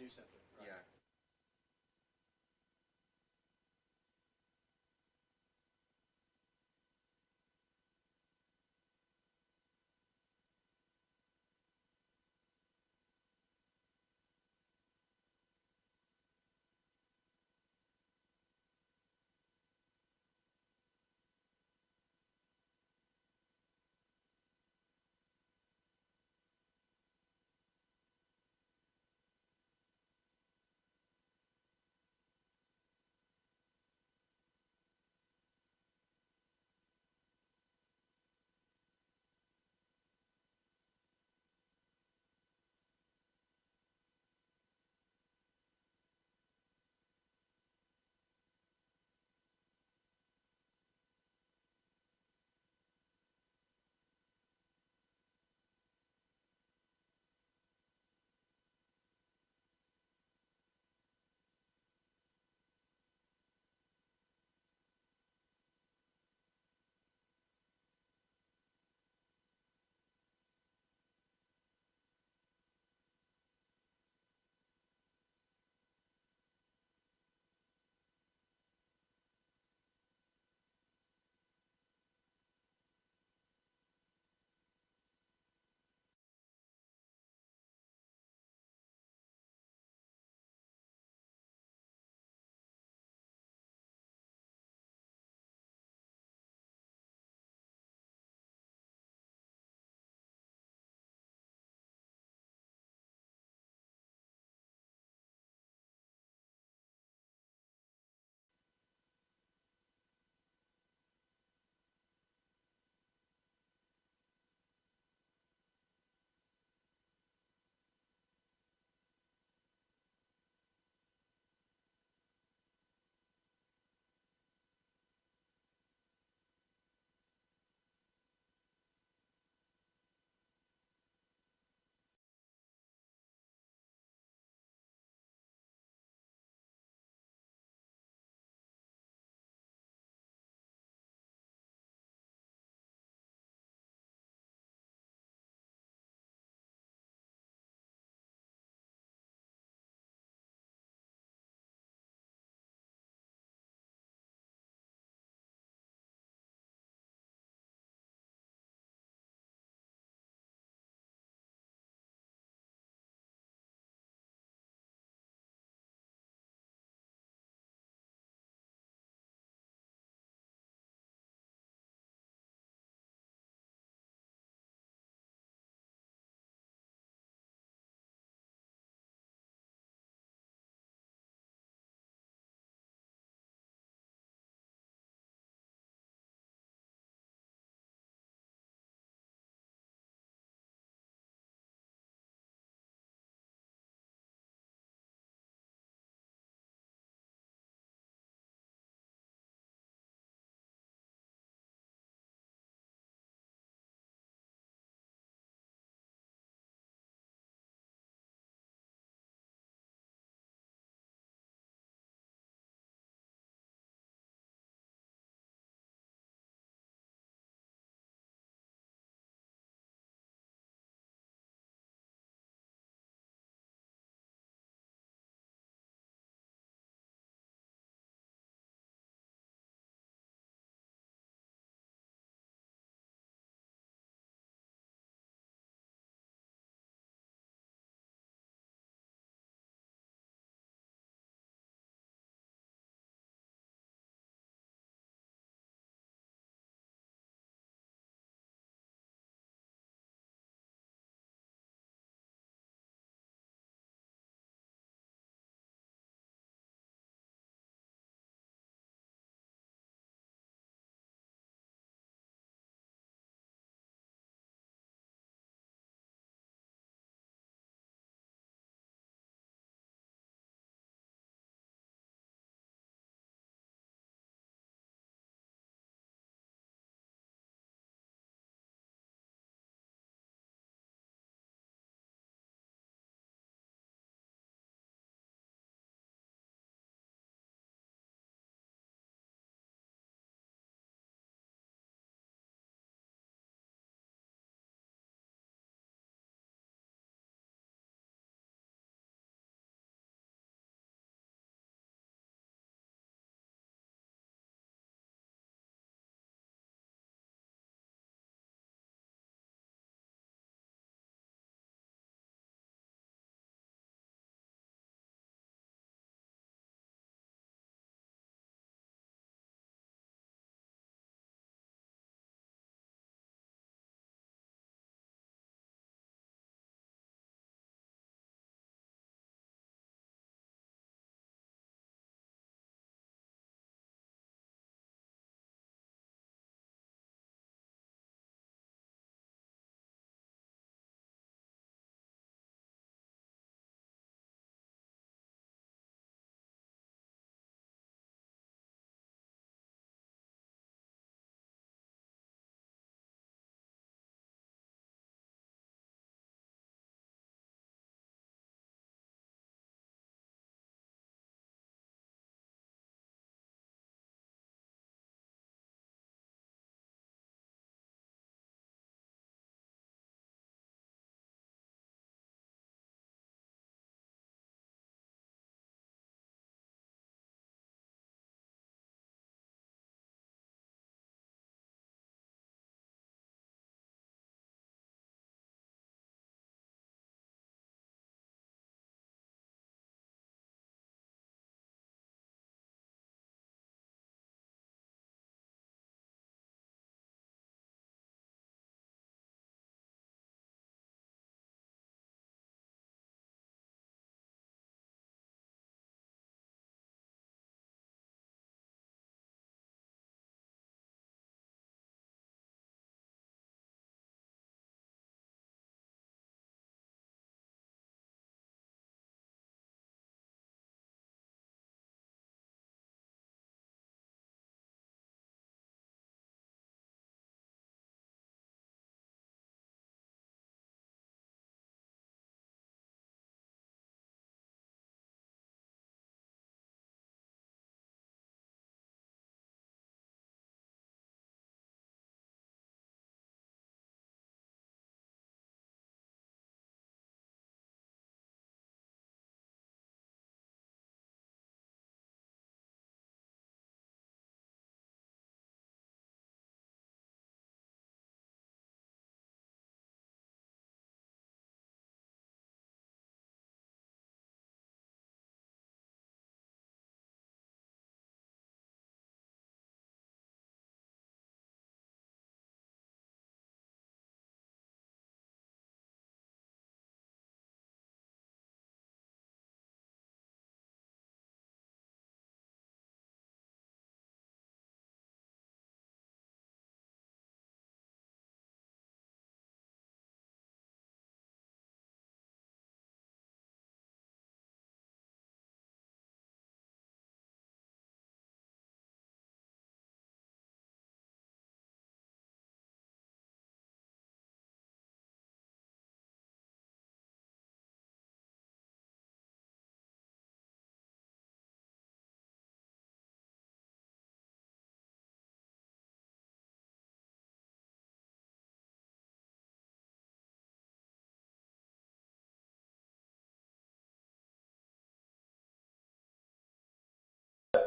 do something. Right. Yeah.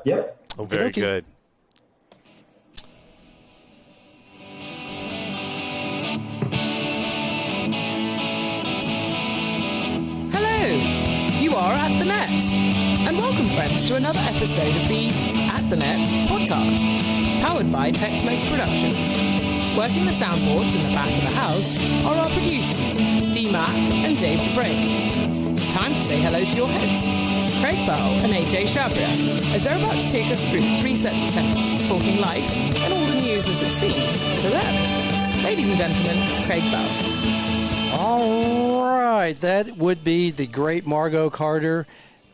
Yep. Oh, very good. Hello, you are at the net. And welcome, friends, to another episode of the At the Net podcast, powered by Tex-Mex Productions. Working the soundboards in the back of the house are our producers, D-Mac and Dave the Brain. Time to say hello to your hosts, Craig Bell and AJ Shabria, as they're about to take us through 3 sets of tennis, talking life and all the news as it seems to them. Ladies and gentlemen, Craig Bell. All right, that would be the great Margot Carter.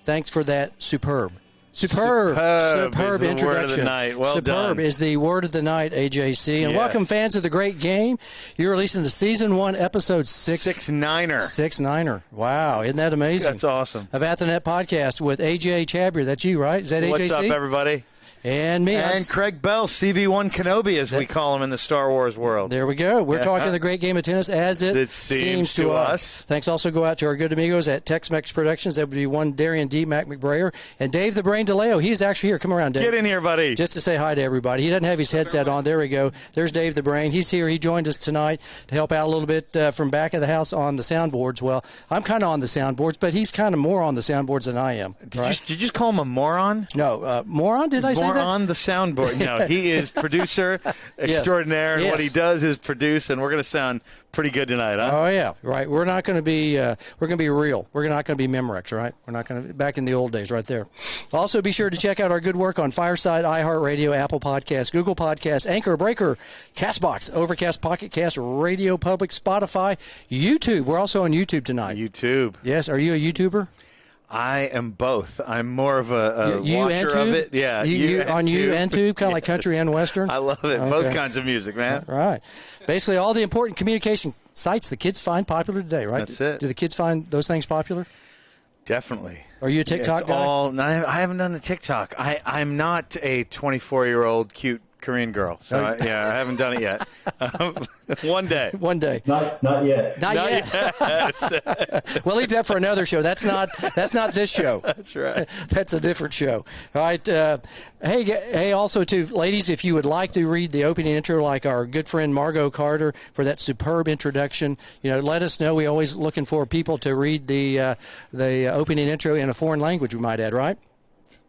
Thanks for that. Superb introduction. Word of the night. Well Superb done. is the word of the night, AJC. And welcome, fans of the great game. You're listening to Season 1, Episode 6. 6-9er. 6-9er. Wow, isn't that amazing? That's awesome. Of At the Net Podcast with AJ Chabria. That's you, right? Is that AJC? What's up, everybody? And me. And Craig Bell, CV1 Kenobi, as we call him in the Star Wars world. There we go. We're talking the great game of tennis as it seems to us. Thanks also go out to our good amigos at Tex-Mex Productions. That would be one Darian D. Mac McBrayer and Dave the Brain DeLeo. He's actually here. Come around, Dave. Get in here, buddy. Just to say hi to everybody. He doesn't have his headset on. There we go. There's Dave the Brain. He's here. He joined us tonight to help out a little bit from back of the house on the soundboards. Well, I'm kind of on the soundboards, but he's kind of more on the soundboards than I am. Did you just call him a moron? No. Moron? Did I say that? Moron the soundboard. No, he is producer extraordinaire, and what he does is produce, and we're going to sound pretty good tonight, huh? Oh yeah, right. We're not going to be. We're going to be real. We're not going to be Memorex, right? We're not going to back in the old days, right there. Also, be sure to check out our good work on Fireside, iHeartRadio, Apple Podcasts, Google Podcasts, Anchor, Breaker, Castbox, Overcast, Pocket Cast, Radio Public, Spotify, YouTube. We're also on YouTube tonight. YouTube. Yes. Are you a YouTuber? I am both. I'm more of a watcher of it. Yeah, you on YouTube, kind of like country and western. I love it. Okay. Both kinds of music, man. Right. Basically, all the important communication sites the kids find popular today, right? That's it. Do the kids find those things popular? Definitely. Are you a TikTok guy? I haven't done the TikTok. I'm not a 24-year-old cute Korean girl, so I haven't done it yet. One day. Not yet. Not yet. We'll leave that for another show. That's not this show. That's right. That's a different show. All right. Hey. Also, to ladies, if you would like to read the opening intro, like our good friend Margot Carter for that superb introduction, let us know. We're always looking for people to read the opening intro in a foreign language. We might add, right?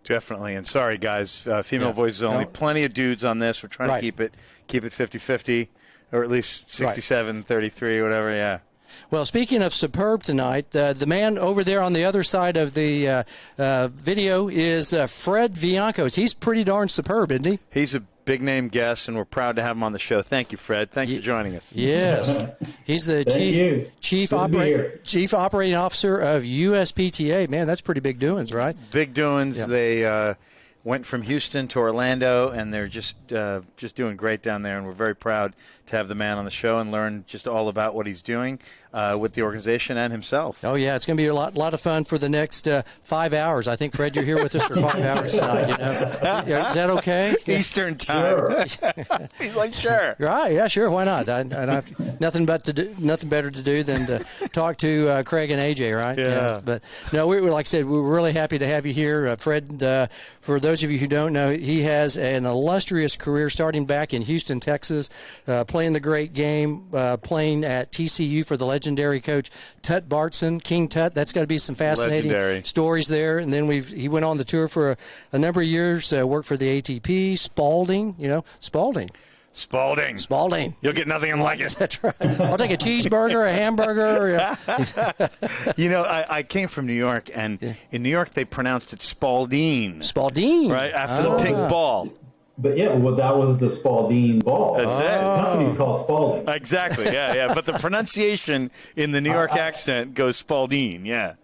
Definitely. And sorry, guys, female voices only. Plenty of dudes on this. We're trying to keep it 50-50, or at least 67-33, whatever, yeah. Well, speaking of superb tonight, the man over there on the other side of the video is Fred Viancos. He's pretty darn superb, isn't he? He's a big-name guest, and we're proud to have him on the show. Thank you, Fred. Thanks for joining us. Yes. He's the chief operating officer of USPTA. Man, that's pretty big doings, right? Big doings. Yeah. They went from Houston to Orlando, and they're just doing great down there, and we're very proud to have the man on the show and learn just all about what he's doing with the organization and himself. Oh, yeah, it's going to be a lot of fun for the next 5 hours. I think, Fred, you're here with us for 5 hours tonight. Is that okay? Eastern time. Sure. He's like, sure. Right, yeah, sure, why not? I have nothing better to do than to talk to Craig and AJ, right? Yeah. But, no, like I said, we're really happy to have you here. Fred, for those of you who don't know, he has an illustrious career starting back in Houston, Texas, playing the great game, playing at TCU for the legendary coach Tut Bartson, King Tut. That's got to be some fascinating stories there. And then he went on the tour for a number of years, worked for the ATP, Spalding. Spalding. You'll get nothing like it. That's right. I'll take a cheeseburger, a hamburger. I came from New York, and in New York they pronounced it Spalding. Spalding. Right, after the pink ball. But that was the Spalding ball. That's it. The company's called Spalding. Exactly, yeah. But the pronunciation in the New York accent goes Spalding, yeah.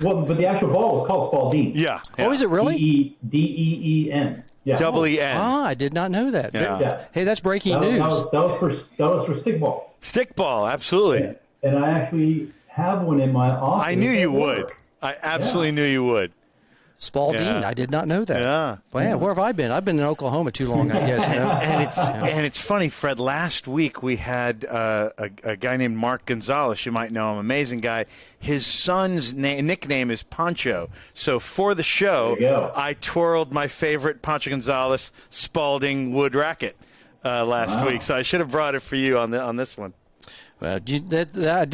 Well, but the actual ball was called Spalding. Yeah. Oh, is it really? D-E-E-N. Yeah. Double-E-N. I did not know that. Yeah. Hey, that's breaking news. That was for stickball. Stickball, absolutely. Yeah. And I actually have one in my office. I knew you would. I absolutely knew you would. Spalding. Yeah. I did not know that. Yeah. Man, where have I been? I've been in Oklahoma too long, I guess. You know? And it's funny, Fred. Last week we had a guy named Mark Gonzalez. You might know him, amazing guy. His son's nickname is Pancho. So for the show, I twirled my favorite Pancho Gonzalez Spalding wood racket last week. So I should have brought it for you on this one. I did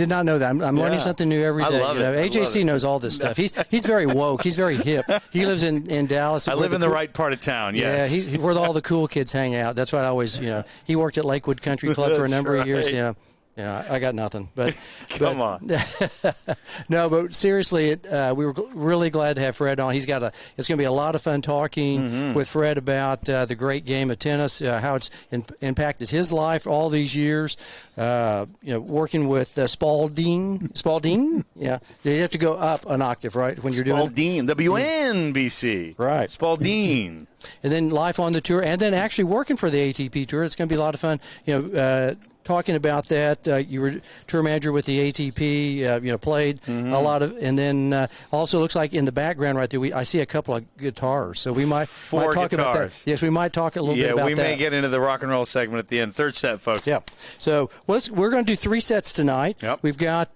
not know that. I'm learning something new every day. I love it. AJC knows all this stuff. He's very woke. He's very hip. He lives in Dallas. I live in the right part of town. Yes. Yeah, he's where all the cool kids hang out. That's why I always, he worked at Lakewood Country Club for a number of years. Yeah, I got nothing. But Come on. No, but seriously, we were really glad to have Fred on. It's going to be a lot of fun talking with Fred about the great game of tennis, how it's impacted his life all these years. Working with Spalding. Yeah, you have to go up an octave, right? When you're doing Spalding, WNBC. Right. Spalding. And then life on the tour, and then actually working for the ATP Tour. It's going to be a lot of fun. Talking about that, you were tour manager with the ATP. Played a lot of, and then also looks like in the background right there, I see a couple of guitars. So we might talk about that. Yes, we might talk a little bit about that. Yeah, we may get into the rock and roll segment at the end. Third set, folks. Yeah. So we're going to do 3 sets tonight. Yep. We've got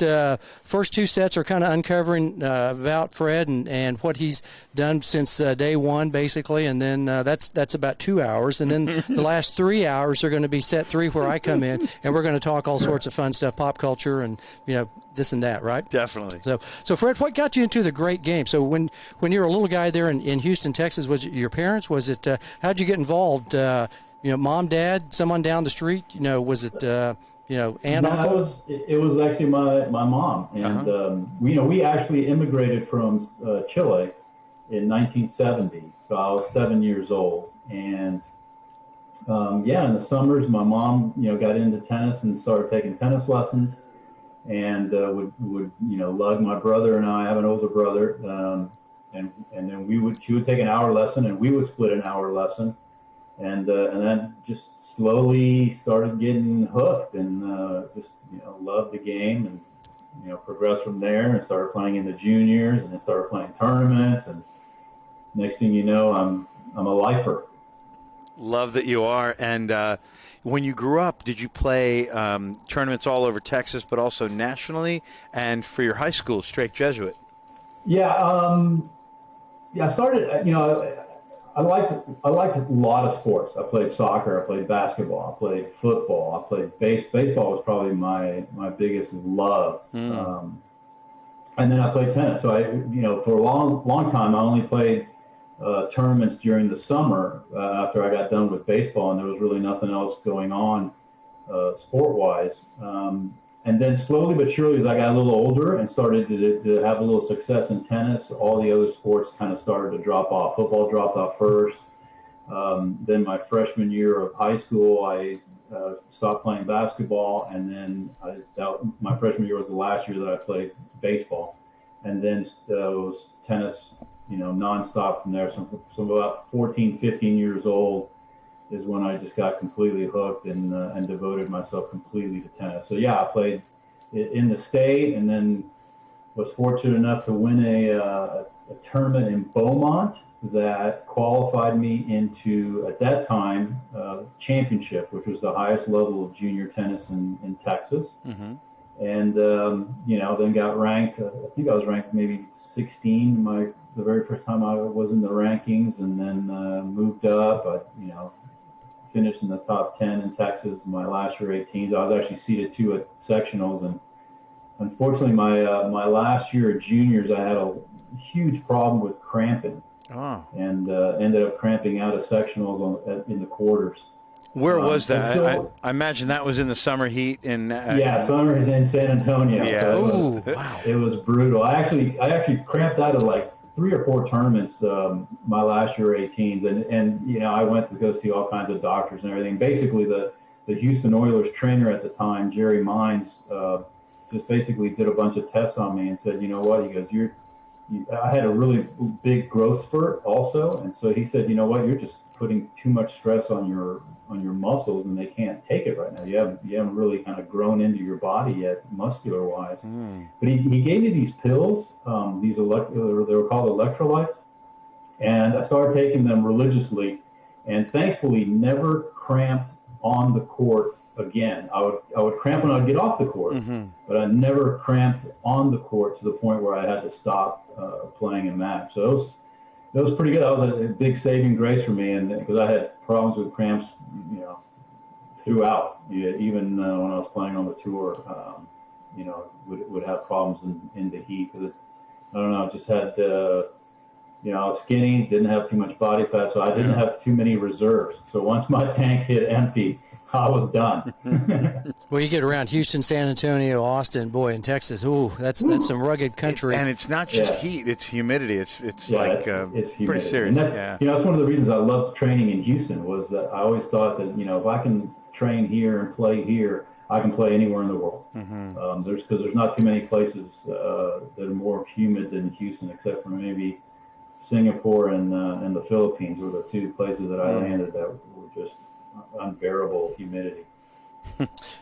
first 2 sets are kind of uncovering about Fred and what he's done since day one, basically, and then that's about 2 hours, and then the last 3 hours are going to be set 3 where I come in. And we're going to talk all sorts of fun stuff, pop culture, and this and that, right? Definitely. So Fred, what got you into the great game? So when you were a little guy there in Houston, Texas, was it your parents? Was it how'd you get involved? Mom, dad, someone down the street? Was it aunt, uncle? It was actually my mom, and we actually immigrated from Chile in 1970. So I was 7 years old, and in the summers, my mom, got into tennis and started taking tennis lessons, and would lug my brother and I have an older brother, and then she would take an hour lesson, and we would split an hour lesson, and then just slowly started getting hooked, and loved the game, and progressed from there, and started playing in the juniors, and then started playing tournaments, and next thing you know, I'm a lifer. Love that you are. And when you grew up, did you play tournaments all over Texas, but also nationally? And for your high school, Strake Jesuit? Yeah, I started. I liked a lot of sports. I played soccer. I played basketball. I played football. I played baseball was probably my biggest love. And then I played tennis. So for a long time, I only played tournaments during the summer after I got done with baseball, and there was really nothing else going on sport-wise. And then slowly but surely, as I got a little older and started to have a little success in tennis, all the other sports kind of started to drop off. Football dropped off first. Then my freshman year of high school, I stopped playing basketball, and then my freshman year was the last year that I played baseball. And then it was tennis, nonstop from there. So about 14, 15 years old is when I just got completely hooked and devoted myself completely to tennis. So I played in the state, and then was fortunate enough to win a tournament in Beaumont that qualified me into, at that time, championship, which was the highest level of junior tennis in Texas. Mm-hmm. And then got ranked. I think I was ranked maybe 16 the very first time I was in the rankings, and then moved up. I finished in the top 10 in Texas my last year 18s. I was actually seeded 2 at sectionals, and unfortunately my last year at juniors I had a huge problem with cramping, and ended up cramping out of sectionals in the quarters. Where was that? I imagine that was in the summer heat in. Summer is in San Antonio. Yeah. So it was brutal. I actually cramped out of like 3 or 4 tournaments my last year 18s, and I went to go see all kinds of doctors and everything. Basically, the Houston Oilers trainer at the time, Jerry Mines, just basically did a bunch of tests on me and said, "You know what?" He goes, I had a really big growth spurt also, and so he said, "You know what? You're just putting too much stress on your muscles, and they can't take it right now. You haven't really kind of grown into your body yet, muscular wise." But he gave me these pills, they were called electrolytes, And I started taking them religiously, and thankfully never cramped on the court again. I would cramp when I'd get off the court, but I never cramped on the court to the point where I had to stop playing a match. So that was pretty good. That was a big saving grace for me, and because I had problems with cramps, throughout. Even when I was playing on the tour, would have problems in the heat. Cause I don't know, just had I was skinny, didn't have too much body fat, so I didn't have too many reserves. So once my tank hit empty, I was done. Well, you get around Houston, San Antonio, Austin, boy, and Texas. Ooh, that's some rugged country. And it's not just heat; it's humidity. It's it's pretty serious. And that's one of the reasons I loved training in Houston, was that I always thought that if I can train here and play here, I can play anywhere in the world. Because there's not too many places that are more humid than Houston, except for maybe Singapore and the Philippines were the two places that I landed that were just unbearable humidity.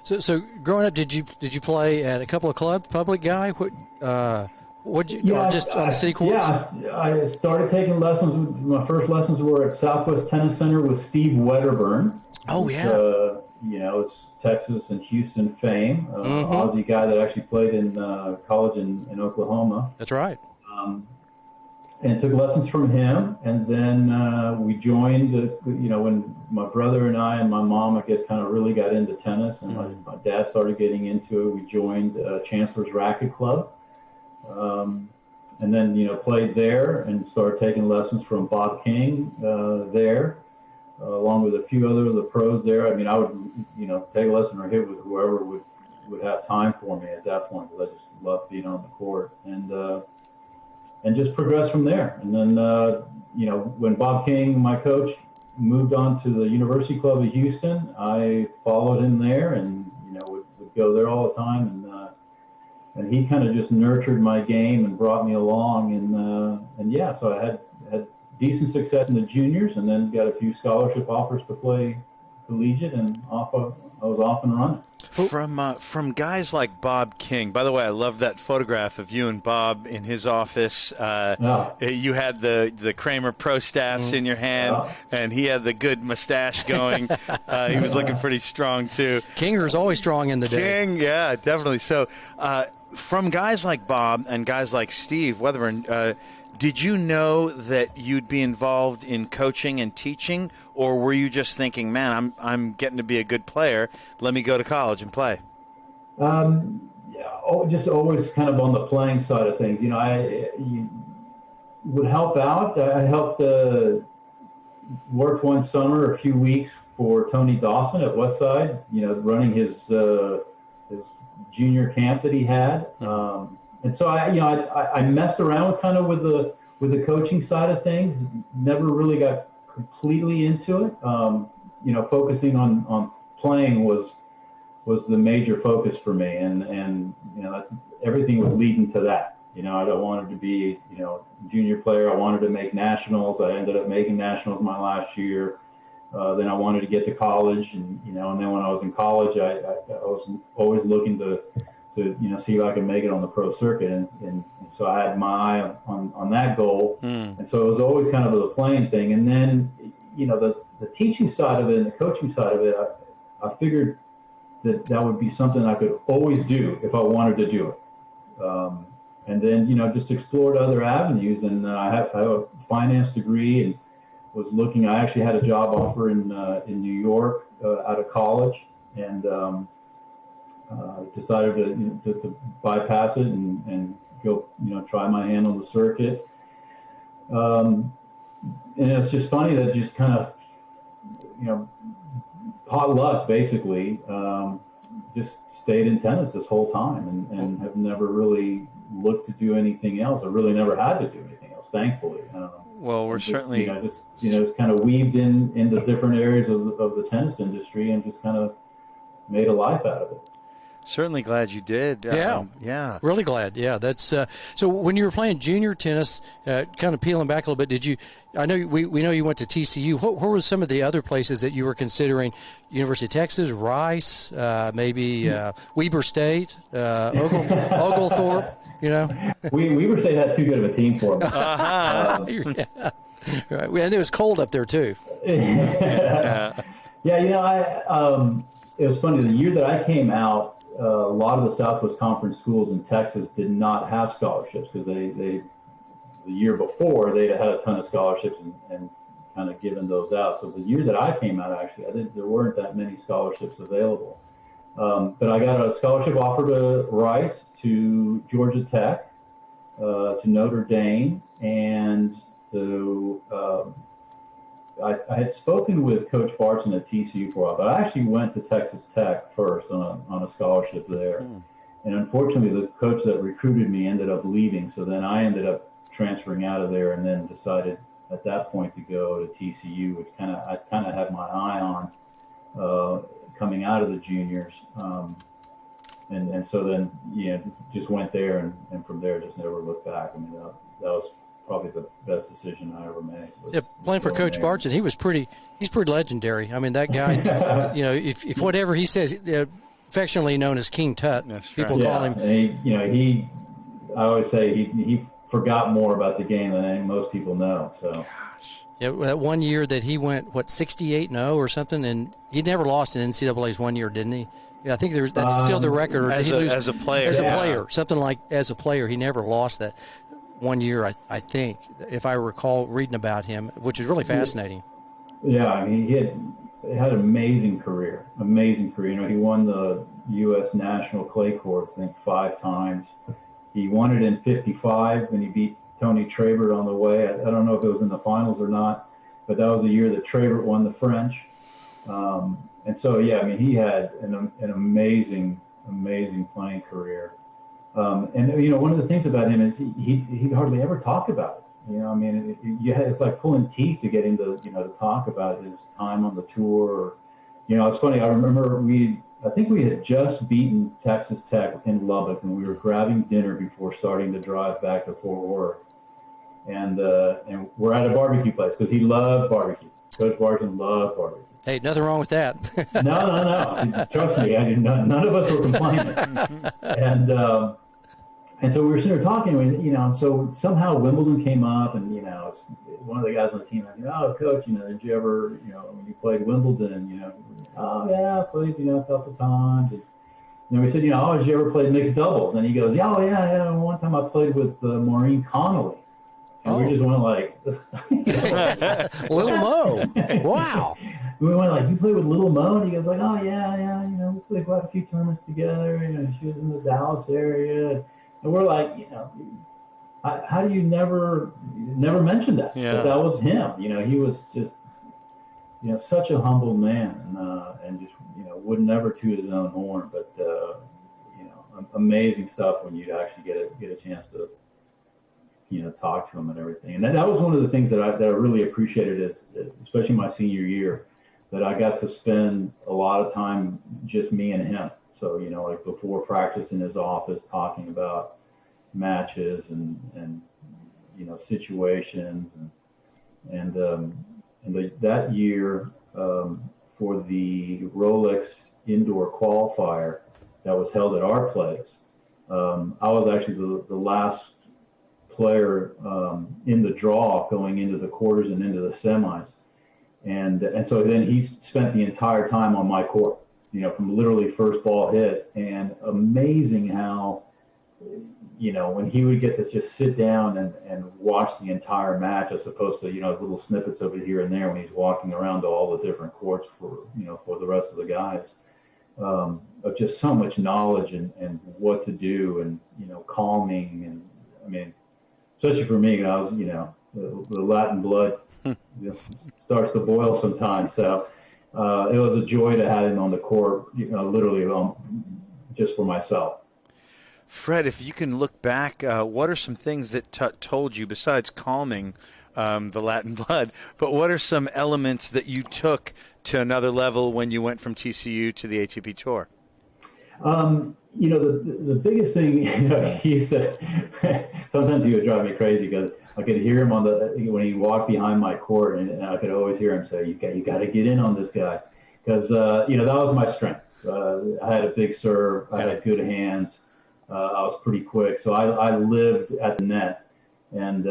So growing up, did you play at a couple of clubs? Public guy? What you just on the city courts? Yeah, I started taking lessons. My first lessons were at Southwest Tennis Center with Steve Wedderburn. Oh yeah. It's Texas and Houston fame. Aussie guy that actually played in college in Oklahoma. That's right. And took lessons from him, and then we joined. When my brother and I and my mom, I guess, kind of really got into tennis, and my dad started getting into it. We joined Chancellor's Racket Club, and then played there and started taking lessons from Bob King there, along with a few other of the pros there. I mean, I would take a lesson or hit with whoever would have time for me at that point, because I just loved being on the court, and just progressed from there. And then, when Bob King, my coach, moved on to the University Club of Houston, I followed him there and, would go there all the time. And he kind of just nurtured my game and brought me along. So I had decent success in the juniors, and then got a few scholarship offers to play collegiate, and I was off and running. From guys like Bob King. By the way, I love that photograph of you and Bob in his office. You had the Kramer Pro Staffs in your hand, and he had the good mustache going. He was looking pretty strong too. Kinger's always strong in the day. King, yeah, definitely. So, from guys like Bob and guys like Steve Weatherburn, did you know that you'd be involved in coaching and teaching, or were you just thinking, man, I'm getting to be a good player, let me go to college and play? Just always kind of on the playing side of things. I would help out. I helped work one summer, a few weeks for Tony Dawson at Westside, running his junior camp that he had. And so I messed around with the coaching side of things. Never really got completely into it. Focusing on playing was the major focus for me, and everything was leading to that. I wanted to be junior player. I wanted to make nationals. I ended up making nationals my last year. Then I wanted to get to college, and then when I was in college, I was always looking to see if I could make it on the pro circuit. And so I had my eye on that goal. And so it was always kind of the playing thing. And then, the teaching side of it and the coaching side of it, I figured that would be something I could always do if I wanted to do it. And then, just explored other avenues. And I have a finance degree, and was looking. I actually had a job offer in New York out of college, and decided to bypass it and go, try my hand on the circuit. And it's just funny that just kind of, pot luck, basically, just stayed in tennis this whole time, and have never really looked to do anything else. I really never had to do anything else, thankfully. Well, we're certainly just kind of weaved into different areas of the tennis industry, and just kind of made a life out of it. Certainly glad you did. Yeah. Really glad. Yeah. That's so when you were playing junior tennis, kind of peeling back a little bit, did you, I know we know you went to TCU. What were some of the other places that you were considering? University of Texas, Rice, maybe Weber State, Oglethorpe, Weber State had too good of a team for them. Right. And it was cold up there too. Yeah, it was funny. The year that I came out, a lot of the Southwest Conference schools in Texas did not have scholarships because they the year before they'd had a ton of scholarships and kind of given those out. So the year that I came out, actually, there weren't that many scholarships available. But I got a scholarship offer to Rice, to Georgia Tech, to Notre Dame, and to I had spoken with Coach Barton at TCU for a while, but I actually went to Texas Tech first on a scholarship there. And unfortunately, the coach that recruited me ended up leaving, so then I ended up transferring out of there, and then decided at that point to go to TCU, which I kind of had my eye on coming out of the juniors. And so then, just went there, and from there just never looked back. I mean, that was probably the best decision I ever made. Yeah, playing for Coach Barton, he's pretty legendary. I mean, that guy, if whatever he says, affectionately known as King Tut, people call him. And I always say he forgot more about the game than I think most people know. So. Yeah, that one year that he went 68-0 or something, and he never lost in NCAA's one year, didn't he? Yeah, I think that's still the record. As a player, something like as a player, he never lost that one year. I think, if I recall reading about him, which is really fascinating. Yeah, I mean, he had an amazing career. He won the U.S. National Clay Courts, I think 5 times. He won it in '55, and he beat Tony Trabert on the way. I don't know if it was in the finals or not, but that was the year that Trabert won the French. And so, yeah, I mean, he had an amazing playing career. And one of the things about him is he hardly ever talked about it. I mean, it's like pulling teeth to get him to talk about his time on the tour. It's funny. I remember I think we had just beaten Texas Tech in Lubbock, and we were grabbing dinner before starting to drive back to Fort Worth. And we're at a barbecue place because he loved barbecue. Coach Barton loved barbecue. Hey, nothing wrong with that. No. Trust me, none of us were complaining. And so we were sitting there talking, and so somehow Wimbledon came up, and one of the guys on the team asked, "Oh, Coach, did you ever, when you played Wimbledon, oh yeah, I played, a couple times." And then we said, "Oh, did you ever play mixed doubles?" And he goes, "Yeah, oh yeah. One time I played with Maureen Connolly." And we just went like, Little Mo. Wow. We went like, "You played with Little Mo?" And he goes like, "Oh yeah, we played quite a few tournaments together. She was in the Dallas area." And we're like, how do you never mention that? Yeah. But that was him. He was just, such a humble man, and just, would never toot his own horn. But amazing stuff when you actually get a chance to, talk to him and everything. And that was one of the things that I really appreciated is, especially my senior year, that I got to spend a lot of time just me and him. So, like before practice in his office, talking about matches and situations. And that year, for the Rolex indoor qualifier that was held at our place, I was actually the last player in the draw going into the quarters and into the semis. And so then he spent the entire time on my court, from literally first ball hit. And amazing how, when he would get to just sit down and watch the entire match, as opposed to, little snippets of it here and there when he's walking around to all the different courts for the rest of the guys, of just so much knowledge and what to do and, calming. And I mean, especially for me, I was, the Latin blood starts to boil sometimes. So it was a joy to have him on the court, literally just for myself. Fred, if you can look back, what are some things that Tut told you besides calming the Latin blood, but what are some elements that you took to another level when you went from TCU to the ATP Tour? The biggest thing, he said, sometimes he would drive me crazy because I could hear him when he walked behind my court, and I could always hear him say, you got to get in on this guy. Because, that was my strength. I had a big serve. I had good hands. I was pretty quick. So I lived at the net. And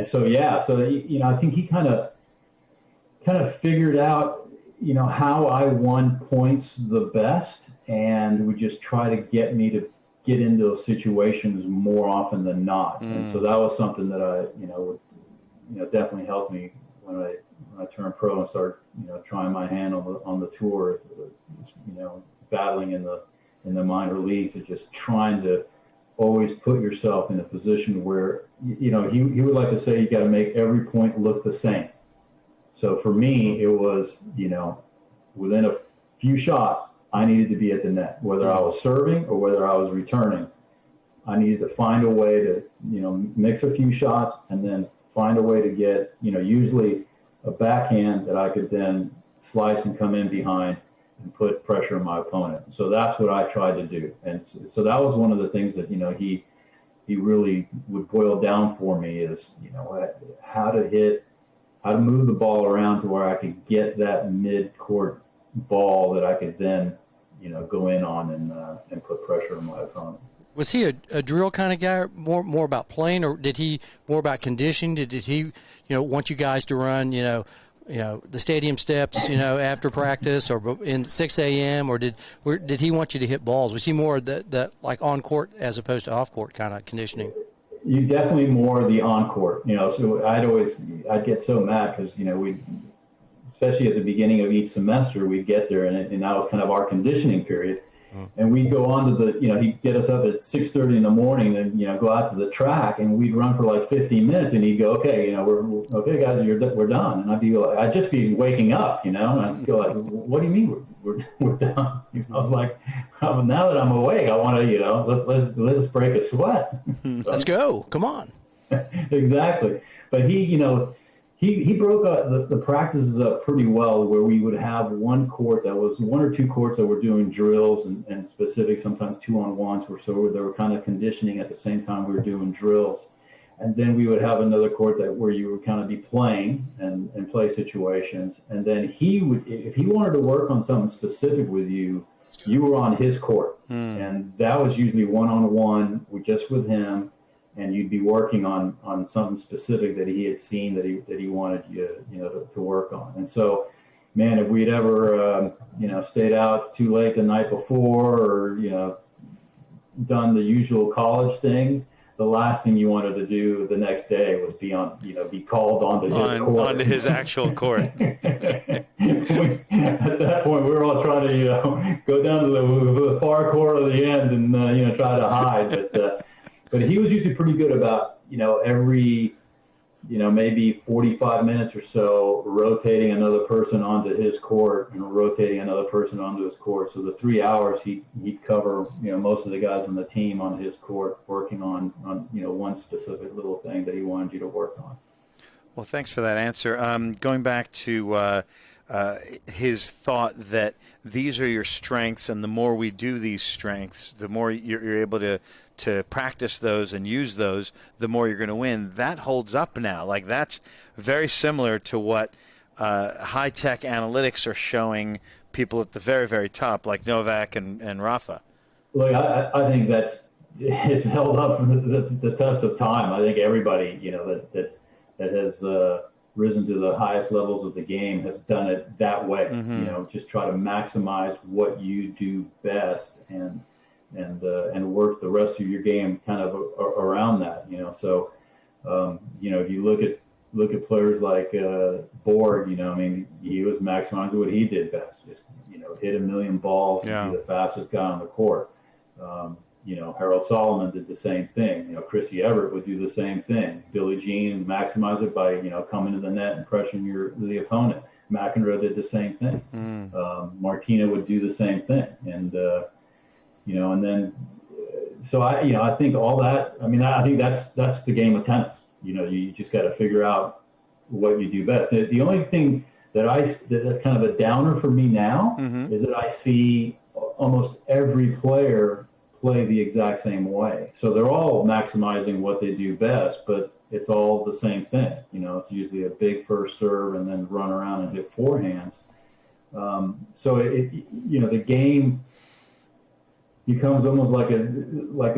so, yeah, so, I think he kind of figured out, how I won points the best, and would just try to get me to get into those situations more often than not. And so that was something that I, would, definitely helped me when I turned pro and started, trying my hand on the tour, battling in the minor leagues, of just trying to always put yourself in a position where, he would like to say you got to make every point look the same. So for me, it was, within a few shots, I needed to be at the net, whether I was serving or whether I was returning. I needed to find a way to, mix a few shots and then find a way to get, usually a backhand that I could then slice and come in behind and put pressure on my opponent. So that's what I tried to do. And so that was one of the things that, he really would boil down for me is, how to move the ball around to where I could get that mid-court ball that I could then, go in on and put pressure on my opponent. Was he a drill kind of guy, more about playing, or did he more about conditioning? Did he, want you guys to run, the stadium steps, after practice or in 6 a.m. or did he want you to hit balls? Was he more the like on court as opposed to off court kind of conditioning? You definitely more the on court, So I'd get so mad because we, especially at the beginning of each semester, we'd get there and that was kind of our conditioning period. And we'd go on to he'd get us up at 6:30 in the morning and, go out to the track and we'd run for like 15 minutes and he'd go, okay, we're okay, guys, we're done. And I'd be like, I'd just be waking up, and I'd go like, what do you mean we're done? I was like, now that I'm awake, I want to, let's break a sweat. So, let's go. Come on. Exactly. But he broke up the practices up pretty well, where we would have one or two courts that were doing drills and specific, sometimes 2-on-1s, so they were kind of conditioning at the same time we were doing drills. And then we would have another court where you would kind of be playing and play situations. And then he would, if he wanted to work on something specific with you, you were on his court. And that was usually 1-on-1 just with him. And you'd be working on something specific that he had seen that he wanted you to work on. And so, man, if we'd ever stayed out too late the night before or done the usual college things, the last thing you wanted to do the next day was be called onto his court. Onto his actual court. At that point, we were all trying to go down to the far corner of the end and try to hide, But he was usually pretty good about, every, maybe 45 minutes or so, rotating another person onto his court and rotating another person onto his court. So the 3 hours he'd cover, most of the guys on the team on his court, working on one specific little thing that he wanted you to work on. Well, thanks for that answer. Going back to his thought that these are your strengths, and the more we do these strengths, the more you're able to practice those and use those, the more you're going to win. That holds up now. Like, that's very similar to what high-tech analytics are showing people at the very, very top, like Novak and Rafa. Look, I think it's held up for the test of time. I think everybody, that has risen to the highest levels of the game has done it that way. Just try to maximize what you do best and work the rest of your game kind of around that. So if you look at players like Borg, he was maximizing what he did best. Just hit a million balls, and be the fastest guy on the court. Harold Solomon did the same thing. Chrissy Everett would do the same thing. Billie Jean maximize it by coming to the net and pressuring the opponent. McEnroe did the same thing. Martina would do the same thing, and and then so I think all that. I think that's the game of tennis. You just got to figure out what you do best. The only thing that's kind of a downer for me now is that I see almost every player play the exact same way. So they're all maximizing what they do best, but it's all the same thing. It's usually a big first serve and then run around and hit forehands. So the game becomes almost like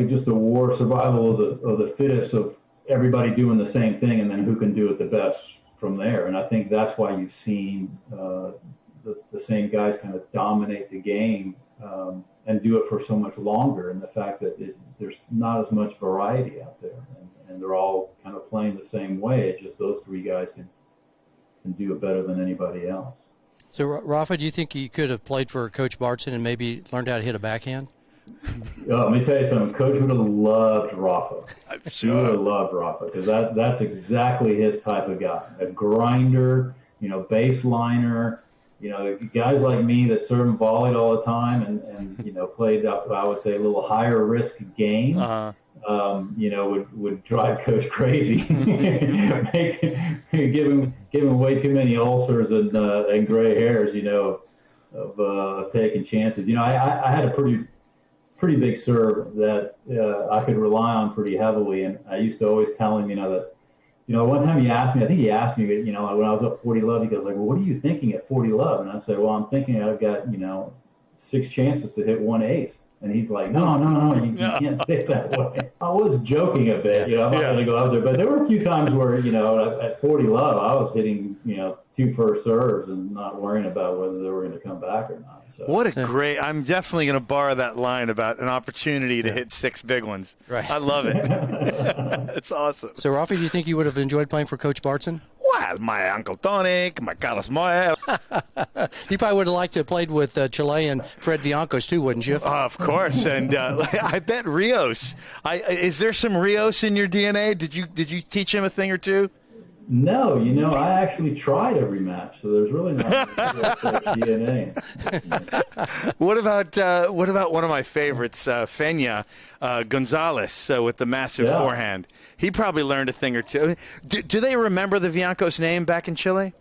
just a war survival of the fittest of everybody doing the same thing, and then who can do it the best from there. And I think that's why you've seen the same guys kind of dominate the game and do it for so much longer. And the fact that there's not as much variety out there, and they're all kind of playing the same way. It's just those three guys can do it better than anybody else. So, Rafa, do you think you could have played for Coach Bartson and maybe learned how to hit a backhand? Let me tell you something. Coach would have loved Rafa. I'm sure. He would have loved Rafa because that's exactly his type of guy. A grinder, baseliner, guys like me that serve and volleyed all the time and played up, I would say, a little higher risk game. Would drive Coach crazy, give him way too many ulcers and gray hairs, of taking chances. I had a pretty big serve that I could rely on pretty heavily, and I used to always tell him, that, one time I think he asked me, when I was up 40 love, he goes like, well, what are you thinking at 40 love? And I said, well, I'm thinking I've got 6 chances to hit 1 ace. And he's like, no, you can't think that way. I was joking a bit, I'm not going to go out there. But there were a few times where, at 40 love, I was hitting, 2 first serves and not worrying about whether they were going to come back or not. So. What a great – I'm definitely going to borrow that line about an opportunity to hit 6 big ones. Right. I love it. It's awesome. So, Rafi, do you think you would have enjoyed playing for Coach Bartson? Well, my Uncle Tony, my Carlos Moya. You probably would have liked to have played with Chilean Fred Viancos too, wouldn't you? Of course, and I bet Rios. Is there some Rios in your DNA? Did you teach him a thing or two? No, I actually tried every match, so there's really not DNA. What about one of my favorites, Fenya Gonzalez, with the massive forehand? He probably learned a thing or two. Do they remember the Viancos name back in Chile?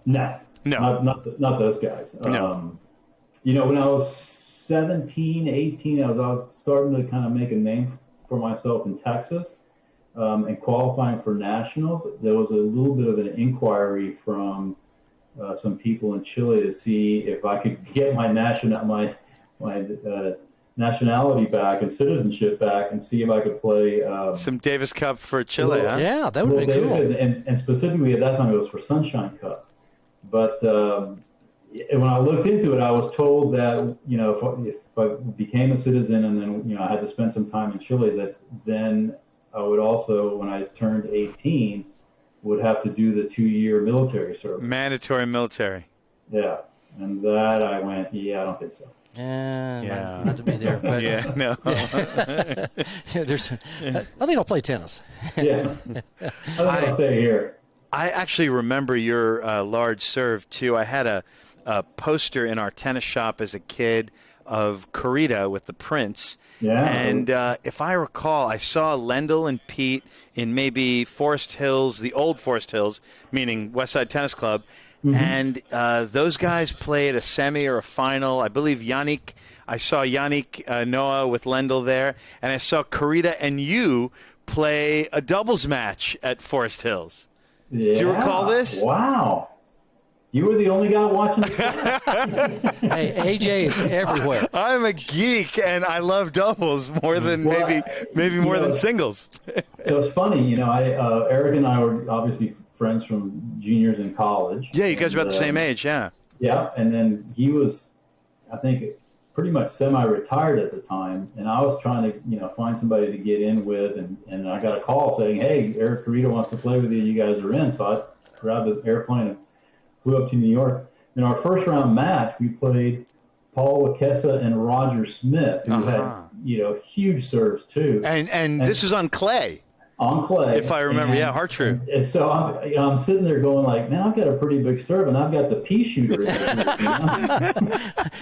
No, not those guys. No. When I was 17, 18, I was starting to kind of make a name for myself in Texas. And qualifying for nationals, there was a little bit of an inquiry from some people in Chile to see if I could get my nationality back and citizenship back, and see if I could play some Davis Cup for Chile. Huh? Yeah, that would be cool. And specifically at that time, it was for Sunshine Cup. But when I looked into it, I was told that if I became a citizen and then I had to spend some time in Chile, that then I would also, when I turned 18, would have to do the 2-year military service. Mandatory military. Yeah. And that I went, I don't think so. Not to be there. But no. I think I'll play tennis. Yeah. I think I'll stay here. I actually remember your large serve, too. I had a poster in our tennis shop as a kid of Corrida with the Prince. Yeah. And if I recall, I saw Lendl and Pete in maybe Forest Hills, the old Forest Hills, meaning Westside Tennis Club. Mm-hmm. And those guys played a semi or a final. I believe I saw Yannick Noah with Lendl there. And I saw Corrida and you play a doubles match at Forest Hills. Yeah. Do you recall this? Wow. You were the only guy watching the Hey, AJ is everywhere. I'm a geek, and I love doubles more than maybe more than singles. It was funny, Eric and I were obviously friends from juniors in college. Yeah, you guys are about the same age, yeah. Yeah, and then he was, I think, pretty much semi-retired at the time, and I was trying to, find somebody to get in with, and I got a call saying, hey, Eric Corrida wants to play with you. You guys are in. So I grabbed the airplane and flew up to New York. In our first round match, we played Paul Wakesa and Roger Smith, who had huge serves too. And this is on clay. On clay, if I remember, hard true. And so I'm sitting there going like, man, I've got a pretty big serve, and I've got the pea shooter.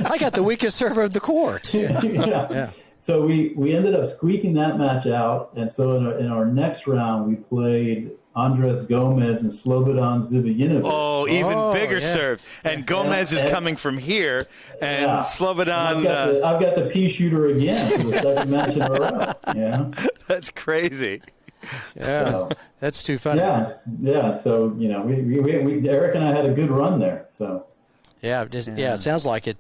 I got the weakest serve of the court. Yeah. So we ended up squeaking that match out, and so in our next round we played Andres Gomez and Slobodan Zivojinovic. Oh, even bigger serve. And Gomez is coming from here, and Slobodan. I've got the pea shooter again for the second match in a row. Yeah, that's crazy. Yeah, so, that's too funny. Yeah. So we Eric and I had a good run there. So. Yeah, it sounds like it.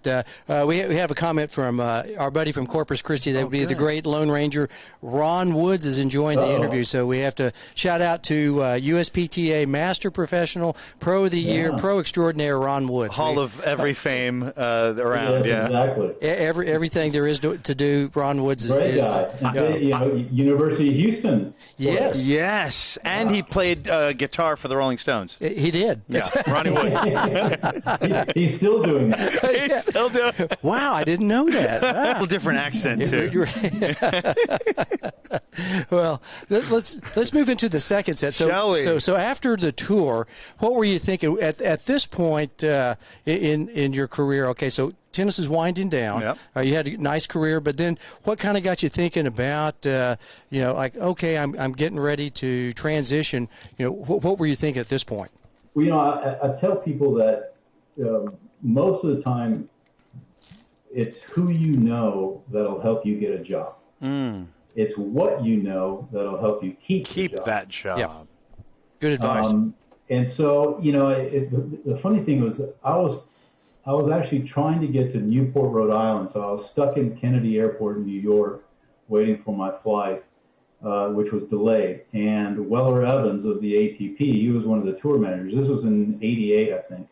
We have a comment from our buddy from Corpus Christi. That would be the great Lone Ranger. Ron Woods is enjoying the interview, so we have to shout out to USPTA Master Professional, Pro of the Year, Pro Extraordinaire Ron Woods. Hall of every fame around. Yeah, exactly. Everything there is to do, Ron Woods Great is guy. University of Houston. Yes, and he played guitar for the Rolling Stones. He did. Yeah, Ronnie Wood. He's still doing that. He's still doing it. Wow, I didn't know that. A little different accent, too. Well, let's move into the second set. Shall we? So after the tour, what were you thinking at this point in your career? Okay, so tennis is winding down. Yep. You had a nice career, but then what kind of got you thinking about, like, okay, I'm getting ready to transition. What were you thinking at this point? Well, I tell people that most of the time it's who you know that'll help you get a job. It's what you know that'll help you keep that job. Yeah. Good advice. And so, the funny thing was I was actually trying to get to Newport, Rhode Island. So I was stuck in Kennedy Airport in New York waiting for my flight, which was delayed. And Weller Evans of the ATP, he was one of the tour managers. This was in '88, I think.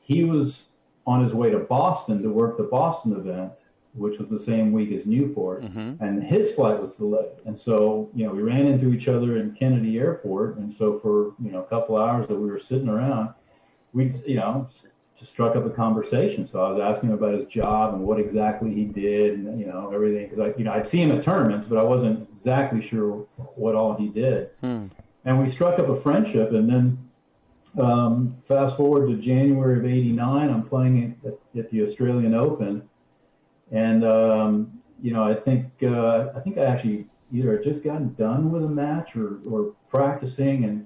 He was on his way to Boston to work the Boston event, which was the same week as Newport, and his flight was delayed. And so, we ran into each other in Kennedy Airport. And so for, a couple hours that we were sitting around, we, just struck up a conversation. So I was asking him about his job and what exactly he did and, everything. Because I'd see him at tournaments, but I wasn't exactly sure what all he did. And we struck up a friendship. And then fast forward to January of '89, I'm playing at the Australian Open. And, I think I actually either had just gotten done with a match or practicing. And,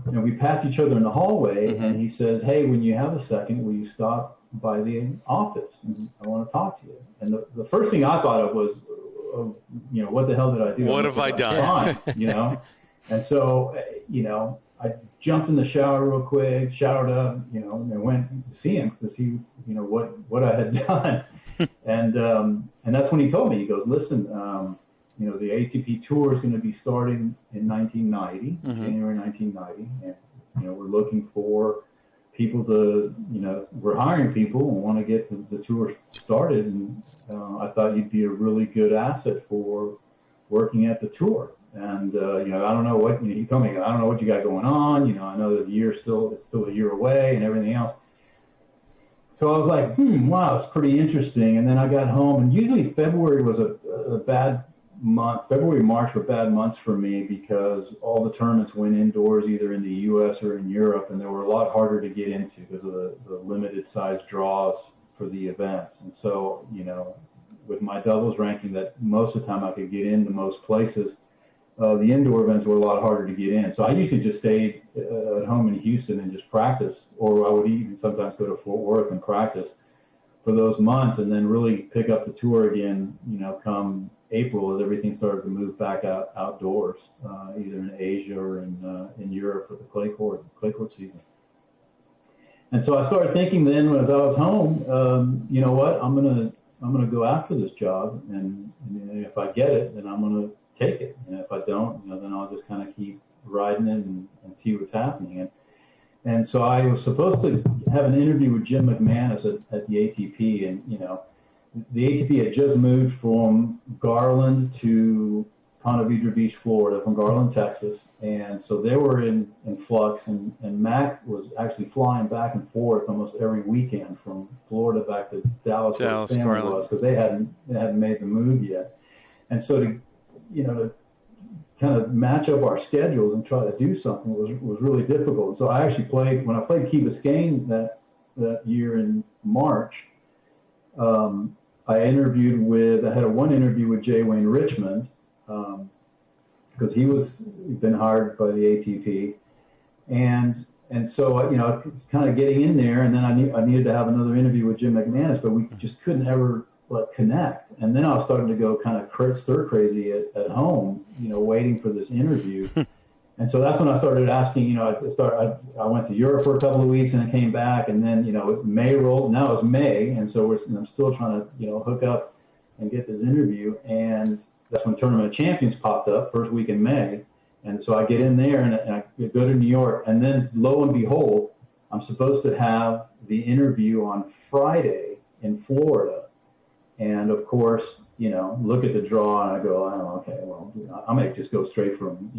we passed each other in the hallway, and he says, "Hey, when you have a second, will you stop by the office? And I want to talk to you." And the first thing I thought of was, what the hell did I do? What have I done? Fine, And so, I jumped in the shower real quick, showered up, and went to see him to see, what I had done. And that's when he told me, he goes, "Listen, the ATP tour is going to be starting in 1990, January 1990. And, we're looking for people to, we're hiring people and want to get the tour started. And I thought you'd be a really good asset for working at the tour. And, I don't know what, he told me, I don't know what you got going on. I know the year's it's still a year away and everything else." So I was like, wow, it's pretty interesting. And then I got home, and usually February was a bad month. February, March were bad months for me because all the tournaments went indoors, either in the U.S. or in Europe, and they were a lot harder to get into because of the limited size draws for the events. And so, with my doubles ranking that most of the time I could get into most places, the indoor events were a lot harder to get in. So I usually just stayed at home in Houston and just practiced, or I would even sometimes go to Fort Worth and practice for those months, and then really pick up the tour again, come April as everything started to move back outdoors, either in Asia or in Europe for the clay court season. And so I started thinking then, as I was home, you know what, I'm gonna go after this job, and if I get it, then I'm gonna take it. And if I don't, then I'll just kind of keep riding it and see what's happening. And so I was supposed to have an interview with Jim McManus at the ATP, and the ATP had just moved from Garland to Ponte Vedra Beach, Florida, from Garland, Texas, and so they were in flux. And Mac was actually flying back and forth almost every weekend from Florida back to Dallas, where his family was, because they hadn't made the move yet. And so to kind of match up our schedules and try to do something was really difficult. So I actually when I played Key Biscayne that year in March, I had one interview with J. Wayne Richmond, because he'd been hired by the ATP. And so, it's kind of getting in there, and then I needed to have another interview with Jim McManus, but we just couldn't ever connect. And then I was starting to go kind of stir crazy at home, waiting for this interview. And so that's when I started asking, I went to Europe for a couple of weeks and I came back, and then, May rolled. Now it's May. And so I'm still trying to, hook up and get this interview. And that's when Tournament of Champions popped up, first week in May. And so I get in there and I go to New York, and then lo and behold, I'm supposed to have the interview on Friday in Florida. And of course, look at the draw and I go, oh, okay, well, I might just go straight from,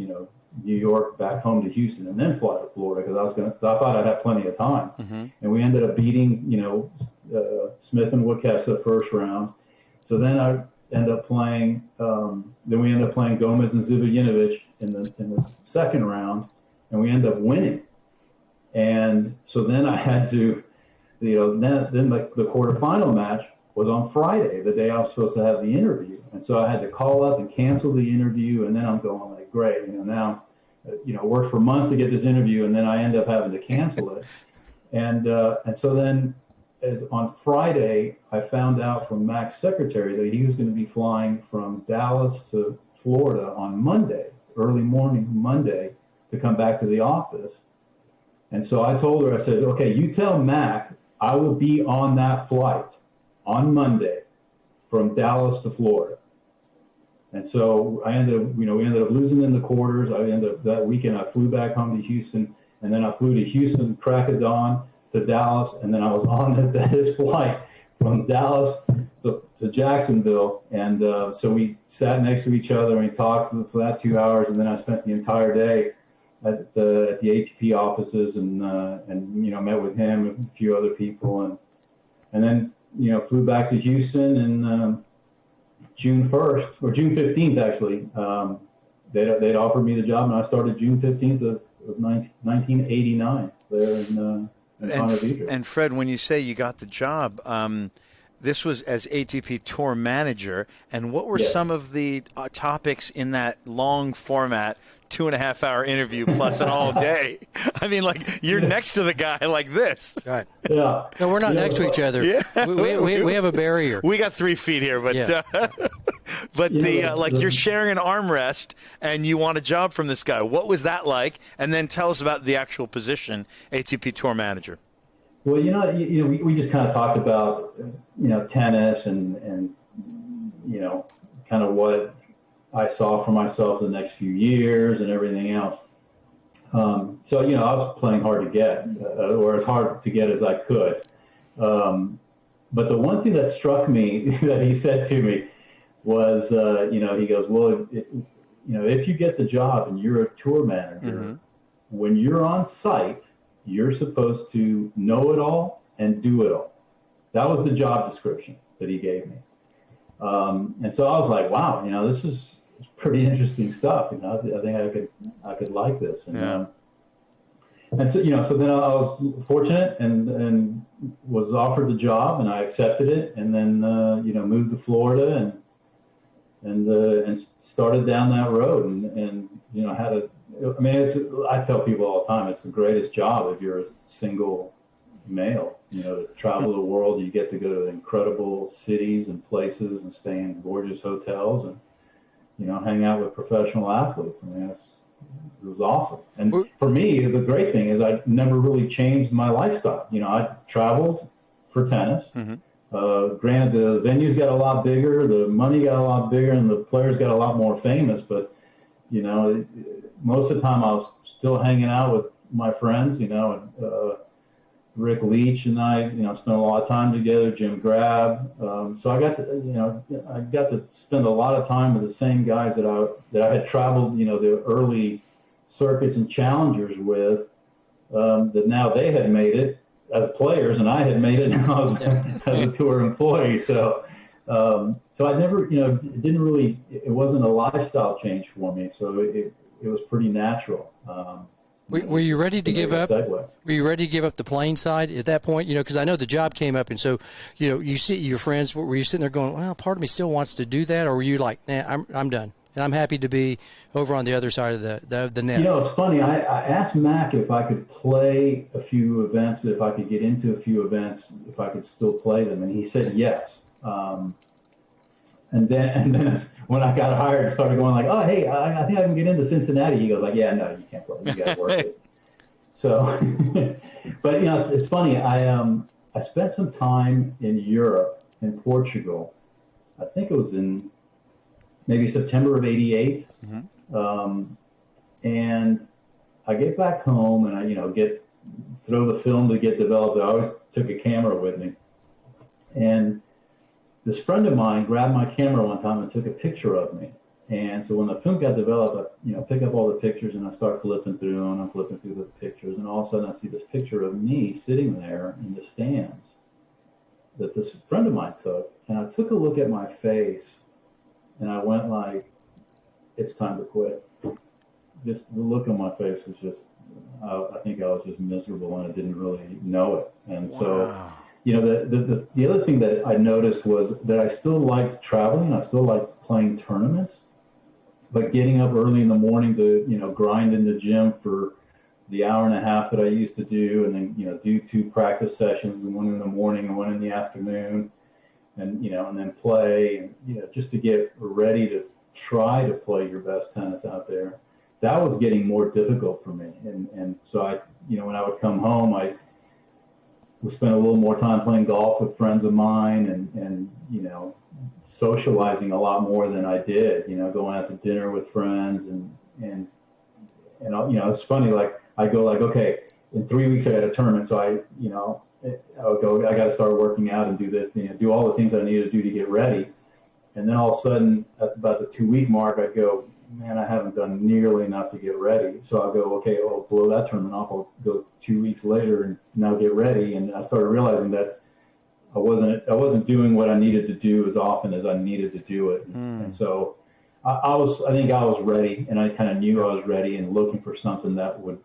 New York back home to Houston and then fly to Florida, because I thought I'd have plenty of time. Mm-hmm. And we ended up beating, Smith and Woodcastle first round. So then I end up playing, we end up playing Gomez and Zivojinovic in the second round, and we end up winning. And so then I had to, then the quarterfinal match was on Friday, the day I was supposed to have the interview. And so I had to call up and cancel the interview. And then I'm going like, great, now, worked for months to get this interview, and then I end up having to cancel it. And so then on Friday, I found out from Mac's secretary that he was going to be flying from Dallas to Florida on Monday, early morning Monday, to come back to the office. And so I told her, I said, okay, you tell Mac I will be on that flight on Monday from Dallas to Florida. And so we ended up losing in the quarters. That weekend, I flew back home to Houston, and then I flew to Houston, crack of dawn, to Dallas, and then I was on this flight from Dallas to Jacksonville. And so we sat next to each other and we talked for that 2 hours, and then I spent the entire day at the ATP offices and met with him and a few other people, and then flew back to Houston, and June 1st or June 15th actually, they'd offered me the job, and I started June 15th of 1989 there in Ponte Vedra. And Fred, when you say you got the job, this was as ATP Tour Manager, and what were some of the topics in that long format 2.5-hour interview plus an all day? I mean, like, you're next to the guy like this. Right. Yeah. No, we're not next to each other. Yeah. We have a barrier. We got 3 feet here, but you're sharing an armrest and you want a job from this guy. What was that like? And then tell us about the actual position, ATP Tour Manager. Well, we just kind of talked about, tennis and kind of what I saw for myself the next few years and everything else. So, I was playing hard to get, or as hard to get as I could. But the one thing that struck me that he said to me was, he goes, well, if you get the job and you're a tour manager, when you're on site, you're supposed to know it all and do it all. That was the job description that he gave me. And so I was like, wow, this is pretty interesting stuff. I think I could like this. And, and so, so then I was fortunate and was offered the job, and I accepted it, and then, moved to Florida and started down that road and I tell people all the time, it's the greatest job if you're a single male, to travel the world. You get to go to incredible cities and places and stay in gorgeous hotels and, hang out with professional athletes. it was awesome. And for me, the great thing is I never really changed my lifestyle. I traveled for tennis. Granted, the venues got a lot bigger, the money got a lot bigger, and the players got a lot more famous. But, most of the time I was still hanging out with my friends, and Rick Leach and I, spent a lot of time together, Jim Grab. So I got to spend a lot of time with the same guys that I had traveled, the early circuits and challengers with, that now they had made it as players, and I had made it now as a tour employee. So I never, it didn't really, it wasn't a lifestyle change for me. So it was pretty natural. Were you ready to give up? Were you ready to give up the playing side at that point? Because I know the job came up, and so you see your friends. Were you sitting there going, "Well, part of me still wants to do that," or were you like, "Nah, I'm done, and I'm happy to be over on the other side of the net"? It's funny. I asked Mac if I could play a few events, if I could get into a few events, if I could still play them, and he said yes. then when I got hired, I started going like, oh, hey, I think I can get into Cincinnati. He goes like, yeah, no, you can't play. You got to work it. So, but it's funny. I spent some time in Europe, in Portugal. I think it was in maybe September of '88. And I get back home and I, throw the film to get developed. I always took a camera with me. And this friend of mine grabbed my camera one time and took a picture of me. And so when the film got developed, I pick up all the pictures and I start flipping through and I'm flipping through the pictures. And all of a sudden I see this picture of me sitting there in the stands that this friend of mine took. And I took a look at my face and I went like, it's time to quit. Just the look on my face was just, I think I was just miserable and I didn't really know it. And so, the other thing that I noticed was that I still liked traveling. I still liked playing tournaments, but getting up early in the morning to, grind in the gym for the hour and a half that I used to do, and then, do 2 practice sessions, one in the morning and one in the afternoon, and, and then play, and, just to get ready to try to play your best tennis out there. That was getting more difficult for me. And so I, when I would come home, I would spend a little more time playing golf with friends of mine and socializing a lot more than I did, going out to dinner with friends and it's funny, like I go like, okay, in 3 weeks I got a tournament. So I would go, I got to start working out and do this, do all the things I need to do to get ready. And then all of a sudden at about the 2-week mark, I'd go, man, I haven't done nearly enough to get ready. So I'll go, okay, I'll blow that tournament off. I'll go 2 weeks later and now get ready. And I started realizing that I wasn't doing what I needed to do as often as I needed to do it. And so I think I was ready, and I kind of knew I was ready and looking for something that would,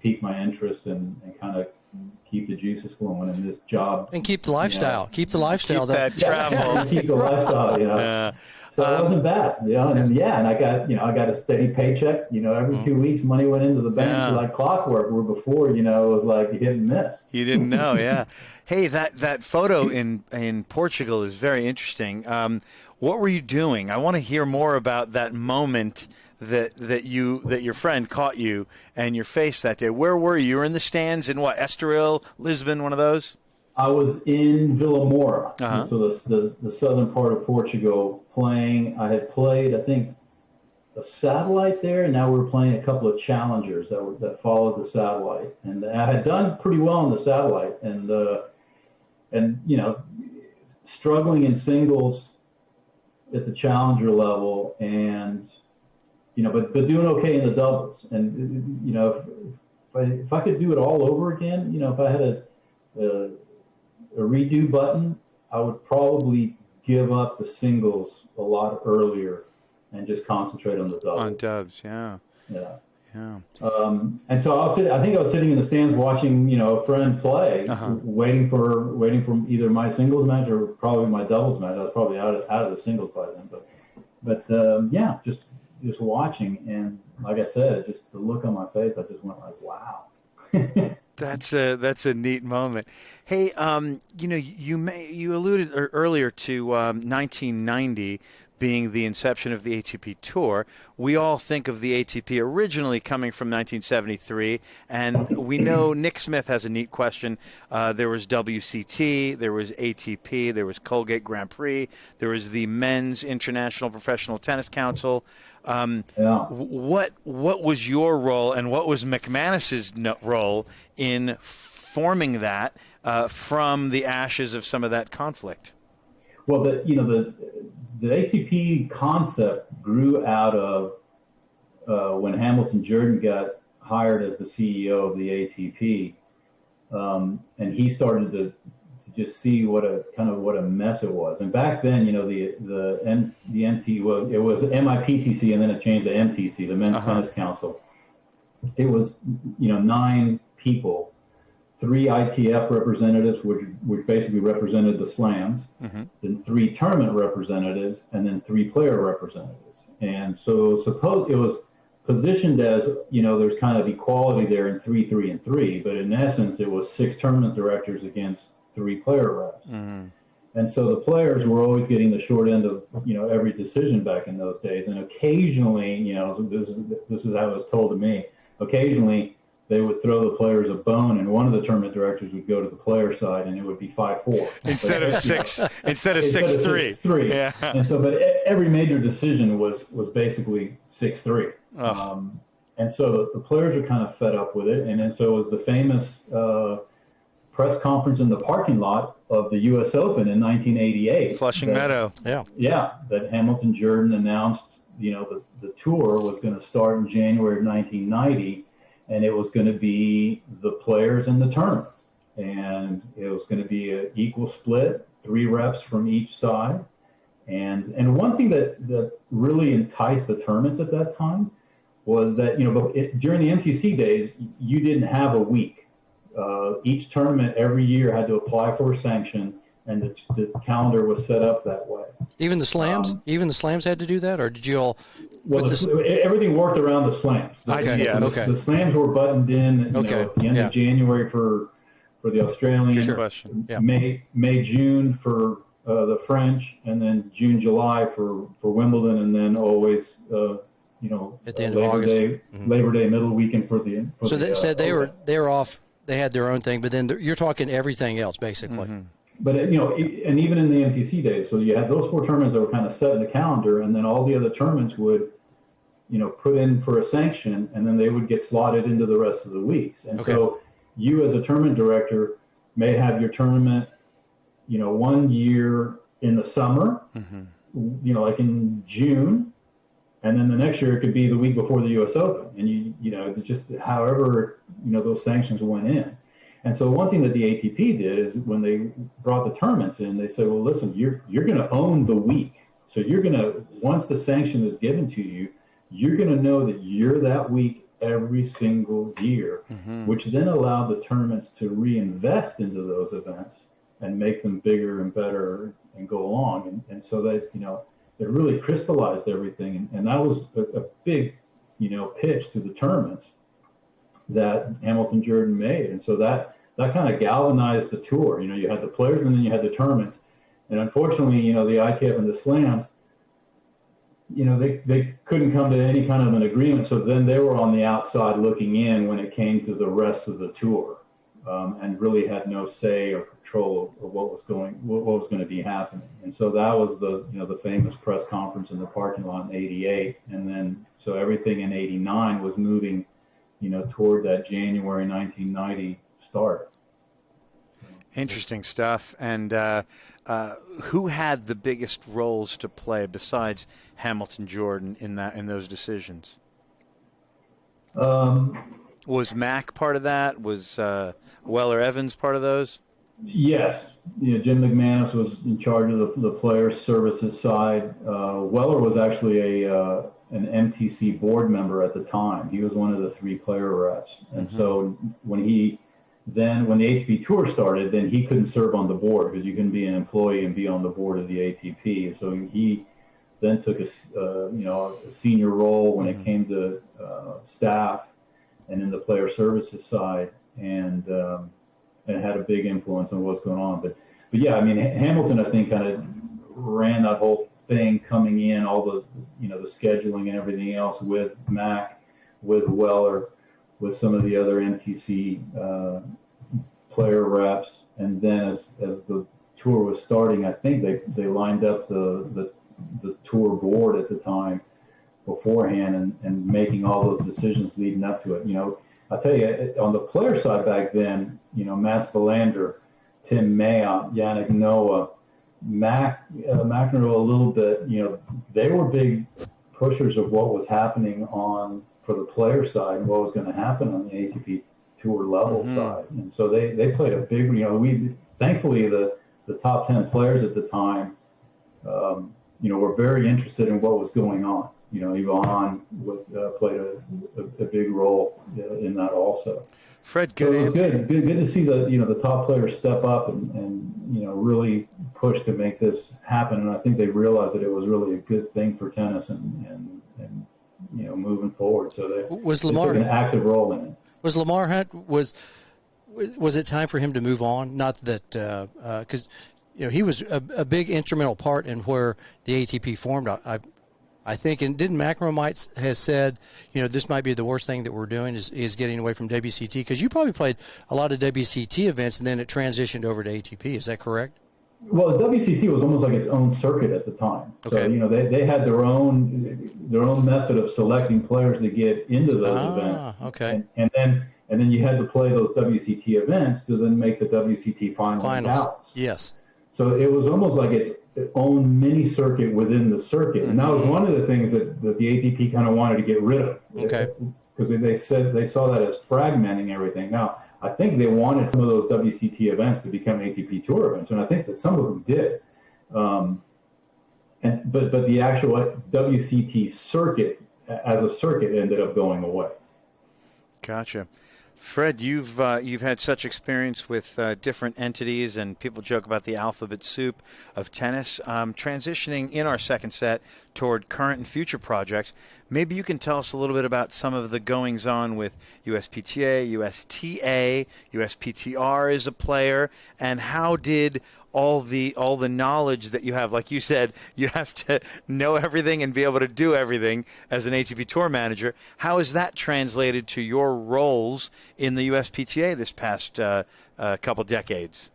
pique my interest and kind of keep the juices flowing in this job. And keep the lifestyle. Keep the lifestyle. Keep that travel. Keep the lifestyle, Yeah. So it wasn't bad, and I got a steady paycheck, every 2 weeks money went into the bank like clockwork, where before, it was like you hit and miss. You didn't know, yeah. Hey, that photo in Portugal is very interesting. What were you doing? I want to hear more about that moment that your friend caught you and your face that day. Where were you? You were in the stands in what, Estoril, Lisbon, one of those? I was in Vila Moura, so the southern part of Portugal, playing. I had played, I think, a satellite there, and now we were playing a couple of challengers that followed the satellite. And I had done pretty well on the satellite, and struggling in singles at the challenger level, and but doing okay in the doubles. And if I could do it all over again, if I had a redo button, I would probably give up the singles a lot earlier and just concentrate on the doubles. On dubs, yeah. Yeah. Yeah. And so I think I was sitting in the stands watching, a friend play, waiting for either my singles match or probably my doubles match. I was probably out of the singles by then, but just watching, and like I said, just the look on my face, I just went like, wow. That's a neat moment. Hey, you alluded earlier to 1990 being the inception of the ATP Tour. We all think of the ATP originally coming from 1973, and we know Nick Smith has a neat question. There was WCT, there was ATP, there was Colgate Grand Prix, there was the Men's International Professional Tennis Council. What was your role, and what was McManus's role in forming that from the ashes of some of that conflict? Well, the ATP concept grew out of when Hamilton Jordan got hired as the CEO of the ATP, and he started to just see what a mess it was. And back then, the MT, well, it was MIPTC, and then it changed to MTC, the Men's Tennis Council. It was 9 people, 3 ITF representatives, which basically represented the slams, then 3 tournament representatives, and then 3 player representatives. And so it was positioned as, there's kind of equality there in 3, 3, and 3, but in essence, it was 6 tournament directors against 3 player reps. And so the players were always getting the short end of, every decision back in those days. And occasionally, this is how it was told to me, occasionally they would throw the players a bone, and one of the tournament directors would go to the player side, and it would be 5-4 instead of 6-3. 6-3. Yeah. And so, but every major decision was basically 6-3. Oh. And so the players are kind of fed up with it. And then so it was the famous press conference in the parking lot of the U.S. Open in 1988. Flushing Meadow. Yeah, that Hamilton Jordan announced, the tour was going to start in January of 1990, and it was going to be the players and the tournaments. And it was going to be an equal split, 3 reps from each side. And one thing that really enticed the tournaments at that time was that, during the MTC days, you didn't have a week. Each tournament every year had to apply for a sanction, and the calendar was set up that way. Even the slams? Even the slams had to do that, or did you all? Well, everything worked around the slams. The slams were buttoned in at the end of January for the Australian, May, June for the French, and then June, July for Wimbledon, and then always at the end of August, Labor Day middle weekend for the. So they said they were off. They had their own thing, but then you're talking everything else, basically. Mm-hmm. But, and even in the MTC days, so you had those 4 tournaments that were kind of set in the calendar, and then all the other tournaments would, put in for a sanction, and then they would get slotted into the rest of the weeks. And so you as a tournament director may have your tournament, 1 year in the summer, like in June, and then the next year it could be the week before the U.S. Open, and just however those sanctions went in. And so one thing that the ATP did is when they brought the tournaments in, they said, well, listen, you're going to own the week. So you're going to, once the sanction is given to you, you're going to know that you're that week every single year, which then allowed the tournaments to reinvest into those events and make them bigger and better and go along. And so that, it really crystallized everything. And that was a big, pitch to the tournaments that Hamilton Jordan made. And so that kind of galvanized the tour. You had the players and then you had the tournaments. And unfortunately, the ITF and the slams, they couldn't come to any kind of an agreement. So then they were on the outside looking in when it came to the rest of the tour, and really had no say or control of what was going to be happening. And so that was the famous press conference in the parking lot in 88. And then, so everything in 89 was moving, toward that January 1990 start. Interesting stuff. And who had the biggest roles to play besides Hamilton Jordan in those decisions? Was Mac part of that? Was Weller Evans part of those? Yes. Jim McManus was in charge of the player services side. Weller was actually an MTC board member at the time. He was one of the 3 player reps. And so when the ATP tour started, then he couldn't serve on the board because you couldn't be an employee and be on the board of the ATP. So he then took a senior role when it came to staff and in the player services side, and had a big influence on what's going on. But yeah, Hamilton, I think, kind of ran that whole thing coming in, all the the scheduling and everything else with Mac, with Weller, with some of the other MTC player reps. And then as the tour was starting, I think they lined up the tour board at the time beforehand and making all those decisions leading up to it. I'll tell you, on the player side back then, Mats Wilander, Tim Mayotte, Yannick Noah, McEnroe a little bit, they were big pushers of what was happening for the player side and what was going to happen on the ATP tour level side. And so they played a big, thankfully the top 10 players at the time, were very interested in what was going on. Yvonne played a big role in that also. Fred, so it was good to see the top players step up and really push to make this happen. And I think they realized that it was really a good thing for tennis and moving forward. So they took an active role in it. Was Lamar Hunt was it time for him to move on? Not that because he was a big instrumental part in where the ATP formed. I think, and didn't McEnroe has said, this might be the worst thing that we're doing is getting away from WCT, because you probably played a lot of WCT events and then it transitioned over to ATP. Is that correct? Well, WCT was almost like its own circuit at the time. Okay. So they had their own method of selecting players to get into those events. Okay. And then you had to play those WCT events to then make the WCT finals. Yes. So it was almost like its own mini circuit within the circuit. And that was one of the things that the ATP kind of wanted to get rid of. Okay. Because they saw that as fragmenting everything. Now, I think they wanted some of those WCT events to become ATP Tour events, and I think that some of them did. But the actual WCT circuit as a circuit ended up going away. Gotcha. Fred, you've had such experience with different entities, and people joke about the alphabet soup of tennis. Transitioning in our second set toward current and future projects, maybe you can tell us a little bit about some of the goings-on with USPTA, USTA, USPTR as a player, and how did all the knowledge that you have, like you said, you have to know everything and be able to do everything as an ATP Tour manager. How is that translated to your roles in the USPTA this past couple decades?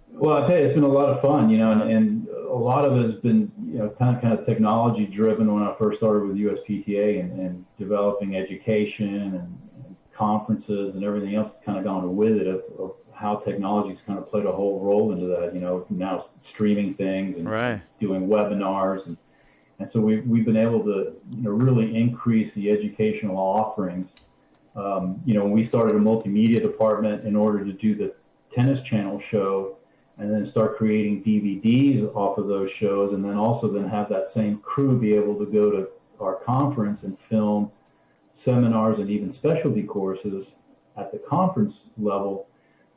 Well, I tell you, it's been a lot of fun, and a lot of it has been, kind of technology driven when I first started with USPTA and developing education and conferences and everything else that's kind of gone with it of how technology's kind of played a whole role into that, now streaming things and right. doing webinars. And so we've been able to, really increase the educational offerings. When we started a multimedia department in order to do the Tennis Channel show and then start creating DVDs off of those shows, and then have that same crew be able to go to our conference and film seminars and even specialty courses at the conference level.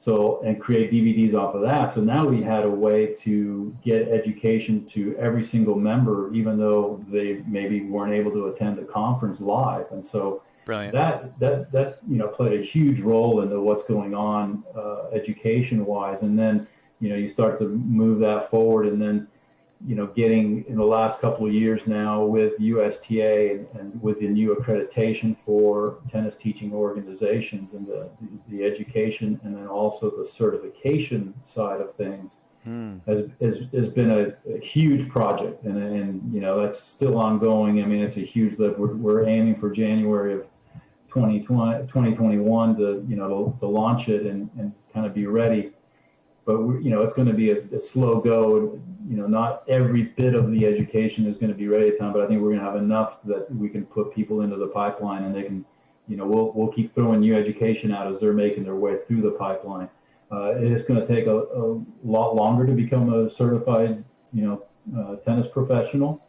And create DVDs off of that. So now we had a way to get education to every single member, even though they maybe weren't able to attend the conference live. And so brilliant. That played a huge role into what's going on education-wise. And then, you start to move that forward, and then, getting in the last couple of years now with USTA and with the new accreditation for tennis teaching organizations and the education, and then also the certification side of things has been a huge project. And that's still ongoing. I mean, it's a huge lift. We're aiming for January of 2021 to launch it and kind of be ready. But it's going to be a slow go. Not every bit of the education is going to be ready at time, but I think we're going to have enough that we can put people into the pipeline, and they can, we'll keep throwing new education out as they're making their way through the pipeline. It's going to take a lot longer to become a certified, tennis professional.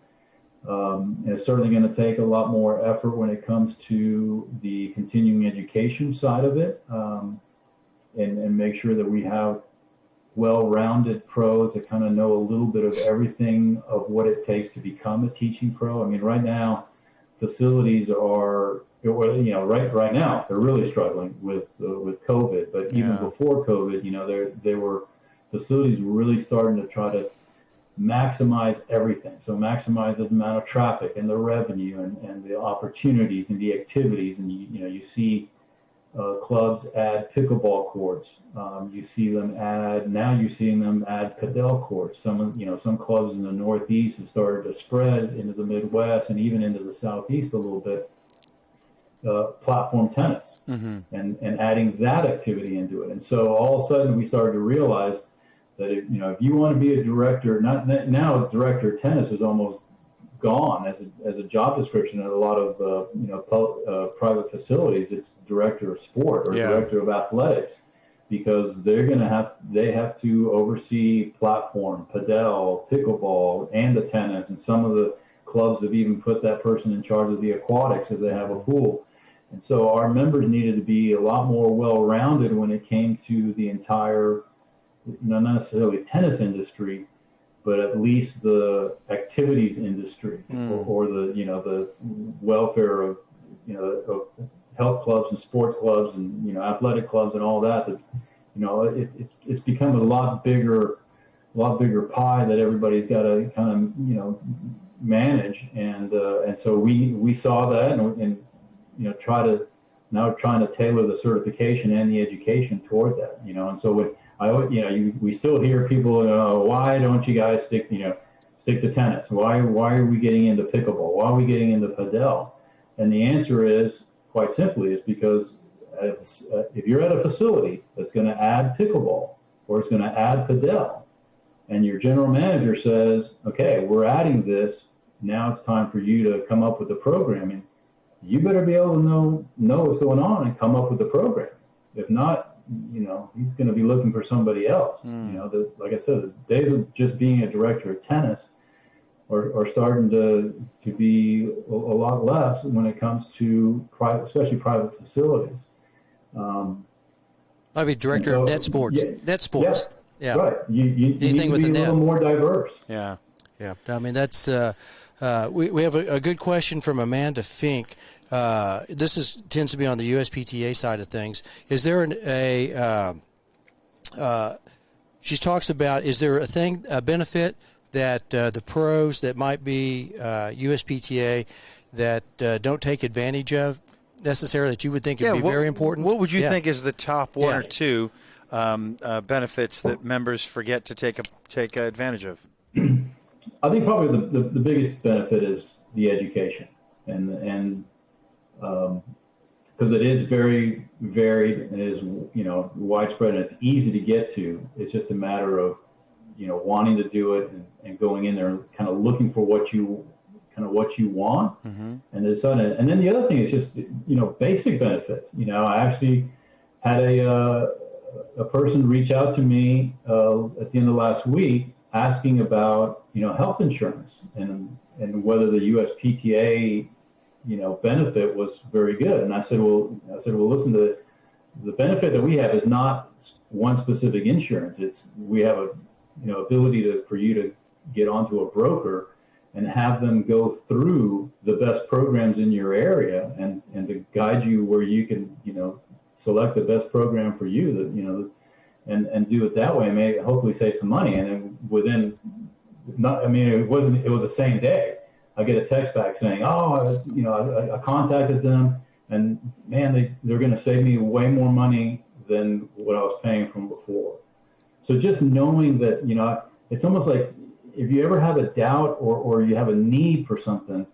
And it's certainly going to take a lot more effort when it comes to the continuing education side of it, and make sure that we have well-rounded pros that kind of know a little bit of everything of what it takes to become a teaching pro. I mean, right now, facilities are, right now they're really struggling with COVID. But even before COVID, facilities were really starting to try to maximize everything. So maximize the amount of traffic and the revenue and the opportunities and the activities. And you see clubs add pickleball courts. You see them you're seeing them add padel courts. Some clubs in the Northeast have started to spread into the Midwest and even into the Southeast a little bit, platform tennis, and adding that activity into it. And so all of a sudden we started to realize that if you want to be a director, now director of tennis is almost gone as a job description at a lot of private facilities. It's director of sport or director of athletics, because they have to oversee platform, padel, pickleball, and the tennis. And some of the clubs have even put that person in charge of the aquatics if they have a pool. And so our members needed to be a lot more well-rounded when it came to the entire, not necessarily tennis industry, but at least the activities industry or the welfare of health clubs and sports clubs and athletic clubs and all that. It's become a lot bigger lot bigger pie that everybody's got to kind of, manage. And so we saw that and trying to tailor the certification and the education toward that, and so we still hear people, why don't you guys stick to tennis? Why are we getting into pickleball? Why are we getting into padel? And the answer is quite simply is because if you're at a facility that's going to add pickleball or it's going to add padel, and your general manager says, okay, we're adding this, now it's time for you to come up with the programming, you better be able to know what's going on and come up with the program. If not, he's going to be looking for somebody else. Like I said, the days of just being a director of tennis are starting to be a lot less when it comes to especially private facilities. I'd be director of net sports. Yeah, net sports. Yeah. Right. You need to be a little more diverse. Yeah. Yeah. I mean, that's we have a good question from Amanda Fink. This tends to be on the USPTA side of things. Is there she talks about, is there a benefit that the pros that might be USPTA that don't take advantage of necessarily, that you would think would be very important? What would you think is the top one or two benefits that members forget to take advantage of? I think probably the biggest benefit is the education, and because it is very varied and it is widespread and it's easy to get to. It's just a matter of wanting to do it and going in there and kind of looking for what you want, mm-hmm. and then the other thing is just basic benefits. I actually had a person reach out to me at the end of last week asking about health insurance and whether the USPTA benefit was very good. And I said, well, listen, the benefit that we have is not one specific insurance. It's we have a ability for you to get onto a broker and have them go through the best programs in your area and to guide you where you can select the best program for you and do it that way, and may hopefully save some money. And then it was the same day. I get a text back saying, I contacted them, and man, they're going to save me way more money than what I was paying from before. So just knowing that, it's almost like if you ever have a doubt or you have a need for something,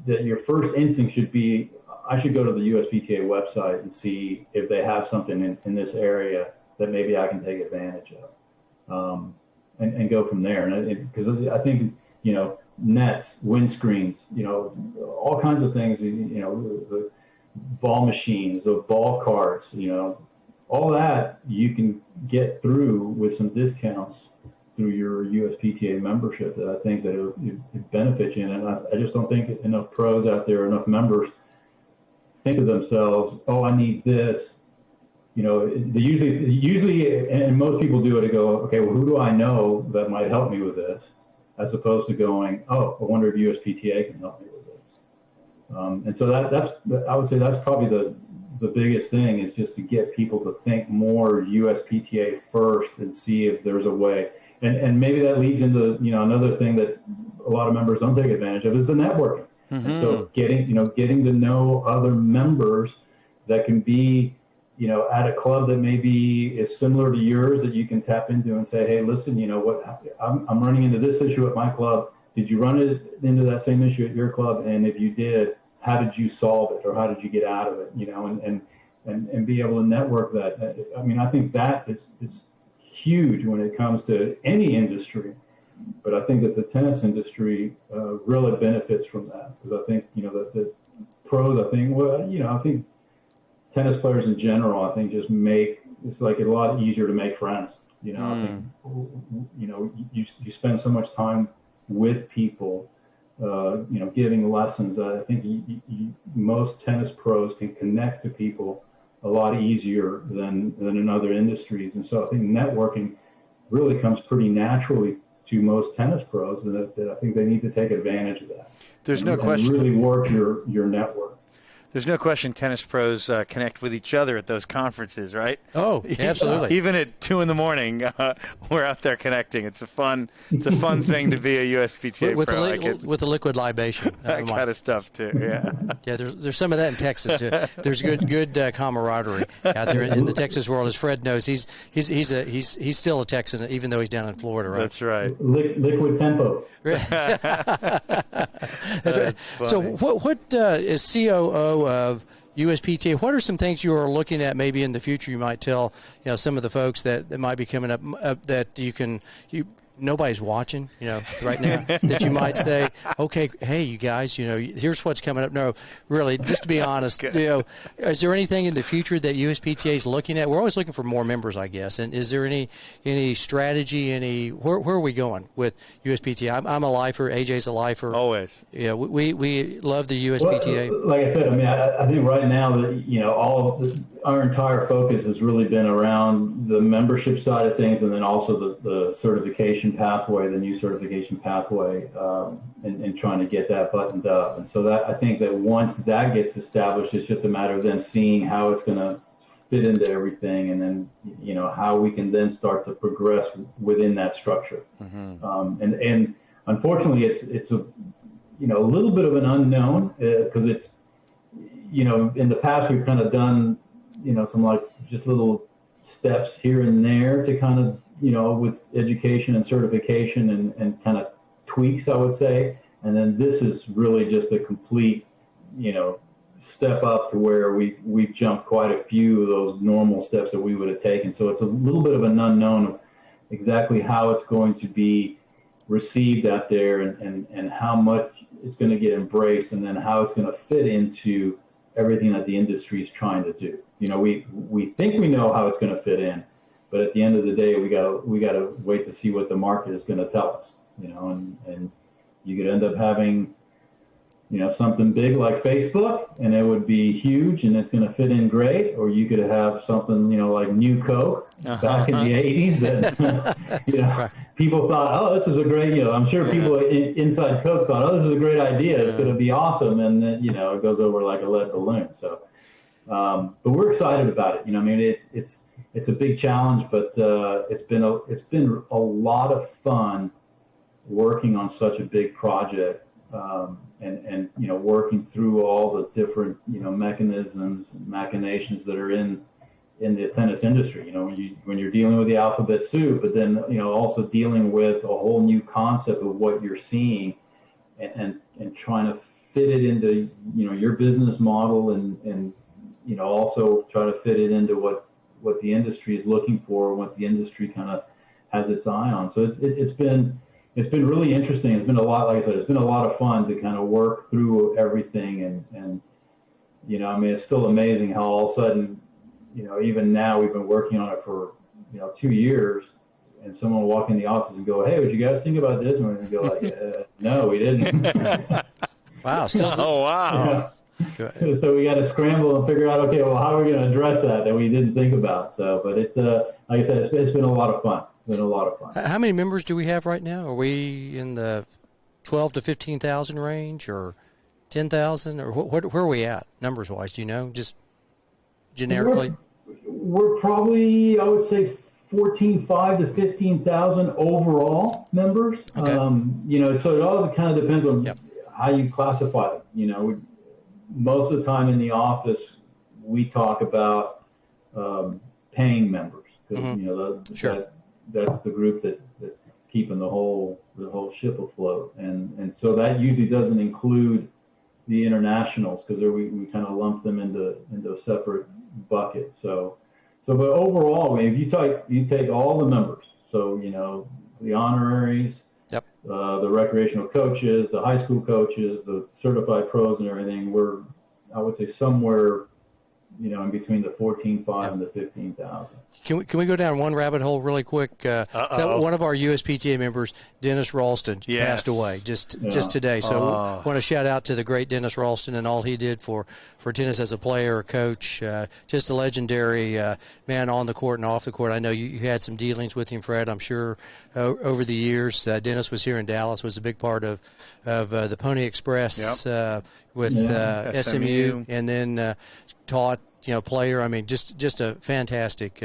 that your first instinct should be, I should go to the USPTA website and see if they have something in this area that maybe I can take advantage of, and go from there. And because I think, nets, windscreens, all kinds of things, the ball machines, the ball carts, all that you can get through with some discounts through your USPTA membership that I think that it benefits you. And I just don't think enough pros out there, enough members think to themselves, oh, I need this. They usually, and most people do it to go, okay, well, who do I know that might help me with this? As opposed to going, oh, I wonder if USPTA can help me with this. And so that's I would say that's probably the biggest thing, is just to get people to think more USPTA first and see if there's a way. And maybe that leads into another thing that a lot of members don't take advantage of is the networking. Mm-hmm. And so getting to know other members that can be at a club that maybe is similar to yours, that you can tap into and say, hey, listen, I'm running into this issue at my club. Did you run into that same issue at your club? And if you did, how did you solve it, or how did you get out of it? And be able to network that. I mean, I think that is huge when it comes to any industry, but I think that the tennis industry really benefits from that, because I think the pros. I think tennis players in general, I think it's like a lot easier to make friends. I think you spend so much time with people, giving lessons. I think most tennis pros can connect to people a lot easier than in other industries. And so I think networking really comes pretty naturally to most tennis pros, and that I think they need to take advantage of that. There's no question. Really work your network. There's no question tennis pros connect with each other at those conferences, right? Oh, absolutely. Even at 2 a.m, we're out there connecting. It's a fun thing to be a USPTA with pro. with a liquid libation. That kind of stuff too. Yeah. Yeah, there's some of that in Texas. There's good camaraderie out there in the Texas world. As Fred knows, he's still a Texan, even though he's down in Florida, right? That's right. Liquid tempo. That's right. So what is COO of USPTA? What are some things you are looking at maybe in the future you might tell some of the folks that might be coming up that nobody's watching right now that you might say, okay, hey, you guys, here's what's coming up. No, really, just to be honest, is there anything in the future that USPTA is looking at? We're always looking for more members, I guess. And is there any strategy, where are we going with USPTA? I'm a lifer. AJ's a lifer. Always. Yeah, we love the USPTA. Well, like I said, I think right now that our entire focus has really been around the membership side of things, and then also the certification pathway, the new certification pathway, and trying to get that buttoned up. And so that I think that once that gets established, it's just a matter of then seeing how it's going to fit into everything, and then how we can then start to progress within that structure. Mm-hmm. And unfortunately, it's a little bit of an unknown because it's in the past we've kind of done some like just little steps here and there to kind of with education and certification and kind of tweaks, I would say. And then this is really just a complete step up to where we've jumped quite a few of those normal steps that we would have taken. So it's a little bit of an unknown of exactly how it's going to be received out there and how much it's going to get embraced, and then how it's going to fit into everything that the industry is trying to do. We think we know how it's going to fit in, but at the end of the day, we got to wait to see what the market is going to tell us. And you could end up having something big like Facebook, and it would be huge and it's going to fit in great, or you could have something like New Coke back in the 80s that people thought, oh, this is a great, I'm sure people inside Coke thought, oh, this is a great idea, it's going to be awesome, and then it goes over like a lead balloon. So but we're excited about it. It's a big challenge, but it's been a lot of fun working on such a big project, and working through all the different mechanisms and machinations that are in the tennis industry. When you're dealing with the alphabet soup, but then also dealing with a whole new concept of what you're seeing, and trying to fit it into your business model, and also try to fit it into what the industry is looking for, what the industry kind of has its eye on. So it's been really interesting. It's been a lot, like I said, it's been a lot of fun to kind of work through everything, and it's still amazing how all of a sudden, even now we've been working on it for 2 years, and someone will walk in the office and go, hey, what you guys think about this? And we're going to go like, no, we didn't. Wow. Still. Oh, wow. So we got to scramble and figure out, okay, well, how are we going to address that we didn't think about? So, but it's, like I said, it's been a lot of fun. It's been a lot of fun. How many members do we have right now? Are we in the 12 to 15,000 range, or 10,000, or where are we at numbers wise? Do you know, just generically? We're probably, I would say, 14,500 to 15,000 overall members. Okay. So it all kind of depends on how you classify them. Most of the time in the office, we talk about paying members, because Sure. that's the group that's keeping the whole ship afloat, and so that usually doesn't include the internationals, because we kind of lump them into a separate bucket. So but overall, if you take all the members, so the honoraries, the recreational coaches, the high school coaches, the certified pros, and everything, I would say somewhere in between the 14,500 and the 15,000. Can we go down one rabbit hole really quick? So one of our USPTA members, Dennis Ralston, passed away just today. So I want to shout out to the great Dennis Ralston and all he did for tennis as a player, a coach, just a legendary man on the court and off the court. I know you had some dealings with him, Fred, I'm sure, over the years. Dennis was here in Dallas, was a big part of the Pony Express with SMU, and then taught, player. I mean, just a fantastic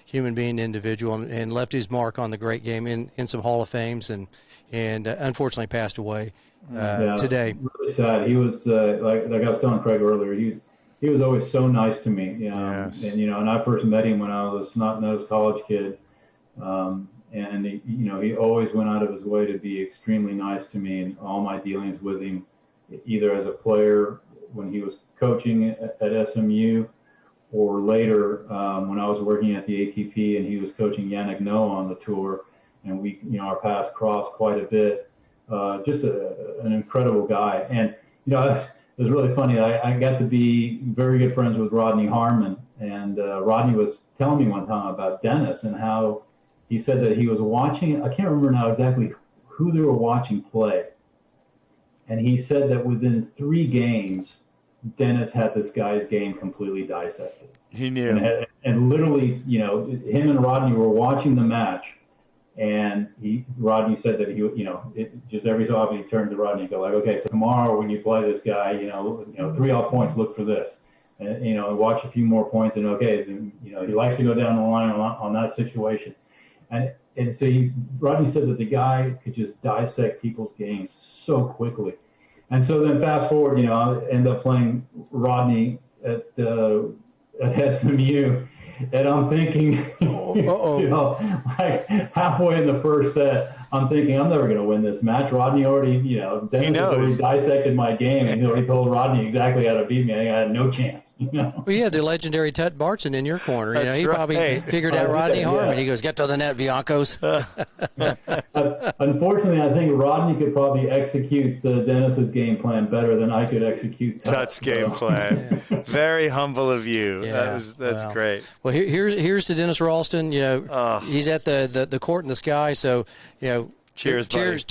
human being, individual, and left his mark on the great game in some Hall of Fames, and unfortunately passed away today. Really sad. He was like I was telling Craig earlier. He was always so nice to me. And I first met him when I was a snot-nosed college kid, and he always went out of his way to be extremely nice to me in all my dealings with him, either as a player when he was coaching at SMU, or later when I was working at the ATP and he was coaching Yannick Noah on the tour, and we, our paths crossed quite a bit. Just an incredible guy. And, it was really funny. I got to be very good friends with Rodney Harmon, and Rodney was telling me one time about Dennis and how he said that he was watching, I can't remember now exactly who they were watching play. And he said that within 3 games, Dennis had this guy's game completely dissected. He knew. And literally, him and Rodney were watching the match, and Rodney said that just every so often he turned to Rodney and go like, okay, so tomorrow when you play this guy, 3 all points, look for this, and watch a few more points, and okay, he likes to go down the line on that situation, and so Rodney said that the guy could just dissect people's games so quickly. And so then fast forward, I end up playing Rodney at SMU, and I'm thinking, like halfway in the first set, I'm thinking I'm never going to win this match. Rodney already, Dennis has already dissected my game, and he already told Rodney exactly how to beat me. I had no chance. Well, you had the legendary Tut Bartson in your corner. He probably figured out Rodney Harmon. He goes, "Get to the net, Viancos." Unfortunately, I think Rodney could probably execute Dennis's game plan better than I could execute Tut's game plan. Very humble of you. Yeah, that's great. Well, here's to Dennis Ralston. He's at the court in the sky. So cheers to Dennis.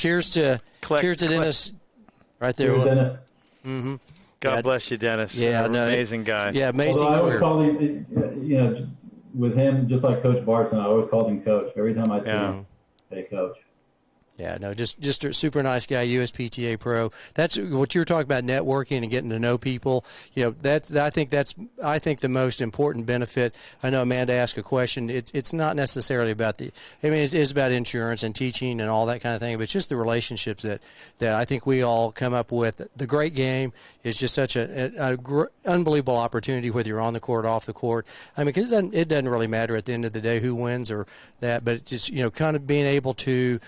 Right there. Cheers, Dennis. Mm-hmm. God bless you, Dennis. Yeah, amazing guy. Yeah, amazing career. I always career. called him, with him, just like Coach Bartson, I always called him Coach. Every time I see him, hey, Coach. Yeah, no, just a super nice guy, USPTA pro. That's what you were talking about, networking and getting to know people. I think the most important benefit. I know Amanda asked a question. It's not necessarily about it's about insurance and teaching and all that kind of thing, but it's just the relationships that I think we all come up with. The great game is just such an unbelievable opportunity, whether you're on the court or off the court. I mean, 'cause it doesn't really matter at the end of the day who wins or that, but it's just, kind of being able to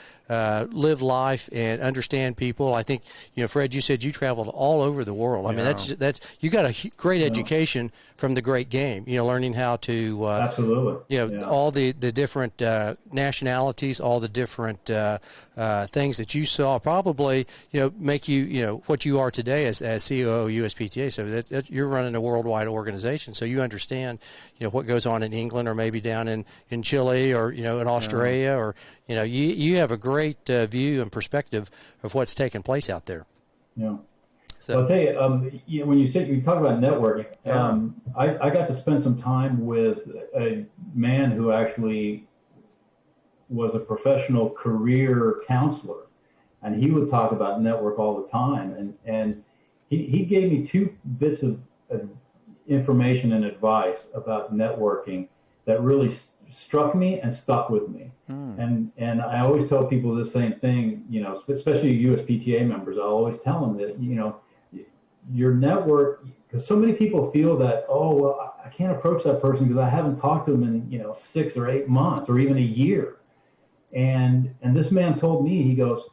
live life and understand people. I think, Fred, you said you traveled all over the world. I mean, that's you got a great education from the great game. Learning how to absolutely, all the different nationalities, all the different things that you saw probably make you what you are today as COO USPTA. So that you're running a worldwide organization, so you understand what goes on in England or maybe down in Chile or in Australia or you have a great view and perspective of what's taking place out there. Yeah. So I'll tell you, when you talk about networking, I got to spend some time with a man who actually was a professional career counselor, and he would talk about network all the time. And he gave me 2 bits of information and advice about networking that really struck me and stuck with me. And I always tell people the same thing, especially USPTA members. I always tell them that, your network, because so many people feel that, I can't approach that person because I haven't talked to them in, 6 or 8 months or even a year. And this man told me, he goes,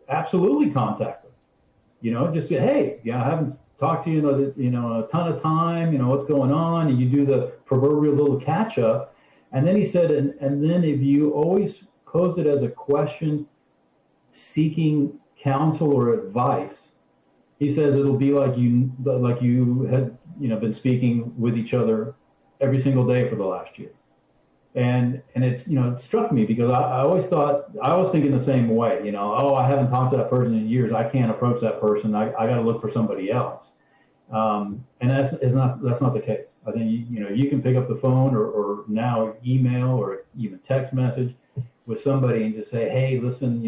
absolutely contact them. Just say, hey, I haven't talked to you in a ton of time, what's going on, and you do the proverbial little catch up. And then he said, and then if you always pose it as a question seeking counsel or advice, he says it'll be like you had been speaking with each other every single day for the last year. And it's, it struck me because I always thought, I was thinking the same way, oh, I haven't talked to that person in years. I can't approach that person. I got to look for somebody else. And that's not the case. I think, you can pick up the phone or now email or even text message with somebody and just say, hey, listen,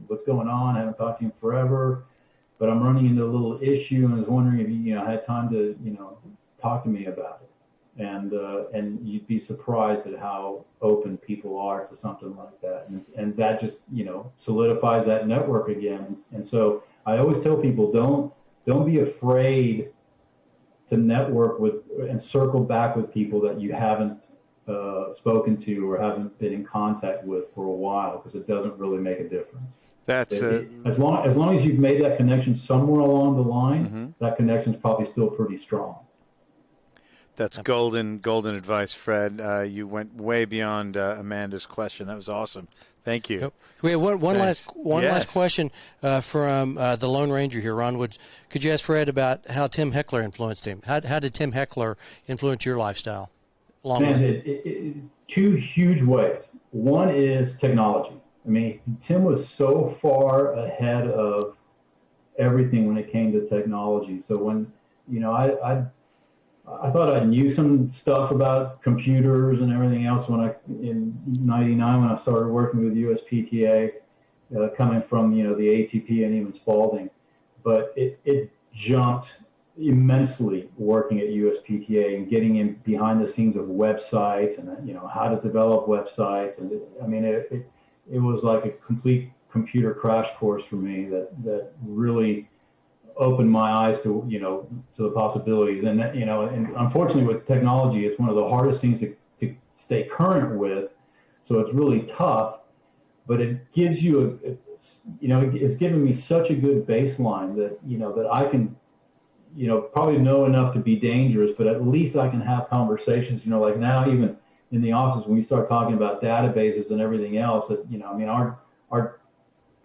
what's going on? I haven't talked to you in forever, but I'm running into a little issue and I was wondering if you had time to, talk to me about it. And you'd be surprised at how open people are to something like that. And that just, solidifies that network again. And so I always tell people, don't be afraid to network with and circle back with people that you haven't spoken to or haven't been in contact with for a while, because it doesn't really make a difference. That's as long as you've made that connection somewhere along the line, that connection is probably still pretty strong. That's golden advice, Fred. You went way beyond Amanda's question. That was awesome. Thank you. We have one last question from the Lone Ranger here, Ron Woods. Could you ask Fred about how Tim Heckler influenced him? How did Tim Heckler influence your lifestyle? Two huge ways. One is technology. I mean, Tim was so far ahead of everything when it came to technology. So when, I thought I knew some stuff about computers and everything else in '99 when I started working with USPTA, coming from, the ATP and even Spalding. But it jumped immensely working at USPTA and getting in behind the scenes of websites and, how to develop websites. And it was like a complete computer crash course for me that really opened my eyes to, to the possibilities. And, and unfortunately with technology, it's one of the hardest things to stay current with. So it's really tough, but it gives you it's given me such a good baseline that, that I can, probably know enough to be dangerous, but at least I can have conversations, like now, even in the office, when we start talking about databases and everything else, that, our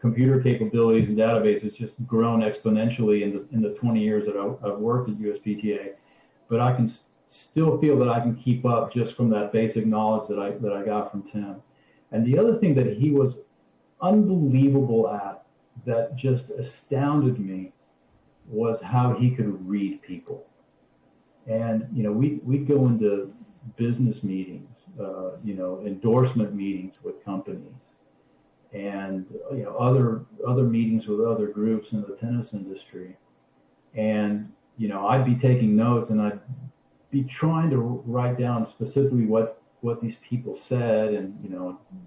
computer capabilities and databases just grown exponentially in the 20 years that I've worked at USPTA. But I can still feel that I can keep up just from that basic knowledge that I got from Tim. And the other thing that he was unbelievable at that just astounded me was how he could read people. And, we'd go into business meetings, endorsement meetings with companies, and other meetings with other groups in the tennis industry, and I'd be taking notes and I'd be trying to write down specifically what these people said, and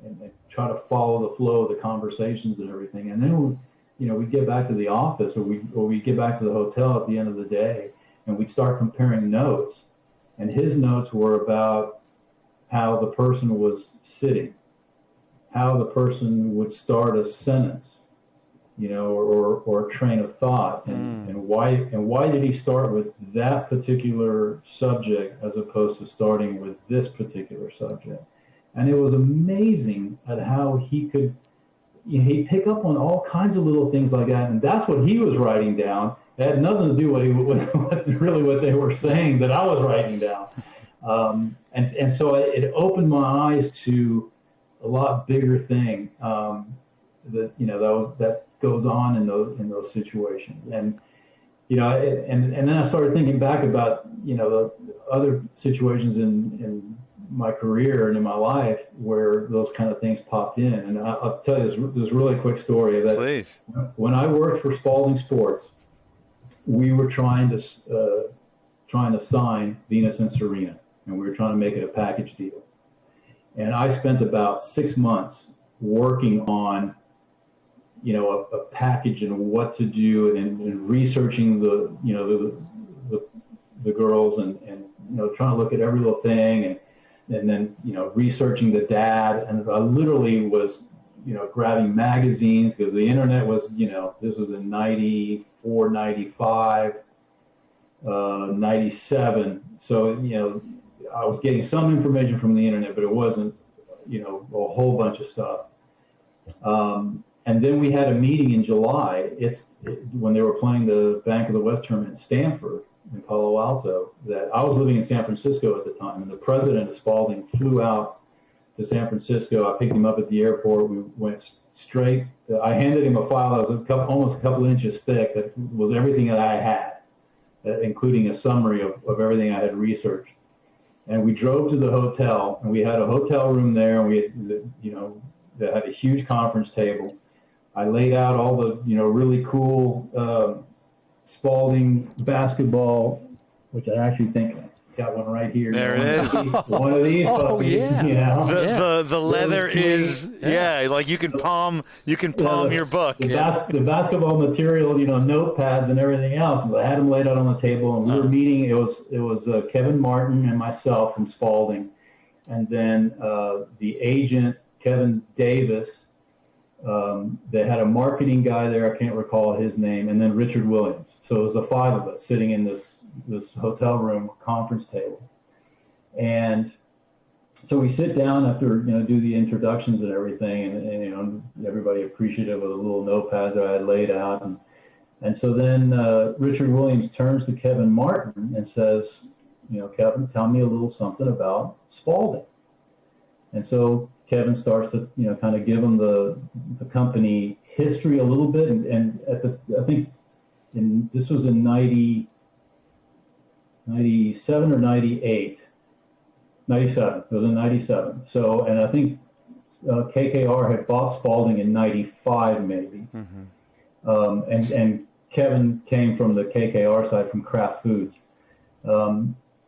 and try to follow the flow of the conversations and everything. And then we'd get back to the office, or we'd get back to the hotel at the end of the day, and we'd start comparing notes. And his notes were about how the person was sitting, how the person would start a sentence, or a train of thought, and why did he start with that particular subject as opposed to starting with this particular subject. And it was amazing at how he could, he'd pick up on all kinds of little things like that, and that's what he was writing down. It had nothing to do with what they were saying that I was writing down. And so it opened my eyes to a lot bigger thing that goes on in those situations. And and then I started thinking back about the other situations in my career and in my life where those kind of things popped in. And I'll tell you this really quick story that Please. When I worked for Spalding Sports, we were trying to sign Venus and Serena, and we were trying to make it a package deal. And I spent about 6 months working on, a package and what to do, and researching the girls, and trying to look at every little thing, and then researching the dad. And I literally was grabbing magazines, because the internet was this was in 94, 95, 97. So I was getting some information from the internet, but it wasn't a whole bunch of stuff. And then we had a meeting in July. When they were playing the Bank of the West tournament in Stanford, in Palo Alto, that I was living in San Francisco at the time, and the president of Spalding flew out to San Francisco. I picked him up at the airport. We went straight. I handed him a file that was almost a couple inches thick that was everything that I had, including a summary of everything I had researched. And we drove to the hotel, and we had a hotel room there, and we had, that had a huge conference table. I laid out all the, really cool Spalding basketball, which I actually think got one right here. There it is. One of these. Oh, puppies, yeah. The leather is like you can palm your book. The basketball material, notepads and everything else. And I had them laid out on the table, and we were meeting. It was Kevin Martin and myself from Spalding, and then the agent Kevin Davis. They had a marketing guy there. I can't recall his name, and then Richard Williams. So it was the five of us sitting in this hotel room conference table. And so we sit down after, do the introductions and everything, and everybody appreciative of the little notepads that I had laid out. And so then Richard Williams turns to Kevin Martin and says, Kevin, tell me a little something about Spalding. And so Kevin starts to, kind of give him the company history a little bit. And I think this was in 97 or 98. 97. It was in 97. So, and I think KKR had bought Spalding in 95, maybe. Mm-hmm. And Kevin came from the KKR side, from Kraft Foods.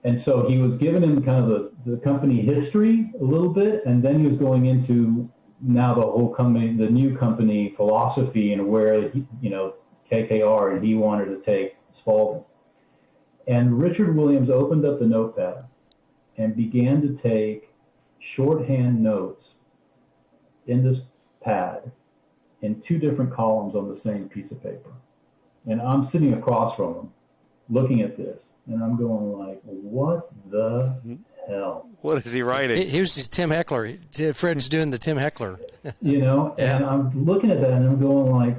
And so he was giving him kind of the company history a little bit, and then he was going into now the whole company, the new company philosophy, and where, KKR, and he wanted to take Spalding. And Richard Williams opened up the notepad and began to take shorthand notes in this pad in two different columns on the same piece of paper. And I'm sitting across from him looking at this, and I'm going like, what the hell? What is he writing? Here's Tim Heckler. Fred's doing the Tim Heckler. And I'm looking at that, and I'm going like,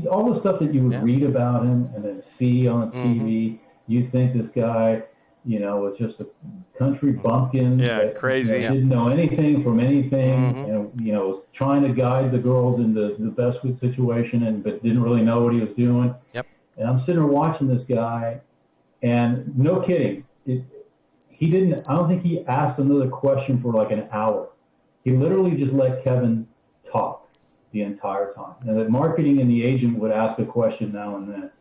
all the stuff that you would read about him and then see on TV, you think this guy, was just a country bumpkin. That, crazy. Didn't know anything from anything, and, was trying to guide the girls into the best situation, but didn't really know what he was doing. Yep. And I'm sitting there watching this guy, and no kidding, I don't think he asked another question for like an hour. He literally just let Kevin talk the entire time. And the marketing and the agent would ask a question now and then.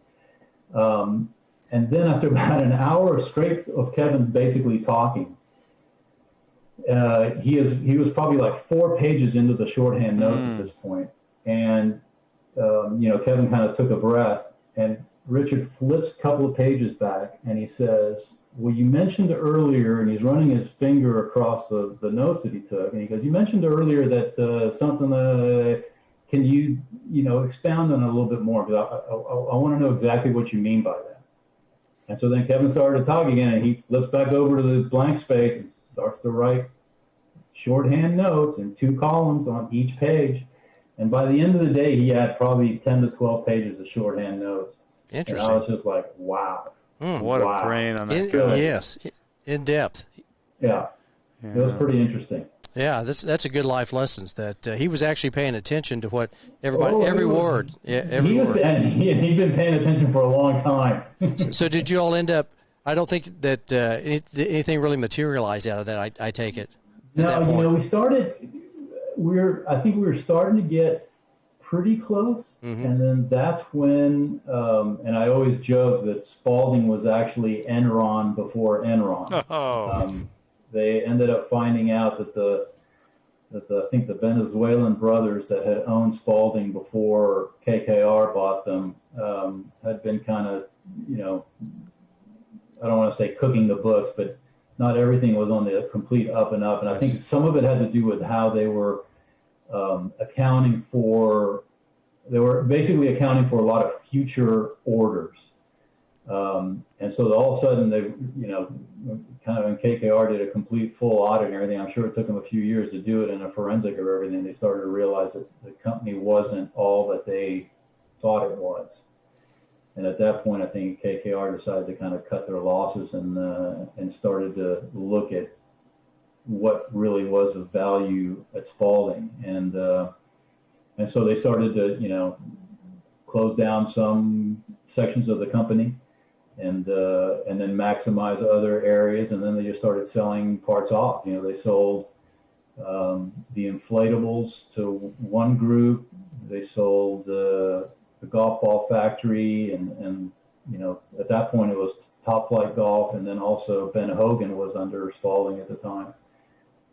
And then after about an hour straight of Kevin basically talking, he was probably like 4 pages into the shorthand notes at this point. And, Kevin kind of took a breath, and Richard flips a couple of pages back, and he says, well, you mentioned earlier, and he's running his finger across the notes that he took, and he goes, you mentioned earlier that something, can you, expound on it a little bit more, because I want to know exactly what you mean by that. And so then Kevin started to talk again, and he flips back over to the blank space and starts to write shorthand notes in 2 columns on each page. And by the end of the day, he had probably 10 to 12 pages of shorthand notes. Interesting. And I was just like, wow. What a brain on that guy. Yes, in depth. Yeah. It was pretty interesting. Yeah, that's a good life lessons that he was actually paying attention to what every word. Yeah, every word. He'd been paying attention for a long time. So did you all end up? I don't think that anything really materialized out of that. I take it. No, we started. I think we were starting to get pretty close, and then that's when. And I always joke that Spalding was actually Enron before Enron. Oh. They ended up finding out that I think the Venezuelan brothers that had owned Spalding before KKR bought them had been kind of, I don't want to say cooking the books, but not everything was on the complete up and up. And I think some of it had to do with how they were accounting for a lot of future orders. And so all of a sudden they, kind of when KKR did a complete full audit and everything, I'm sure it took them a few years to do it in a forensic of everything. They started to realize that the company wasn't all that they thought it was. And at that point, I think KKR decided to kind of cut their losses and started to look at what really was of value at Spalding, and so they started to close down some sections of the company, and then maximize other areas, and then they just started selling parts off. They sold the inflatables to one group. They sold the golf ball factory, and at that point it was Top Flight Golf, and then also Ben Hogan was under Spalding at the time.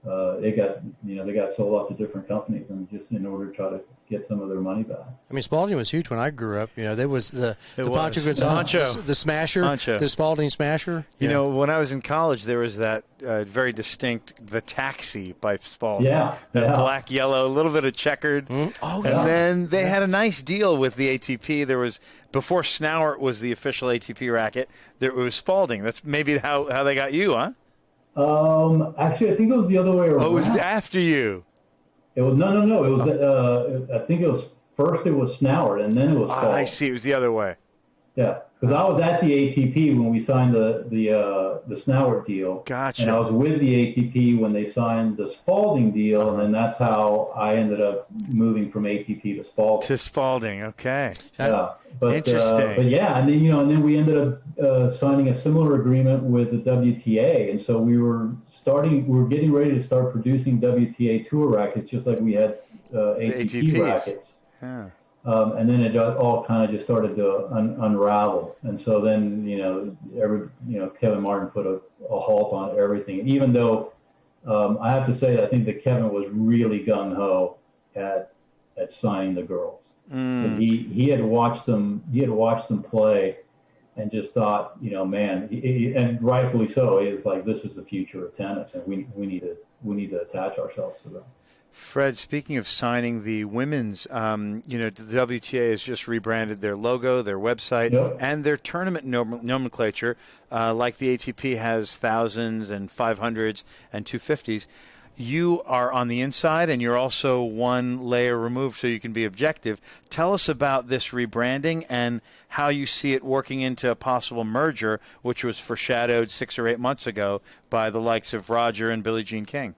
They got sold off to different companies, and just in order to try to get some of their money back. I mean, Spalding was huge when I grew up. There was the Pancho the Smasher, Pancho. the Spalding Smasher. When I was in college, there was that very distinct The Taxi by Spalding. Yeah. Black, yellow, a little bit of checkered. Oh, and then they had a nice deal with the ATP. There was, before Snowert was the official ATP racket, there was Spalding. That's maybe how they got you, huh? Actually, I think it was the other way around. Oh, it was after you. It was no. It was. I think it was first. It was Snowert, and then it was. I see. It was the other way. Yeah, because I was at the ATP when we signed the Snowert deal. Gotcha. And I was with the ATP when they signed the Spalding deal, and then that's how I ended up moving from ATP to Spalding. To Spalding, okay. Yeah, but interesting. But yeah, and then we ended up signing a similar agreement with the WTA, and so we were getting ready to start producing WTA tour rackets, just like we had ATP rackets. Yeah. And then it all kind of just started to unravel, and so then Kevin Martin put a halt on everything. Even though I have to say, I think that Kevin was really gung ho at signing the girls. And he had watched them play, and just thought, man, and rightfully so. He was like, this is the future of tennis, and we need to attach ourselves to them. Fred, speaking of signing the women's, the WTA has just rebranded their logo, their website, and their tournament nomenclature. Like the ATP has thousands and 500s and 250s. You are on the inside, and you're also one layer removed, so you can be objective. Tell us about this rebranding and how you see it working into a possible merger, which was foreshadowed 6 or 8 months ago by the likes of Roger and Billie Jean King.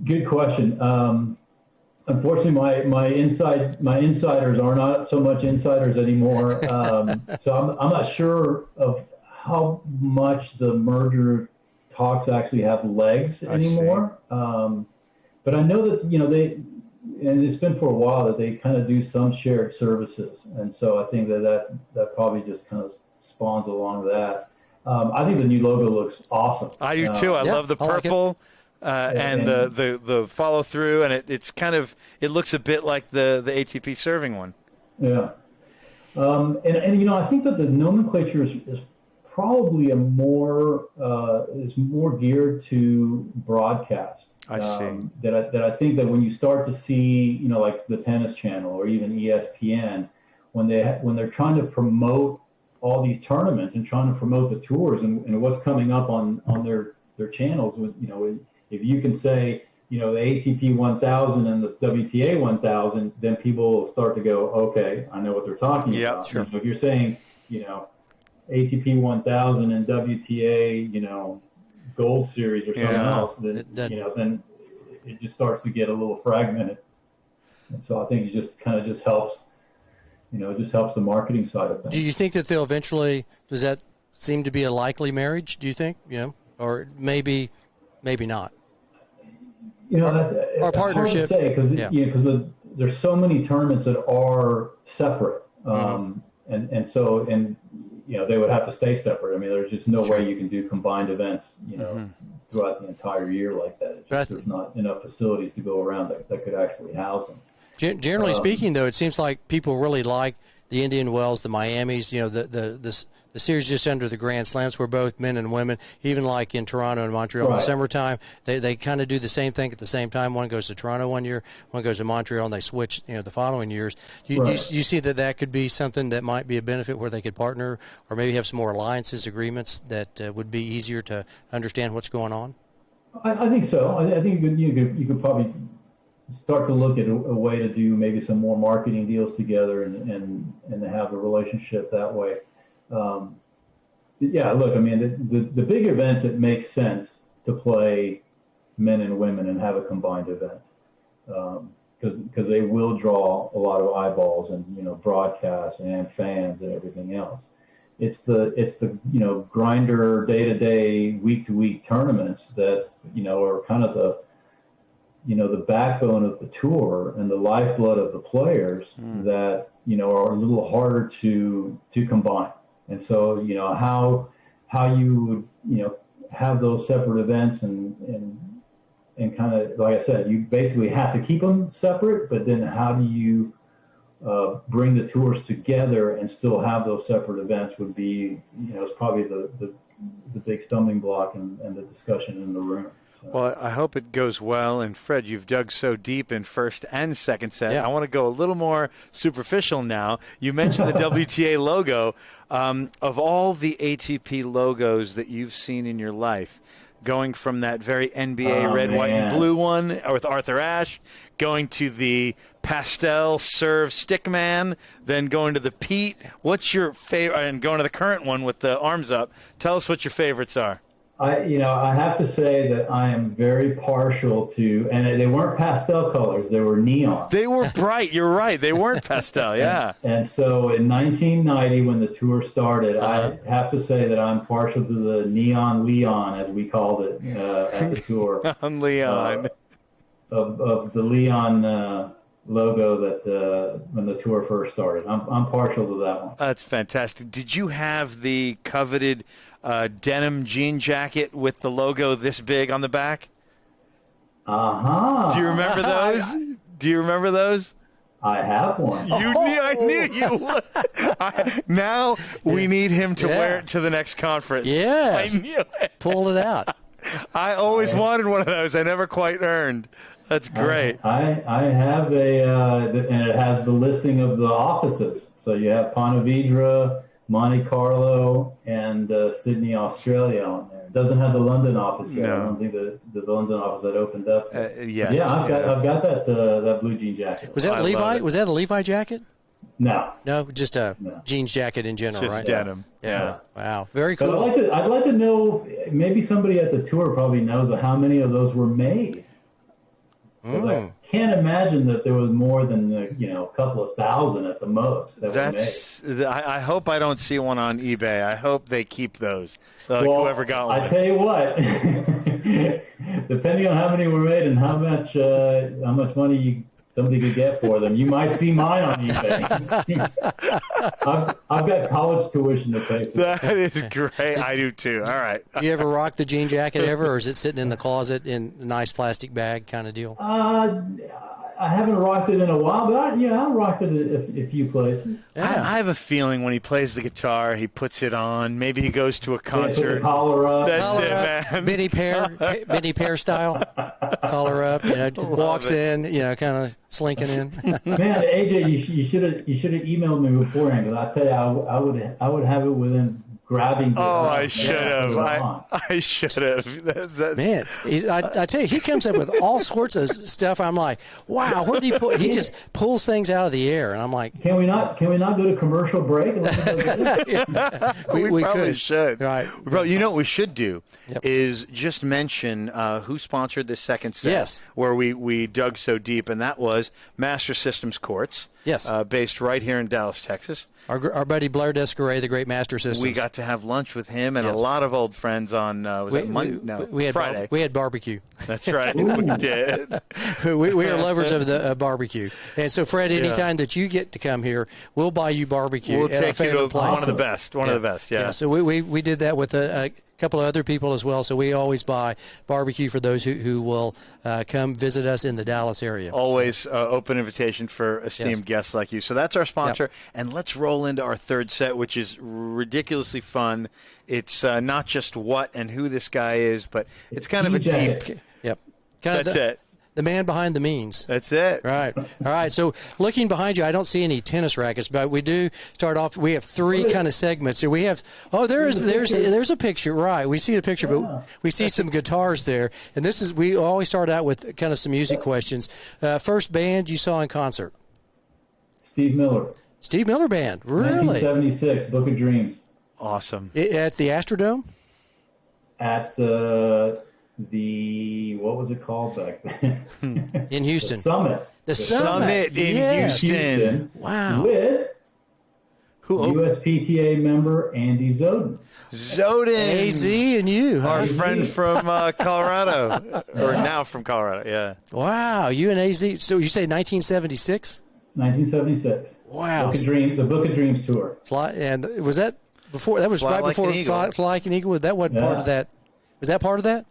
Good question. Unfortunately, my insiders are not so much insiders anymore. So I'm not sure of how much the merger talks actually have legs anymore. But I know that and it's been for a while that they kind of do some shared services, and so I think that probably just kind of spawns along that. I think the new logo looks awesome. I do too. I love the purple. And the follow through, and it looks a bit like the ATP serving one. Yeah, and I think that the nomenclature is probably more geared to broadcast. I see. That I think that when you start to see like the Tennis Channel or even ESPN, when they're trying to promote all these tournaments and trying to promote the tours and what's coming up on their channels, if you can say, the ATP 1000 and the WTA 1000, then people will start to go, okay, I know what they're talking about. Sure. If you're saying, ATP 1000 and WTA, Gold Series or something else, then it just starts to get a little fragmented. And so I think it just kind of helps, it just helps the marketing side of things. Do you think that they'll eventually, does that seem to be a likely marriage, do you think? Or maybe not? That's our partnership. Hard to say because there's so many tournaments that are separate, and so they would have to stay separate. I mean, there's just no way you can do combined events, throughout the entire year like that. There's not enough facilities to go around that could actually house them. Generally speaking, though, it seems like people really like the Indian Wells, the Miamis, the series just under the Grand Slams where both men and women, even like in Toronto and Montreal in the summertime, they kind of do the same thing at the same time. One goes to Toronto one year, one goes to Montreal, and they switch the following years. Do you see that could be something that might be a benefit where they could partner or maybe have some more alliances, agreements that would be easier to understand what's going on? I think so. I think you could probably start to look at a way to do maybe some more marketing deals together and have a relationship that way. Look, I mean, the big events, it makes sense to play men and women and have a combined event. Because they will draw a lot of eyeballs and, broadcasts and fans and everything else. It's the grinder day-to-day, week-to-week tournaments that, are kind of the backbone of the tour and the lifeblood of the players that, are a little harder to combine. And so, how you would, have those separate events and kind of, like I said, you basically have to keep them separate, but then how do you bring the tours together and still have those separate events would be, it's probably the big stumbling block and the discussion in the room. So. Well, I hope it goes well. And Fred, you've dug so deep in first and second set. Yeah. I want to go a little more superficial now. You mentioned the WTA logo. Of all the ATP logos that you've seen in your life, going from that very NBA red, white, and blue one with Arthur Ashe, going to the pastel serve stick man, then going to the Pete. What's your favorite? And going to the current one with the arms up. Tell us what your favorites are. I have to say that I am very partial to, and they weren't pastel colors, they were neon. They were bright. You're right. They weren't pastel. Yeah. And so in 1990, when the tour started, I have to say that I'm partial to the Neon Leon, as we called it at the tour. On Leon. Of the Leon logo that when the tour first started. I'm partial to that one. That's fantastic. Did you have the coveted denim jean jacket with the logo this big on the back? Uh-huh. Do you remember those? Do you remember those? I have one. I knew you would. Now we need him to wear it to the next conference. Yes. I knew it. Pull it out. I always wanted one of those. I never quite earned. That's great. I have and it has the listing of the offices. So you have Ponte Vedra, Monte Carlo, and Sydney, Australia on there. It doesn't have the London office yet. No. I don't think the London office had opened up. Yeah, I've got that blue jean jacket. Was that Levi? Was that a Levi jacket? No, just a jeans jacket in general, just right? denim. Yeah. Wow, very but cool. I'd like to know. Maybe somebody at the tour probably knows how many of those were made. I can't imagine that there was more than a couple of thousand at the most that were made. I hope I don't see one on eBay. I hope they keep those. Whoever got one. I tell you what, depending on how many were made and how much money somebody could get for them, you might see mine on eBay. I've got college tuition to pay for. That is great. I do too. All right. You ever rock the jean jacket ever, or is it sitting in the closet in a nice plastic bag kind of deal? I haven't rocked it in a while, but I rocked it a few places. Yeah. I have a feeling when he plays the guitar, he puts it on. Maybe he goes to a concert. Put the collar up. That's it, man. Benny Pear style, collar up. Walks in, kind of slinking in. Man, AJ, you should have emailed me beforehand, because I tell you, I would have it within grabbing. I should have. I should have. Man, I tell you, he comes up with all sorts of stuff. I'm like, wow, where did he put? He just pulls things out of the air, and I'm like, can we not go to commercial break? we probably should. Right. You know what we should do is just mention who sponsored the second set, where we dug so deep, and that was Master Systems Courts. Yes. Based right here in Dallas, Texas. Our buddy Blair Descaray, the great Master Systems. We got to have lunch with him and a lot of old friends on Friday. We had barbecue. That's right. We did. we are lovers of the barbecue. And so, Fred, anytime that you get to come here, we'll buy you barbecue. We'll take you to place. one of the best. One of the best, yeah. So we did that with a couple of other people as well. So we always buy barbecue for those who will come visit us in the Dallas area. Always open invitation for esteemed guests like you. So that's our sponsor. And let's roll into our third set, which is ridiculously fun. It's not just what and who this guy is, but it's kind of a deep. Yep. That's it. The man behind the means. That's it. Right. All right. So looking behind you, I don't see any tennis rackets, but we do start off. We have three kind of segments. So we have. Oh, there's a picture. Right. We see a picture, but we see some guitars there. And this is. We always start out with kind of some music questions. First band you saw in concert. Steve Miller. Steve Miller Band. Really? 1976. Book of Dreams. Awesome. At the Astrodome. At what was it called back then? In Houston. The Summit. The Summit in Yes. Houston. Wow. With Who? USPTA member Andy Zoden. Zoden. AZ and you. Huh? Our friend from Colorado, or now from Colorado, yeah. Wow, you and AZ. So you say 1976? 1976. Wow. The Book of Dreams tour. And was that before? That was Fly right Like before an Eagle. Fly Like an Eagle. That wasn't part of that. Was that part of that?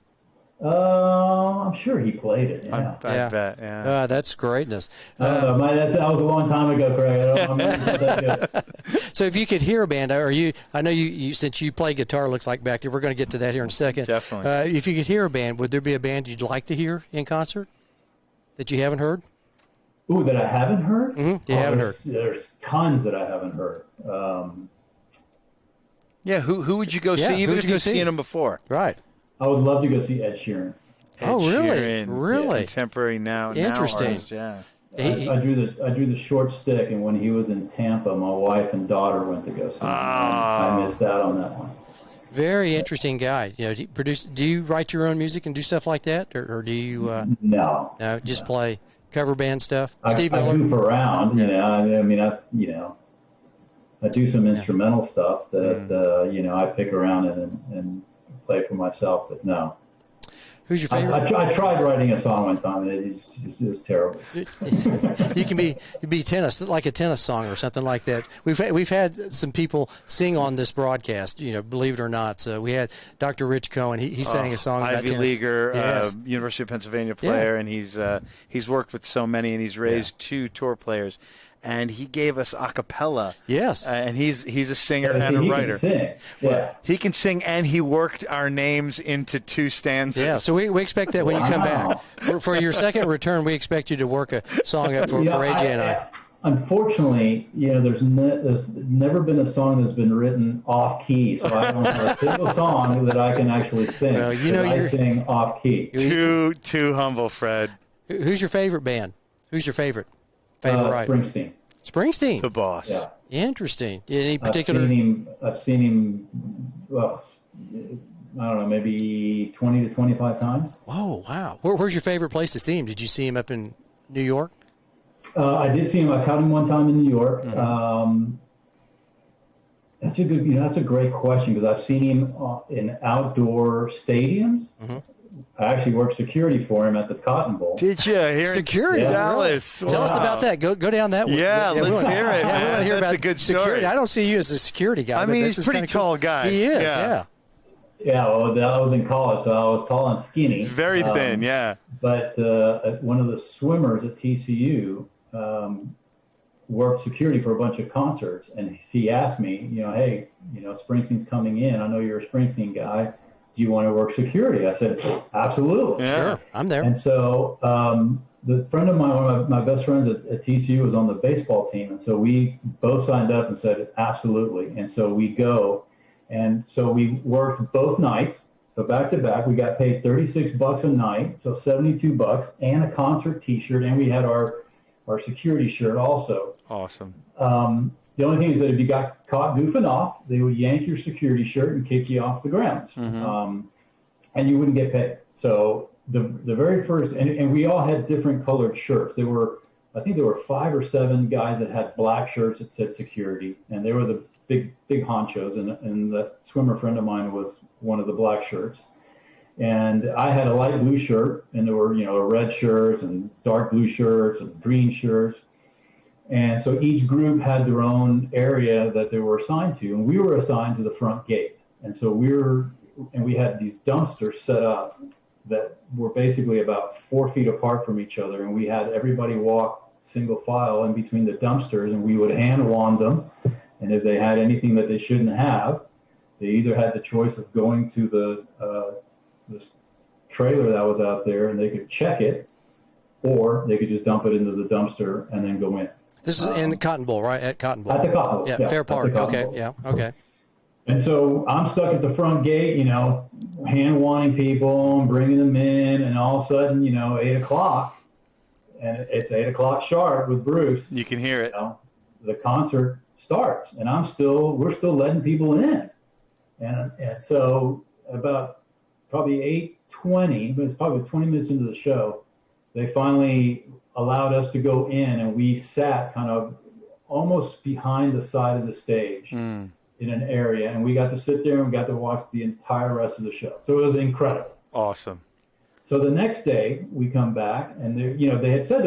I'm sure he played it. Yeah. I bet, yeah. That's greatness. That was a long time ago, Craig. I'm not that good. So if you could hear a band, or I know you since you play guitar, looks like back there. We're going to get to that here in a second. Definitely. If you could hear a band, would there be a band you'd like to hear in concert that you haven't heard? Ooh, that I haven't heard? Mm-hmm. You haven't heard. There's tons that I haven't heard. Yeah, who would you go Yeah, see, even who'd if you go you've see? seen them before? Right. I would love to go see Ed Sheeran. Oh, really? Sheeran, Really? Contemporary now. Interesting. Artist, yeah. I drew the short stick, and when he was in Tampa, my wife and daughter went to go see him. I missed out on that one. Very interesting guy. You know, do you write your own music and do stuff like that, or do you? No, just play cover band stuff. I Steve Miller. goof around. You know, I do some instrumental stuff that I pick around and play for myself. But no. Who's your favorite? I tried writing a song one time, and it was terrible. You can be tennis, like a tennis song or something like that. We've had some people sing on this broadcast, believe it or not. So we had Dr. Rich Cohen. He sang a song about Ivy tennis. Leaguer, Yes. University of Pennsylvania player, and he's worked with so many, and he's raised 2 tour players. And he gave us a cappella. Yes. And he's a singer and a writer. He can sing. Yeah. He can sing, and he worked our names into 2 stanzas. Yeah, so we expect that when you come back. For your second return, we expect you to work a song up for AJ and I. Unfortunately, there's never been a song that's been written off key, so I don't have a single song that I can actually sing. Well, I sing off key. Too humble, Fred. Who's your favorite band? Who's your favorite writer? Springsteen. Springsteen. The boss. Yeah. Interesting. Any particular? I've seen him. Well, I don't know, maybe 20 to 25 times. Oh, wow. Where's your favorite place to see him? Did you see him up in New York? I did see him. I caught him one time in New York. Mm-hmm. That's a great question because I've seen him in outdoor stadiums. Mm-hmm. I actually worked security for him at the Cotton Bowl. Did you? Here Security. in Dallas. Tell us about that. Go down that way. Yeah, let's hear it, we man. want to hear That's about a good security. story. I don't see you as a security guy. I but mean, this he's is a pretty kinda tall cool. guy. He is, Yeah. Yeah, well, I was in college, so I was tall and skinny. He's very thin, yeah. But one of the swimmers at TCU worked security for a bunch of concerts, and he asked me, hey, Springsteen's coming in. I know you're a Springsteen guy. Do you want to work security? I said, absolutely. Yeah. Sure, I'm there. And so the friend of mine, one of my best friends at TCU, was on the baseball team, and so we both signed up and said, absolutely. And so we go. And so we worked both nights. So back to back, we got paid $36 a night, so $72, and a concert T-shirt, and we had our security shirt also. Awesome. The only thing is that if you got caught goofing off, they would yank your security shirt and kick you off the grounds, and you wouldn't get paid. So the very first, and we all had different colored shirts. I think there were 5 or 7 guys that had black shirts that said security, and they were the big honchos, and the swimmer friend of mine was one of the black shirts. And I had a light blue shirt, and there were, red shirts and dark blue shirts and green shirts. And so each group had their own area that they were assigned to, and we were assigned to the front gate. And so we had these dumpsters set up that were basically about 4 feet apart from each other, and we had everybody walk single file in between the dumpsters, and we would hand wand them. And if they had anything that they shouldn't have, they either had the choice of going to the trailer that was out there and they could check it, or they could just dump it into the dumpster and then go in. This is in the Cotton Bowl, right? At Cotton Bowl. At the Cotton Bowl. Yeah, Fair Park. Okay, Bowl. yeah, okay. And so I'm stuck at the front gate, hand wanding people and bringing them in, and all of a sudden, 8 o'clock, and it's 8 o'clock sharp with Bruce. You can hear it. The concert starts, and we're still letting people in. And so about probably 20, but it's probably 20 minutes into the show, they finally allowed us to go in, and we sat kind of almost behind the side of the stage in an area, and we got to sit there and we got to watch the entire rest of the show. So it was incredible. Awesome. So the next day we come back, and they had said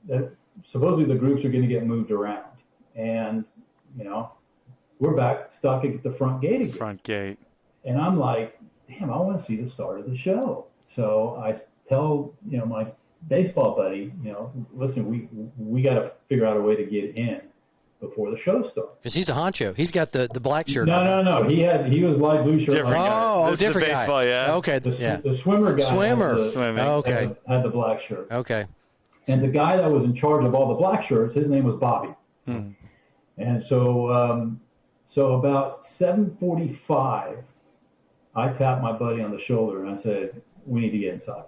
that supposedly the groups are going to get moved around, and we're back stuck at the front gate again. Front gate. And I'm like, damn, I want to see the start of the show. So I tell my baseball buddy, listen, we got to figure out a way to get in before the show starts. Because he's a honcho. He's got the black shirt on. No. He was light blue shirt. Different guy. This different is the baseball, guy. Yeah. Okay. The swimmer guy. Swimming. Okay. Had the black shirt. Okay. And the guy that was in charge of all the black shirts, his name was Bobby. And so about 7:45, I tapped my buddy on the shoulder and I said, we need to get inside.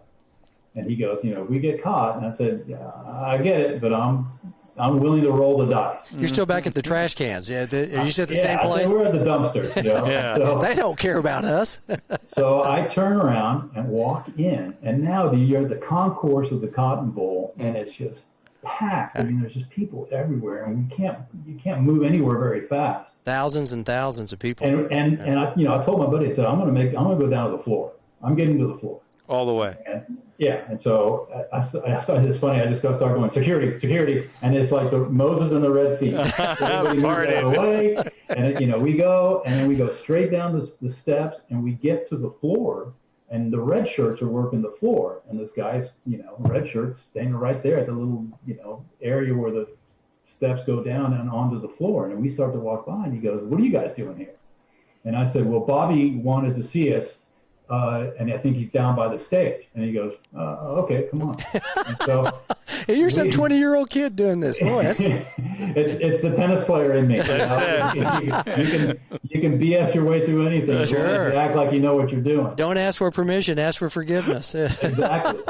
And he goes, we get caught. And I said, yeah, I get it, but I'm willing to roll the dice. You're still back at the trash cans. Yeah, are you still at the same place? We're at the dumpster. Yeah. So, they don't care about us. so I turn around and walk in, and now you're at the concourse of the Cotton Bowl, and it's just packed. I mean, there's just people everywhere, and you can't move anywhere very fast. Thousands and thousands of people. And I told my buddy, I said, I'm gonna go down to the floor. I'm getting to the floor. All the way. And so I started. It's funny. I just started going security, and it's like the Moses and the Red Sea. Everybody moves out of the way, and we go, and then we go straight down the steps, and we get to the floor, and the red shirts are working the floor, and this guy's red shirts standing right there at the little area where the steps go down and onto the floor, and we start to walk by, and he goes, "What are you guys doing here?" And I said, "Well, Bobby wanted to see us. And I think he's down by the stage." And he goes, "Okay, come on." And so hey, you're some 20-year-old kid doing this. Boy, that's... it's the tennis player in me. You can BS your way through anything. Sure. You act like you know what you're doing. Don't ask for permission. Ask for forgiveness. Exactly.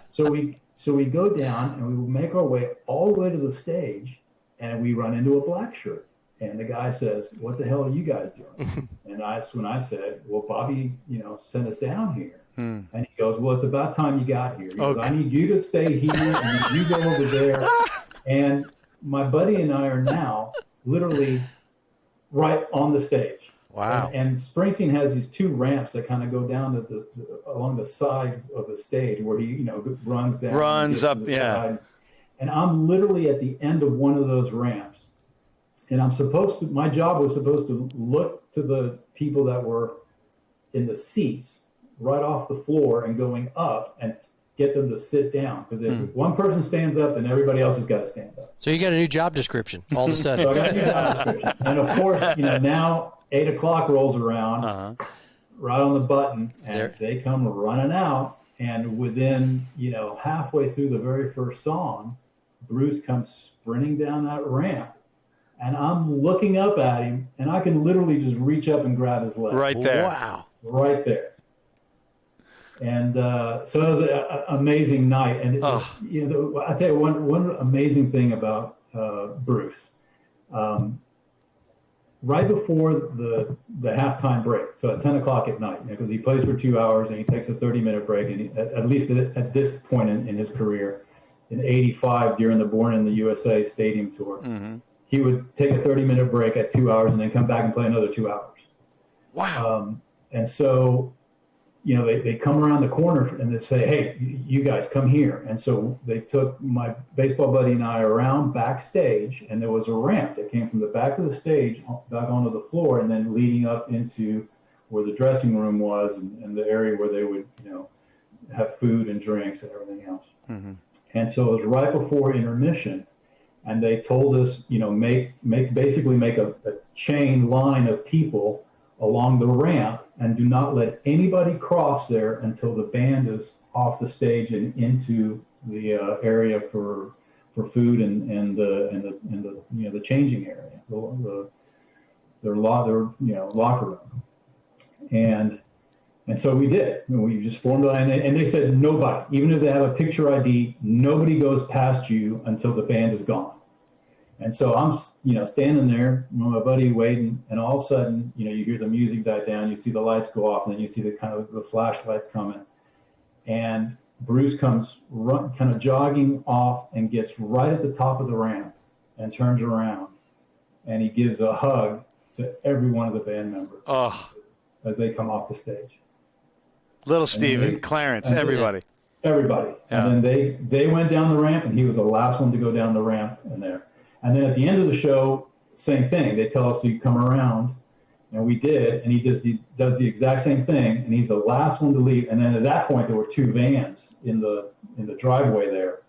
So we go down and we make our way all the way to the stage, and we run into a black shirt. And the guy says, "What the hell are you guys doing?" And that's when I said, "Well, Bobby, sent us down here." And he goes, "Well, it's about time you got here." He goes, "I need you to stay here and you go over there." And my buddy and I are now literally right on the stage. Wow. And Springsteen has these two ramps that kind of go down along the sides of the stage where he, runs down. Runs up, yeah. Side. And I'm literally at the end of one of those ramps. And my job was supposed to look to the people that were in the seats right off the floor and going up and get them to sit down. Because if one person stands up, then everybody else has got to stand up. So you got a new job description all of a sudden. So I got a new job description. And of course, now 8 o'clock rolls around, right on the button, and they come running out. And within, halfway through the very first song, Bruce comes sprinting down that ramp. And I'm looking up at him, and I can literally just reach up and grab his leg. Right there. Wow. Right there. And so it was an amazing night. And I tell you one amazing thing about Bruce. Right before the halftime break, so at 10 o'clock at night, because he plays for 2 hours and he takes a 30-minute break, and at least at this point in his career, in '85 during the Born in the USA Stadium tour. He would take a 30-minute break at 2 hours and then come back and play another 2 hours. Wow. And so, they come around the corner and they say, "Hey, you guys come here." And so they took my baseball buddy and I around backstage, and there was a ramp that came from the back of the stage back onto the floor and then leading up into where the dressing room was and the area where they would, have food and drinks and everything else. And so it was right before intermission. And they told us, basically make a chain line of people along the ramp and do not let anybody cross there until the band is off the stage and into the area for food and the changing area, their locker room. And so we did. We just formed a line, and they said nobody, even if they have a picture ID, nobody goes past you until the band is gone. And so I'm, standing there with my buddy waiting, and all of a sudden, you hear the music die down, you see the lights go off, and then you see the flashlights coming, and Bruce comes kind of jogging off and gets right at the top of the ramp and turns around, and he gives a hug to every one of the band members as they come off the stage. Little Steven, Clarence, everybody. Everybody. Yeah. And then they went down the ramp, and he was the last one to go down the ramp in there. And then at the end of the show, same thing. They tell us to come around, and we did, and he does the exact same thing, and he's the last one to leave. And then at that point, there were two vans in the driveway there,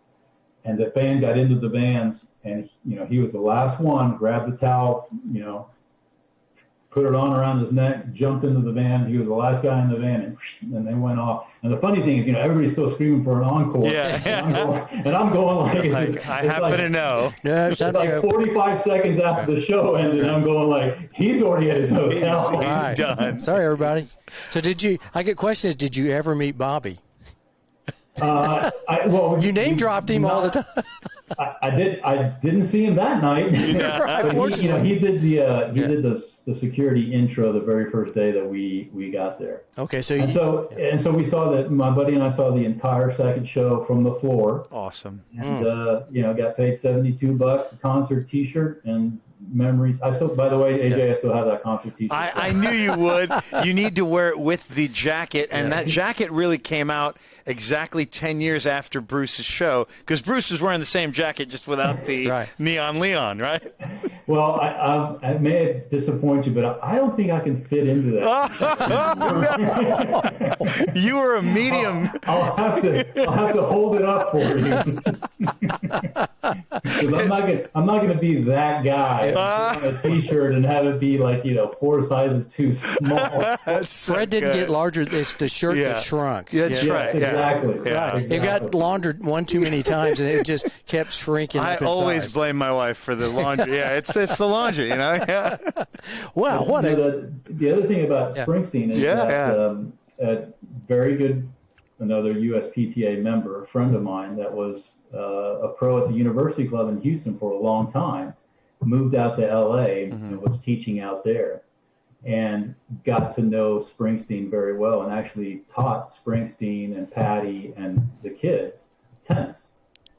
and the band got into the vans, and he was the last one, grabbed the towel, put it on around his neck, jumped into the van. He was the last guy in the van, and they went off. And the funny thing is, everybody's still screaming for an encore. Yeah. And I'm going like I happen to know. Yeah, it's like 45 seconds after the show ended, and I'm going like, he's already at his hotel. He's done. Sorry, everybody. So I get questions, did you ever meet Bobby? You name dropped him all the time. I did. I didn't see him that night. Yeah. But he did the security intro the very first day that we got there. Okay, so so we saw that. My buddy and I saw the entire second show from the floor. Awesome. And got paid $72, a concert T-shirt, and memories. I still, by the way, AJ, I still have that concert T-shirt. I knew you would. You need to wear it with the jacket, and that jacket really came out exactly 10 years after Bruce's show, because Bruce was wearing the same jacket just without the Neon Leon, right? Well, I may disappoint you, but I don't think I can fit into that. You were a medium. I'll have to hold it up for you. I'm not going to be that guy on a T-shirt and have it be like 4 sizes too small. Fred didn't get larger. It's the shirt that shrunk. That's right. Exactly. Yeah. Exactly. It got laundered one too many times, and it just kept shrinking. I always blame my wife for the laundry. Yeah, it's the laundry, Yeah. Wow, the other thing about Springsteen is that a very good, another USPTA member, a friend of mine that was a pro at the University Club in Houston for a long time, moved out to LA and was teaching out there, and got to know Springsteen very well, and actually taught Springsteen and Patty and the kids tennis.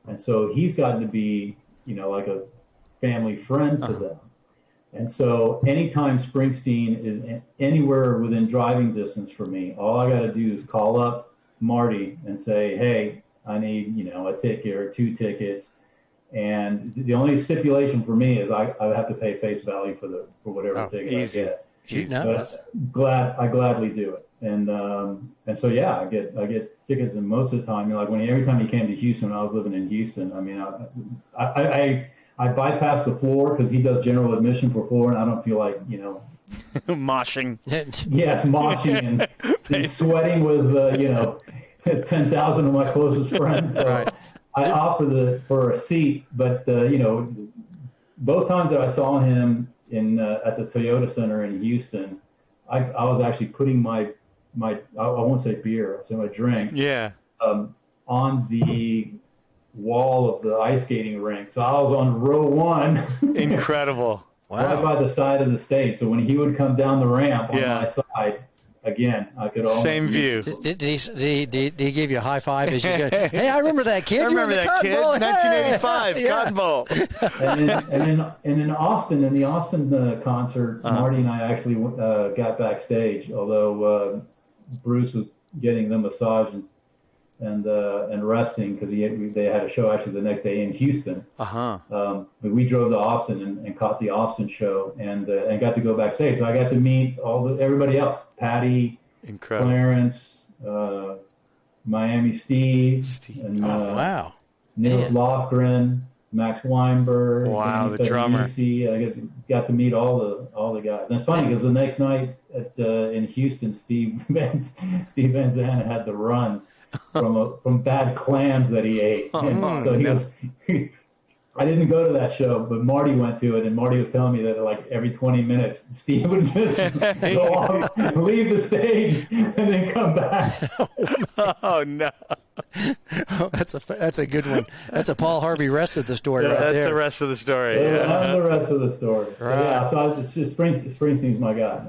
And so he's gotten to be, like a family friend to them. And so anytime Springsteen is anywhere within driving distance for me, all I got to do is call up Marty and say, hey, I need, a ticket or 2 tickets. And the only stipulation for me is I have to pay face value for whatever ticket easy. I get. I gladly do it. And so I get tickets, and most of the time, every time he came to Houston, when I was living in Houston, I bypass the floor because he does general admission for floor, and I don't feel like moshing. Yes, moshing and sweating with 10,000 of my closest friends. So I offer for a seat, but both times that I saw him at the Toyota Center in Houston, I was actually putting my I won't say beer, I'll say my drink. Yeah. On the wall of the ice skating rink. So I was on row 1. Incredible. Right by the side of the stage. So when he would come down the ramp on my side, again, I could almost... Same view. Did he give you a high five as you said, hey, I remember that kid. I remember that kid. 1985, Cotton Bowl. And in Austin, in the Austin concert, Marty and I actually got backstage, although Bruce was getting the massage and resting because they had a show actually the next day in Houston. But we drove to Austin and caught the Austin show and got to go backstage. So I got to meet everybody else: Patty, Clarence, Miami Steve, and Nils Lofgren, Max Weinberg. Wow, the drummer. I got to meet all the guys. And it's funny because the next night in Houston, Steve Van Zandt had the runs from bad clams that he ate. So I didn't go to that show, but Marty went to it, and Marty was telling me that like every 20 minutes, Steve would just go off, leave the stage, and then come back. Oh no! Oh, that's a good one. That's a Paul Harvey rest of the story right That's there. the rest of the story. That's the rest of the story. Right. So, yeah, so it's just Springsteen's my guy.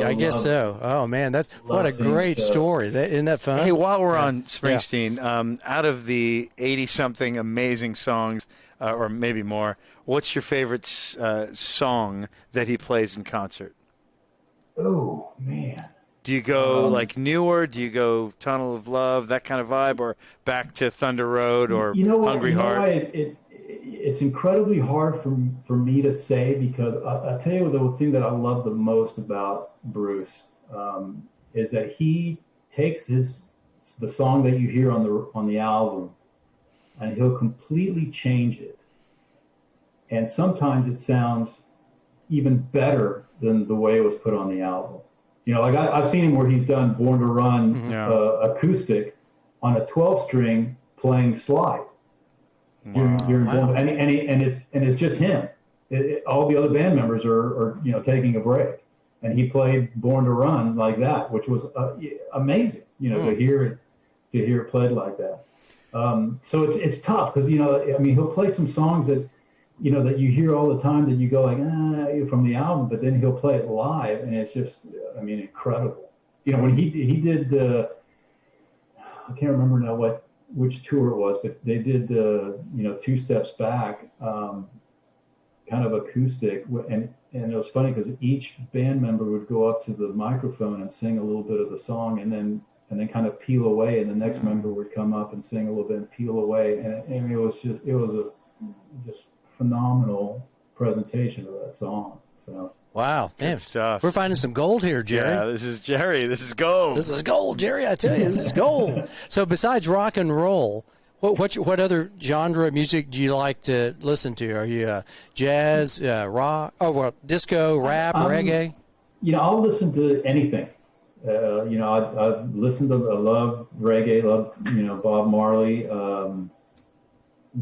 I guess so. Oh man, what a great story. Isn't that fun? Hey, while we're on Springsteen, out of the 80-something amazing songs, or maybe more, what's your favorite song that he plays in concert? Oh man. Do you go like newer? Do you go Tunnel of Love, that kind of vibe, or back to Thunder Road or Hungry Heart? It's incredibly hard for me to say, because I'll tell you the thing that I love the most about Bruce is that he takes the song that you hear on the album, and he'll completely change it. And sometimes it sounds even better than the way it was put on the album. Like I've seen him where he's done Born to Run acoustic on a 12-string playing slide. Wow. And it's just him. All the other band members are taking a break, and he played Born to Run like that, which was amazing. To hear it played like that. So it's tough because he'll play some songs that that you hear all the time that you go like from the album, but then he'll play it live, and it's just incredible. When he did I can't remember now which tour it was, but they did Two Steps Back, kind of acoustic, and it was funny because each band member would go up to the microphone and sing a little bit of the song, and then kind of peel away, and the next member would come up and sing a little bit and peel away, and it was a phenomenal presentation of that song. So wow, man, stuff. We're finding some gold here, Jerry. Yeah, this is Jerry. This is gold. This is gold, Jerry. I tell you, this is gold. So besides rock and roll, what other genre of music do you like to listen to? Are you jazz, rock, disco, rap, reggae? I'll listen to anything. I love reggae, love Bob Marley,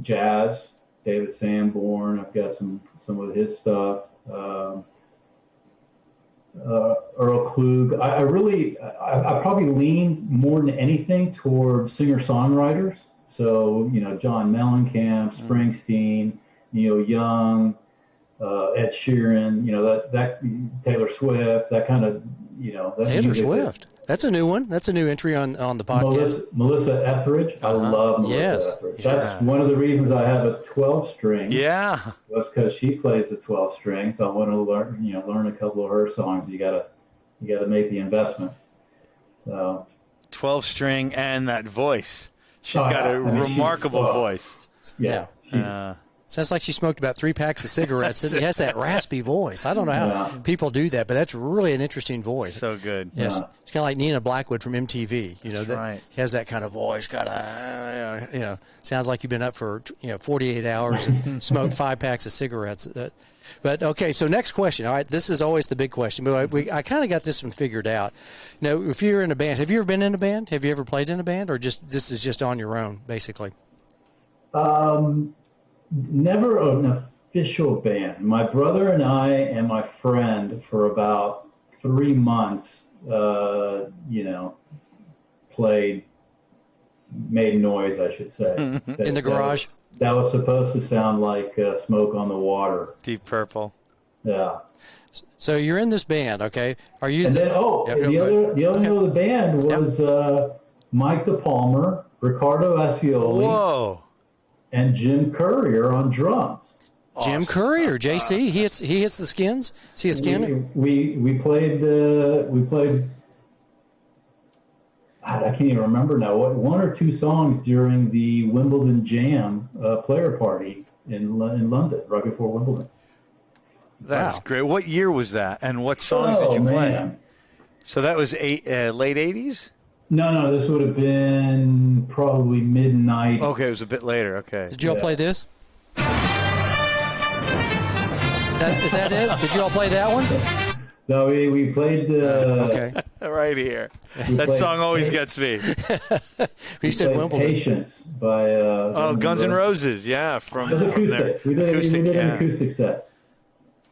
jazz, David Sanborn. I've got some of his stuff. Earl Klug. I probably lean more than anything toward singer-songwriters. So John Mellencamp, Springsteen, Neil Young, Ed Sheeran. That Taylor Swift. That kind of Taylor Swift. That's a new one. That's a new entry on the podcast. Melissa Etheridge. I love Melissa Etheridge. That's one of the reasons I have a 12-string. Yeah. Was because she plays the 12 string. So I want to learn a couple of her songs. You gotta make the investment. So 12-string and that voice. She's got a remarkable voice. Yeah. Sounds like she smoked about 3 packs of cigarettes. And he has that raspy voice. I don't know how people do that, but that's really an interesting voice. So good. Yes, it's kind of like Nina Blackwood from MTV. That's right. He has that kind of voice. Sounds like you've been up for 48 hours and smoked 5 packs of cigarettes. But okay, so next question. All right, this is always the big question. But I kind of got this one figured out. If you're in a band, have you ever been in a band? Have you ever played in a band, or this is just on your own, basically? Never an official band. My brother and I and my friend for about 3 months, made noise, I should say. In the garage? That was supposed to sound like Smoke on the Water. Deep Purple. Yeah. So you're in this band, okay? Are you? And then, the other name of the band was Mike DePalmer, Ricardo Ascioli. Whoa. And Jim Courier on drums. Jim Courier, JC, he hits the skins. Is he a skinner? We played. I can't even remember now. One or two songs during the Wimbledon Jam player party in London, right before Wimbledon. That's great. What year was that? And what songs did you play? Man. So that was late 80s? No, this would have been probably mid-90s. Okay, it was a bit later. Okay. Did you all play this? Is that it? Did you all play that one? No, we played. Okay. right here. We That played- song always gets me. You said played Wimbledon. Patience by Guns N' Roses, yeah. It was acoustic. We did an acoustic set.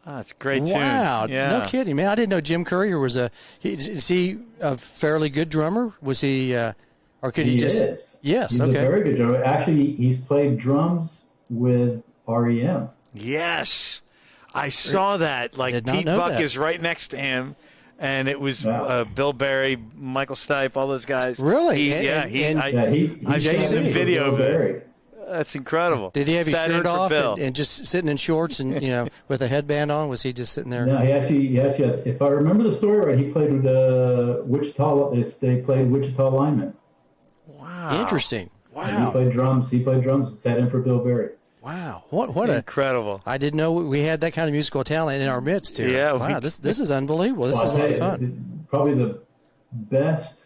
Oh, it's a great tune. Wow, Yeah. no kidding, man! I didn't know Jim Courier was is he a fairly good drummer? Was he, or could he just? Is. Yes, He's okay. a very good drummer. Actually, he's played drums with REM. Yes. I saw that. Like, Did not Pete know Buck that. is right next to him, and it was Yeah. Bill Berry, Michael Stipe, all those guys. Really? I've He's seen the played video with of Bill it. Berry. That's incredible. Did he have his Sat in shirt for off Bill. and just sitting in shorts and with a headband on? Was he just sitting there? No, he actually, if I remember the story right, he played with Wichita. They played Wichita linemen. Wow. Interesting. And Wow. he played drums. He played drums. Sat in for Bill Berry. Wow. What a Incredible. I didn't know we had that kind of musical talent in our midst too. Yeah, Wow, this is unbelievable. This Well, is a I'll lot of tell you, fun. Probably the best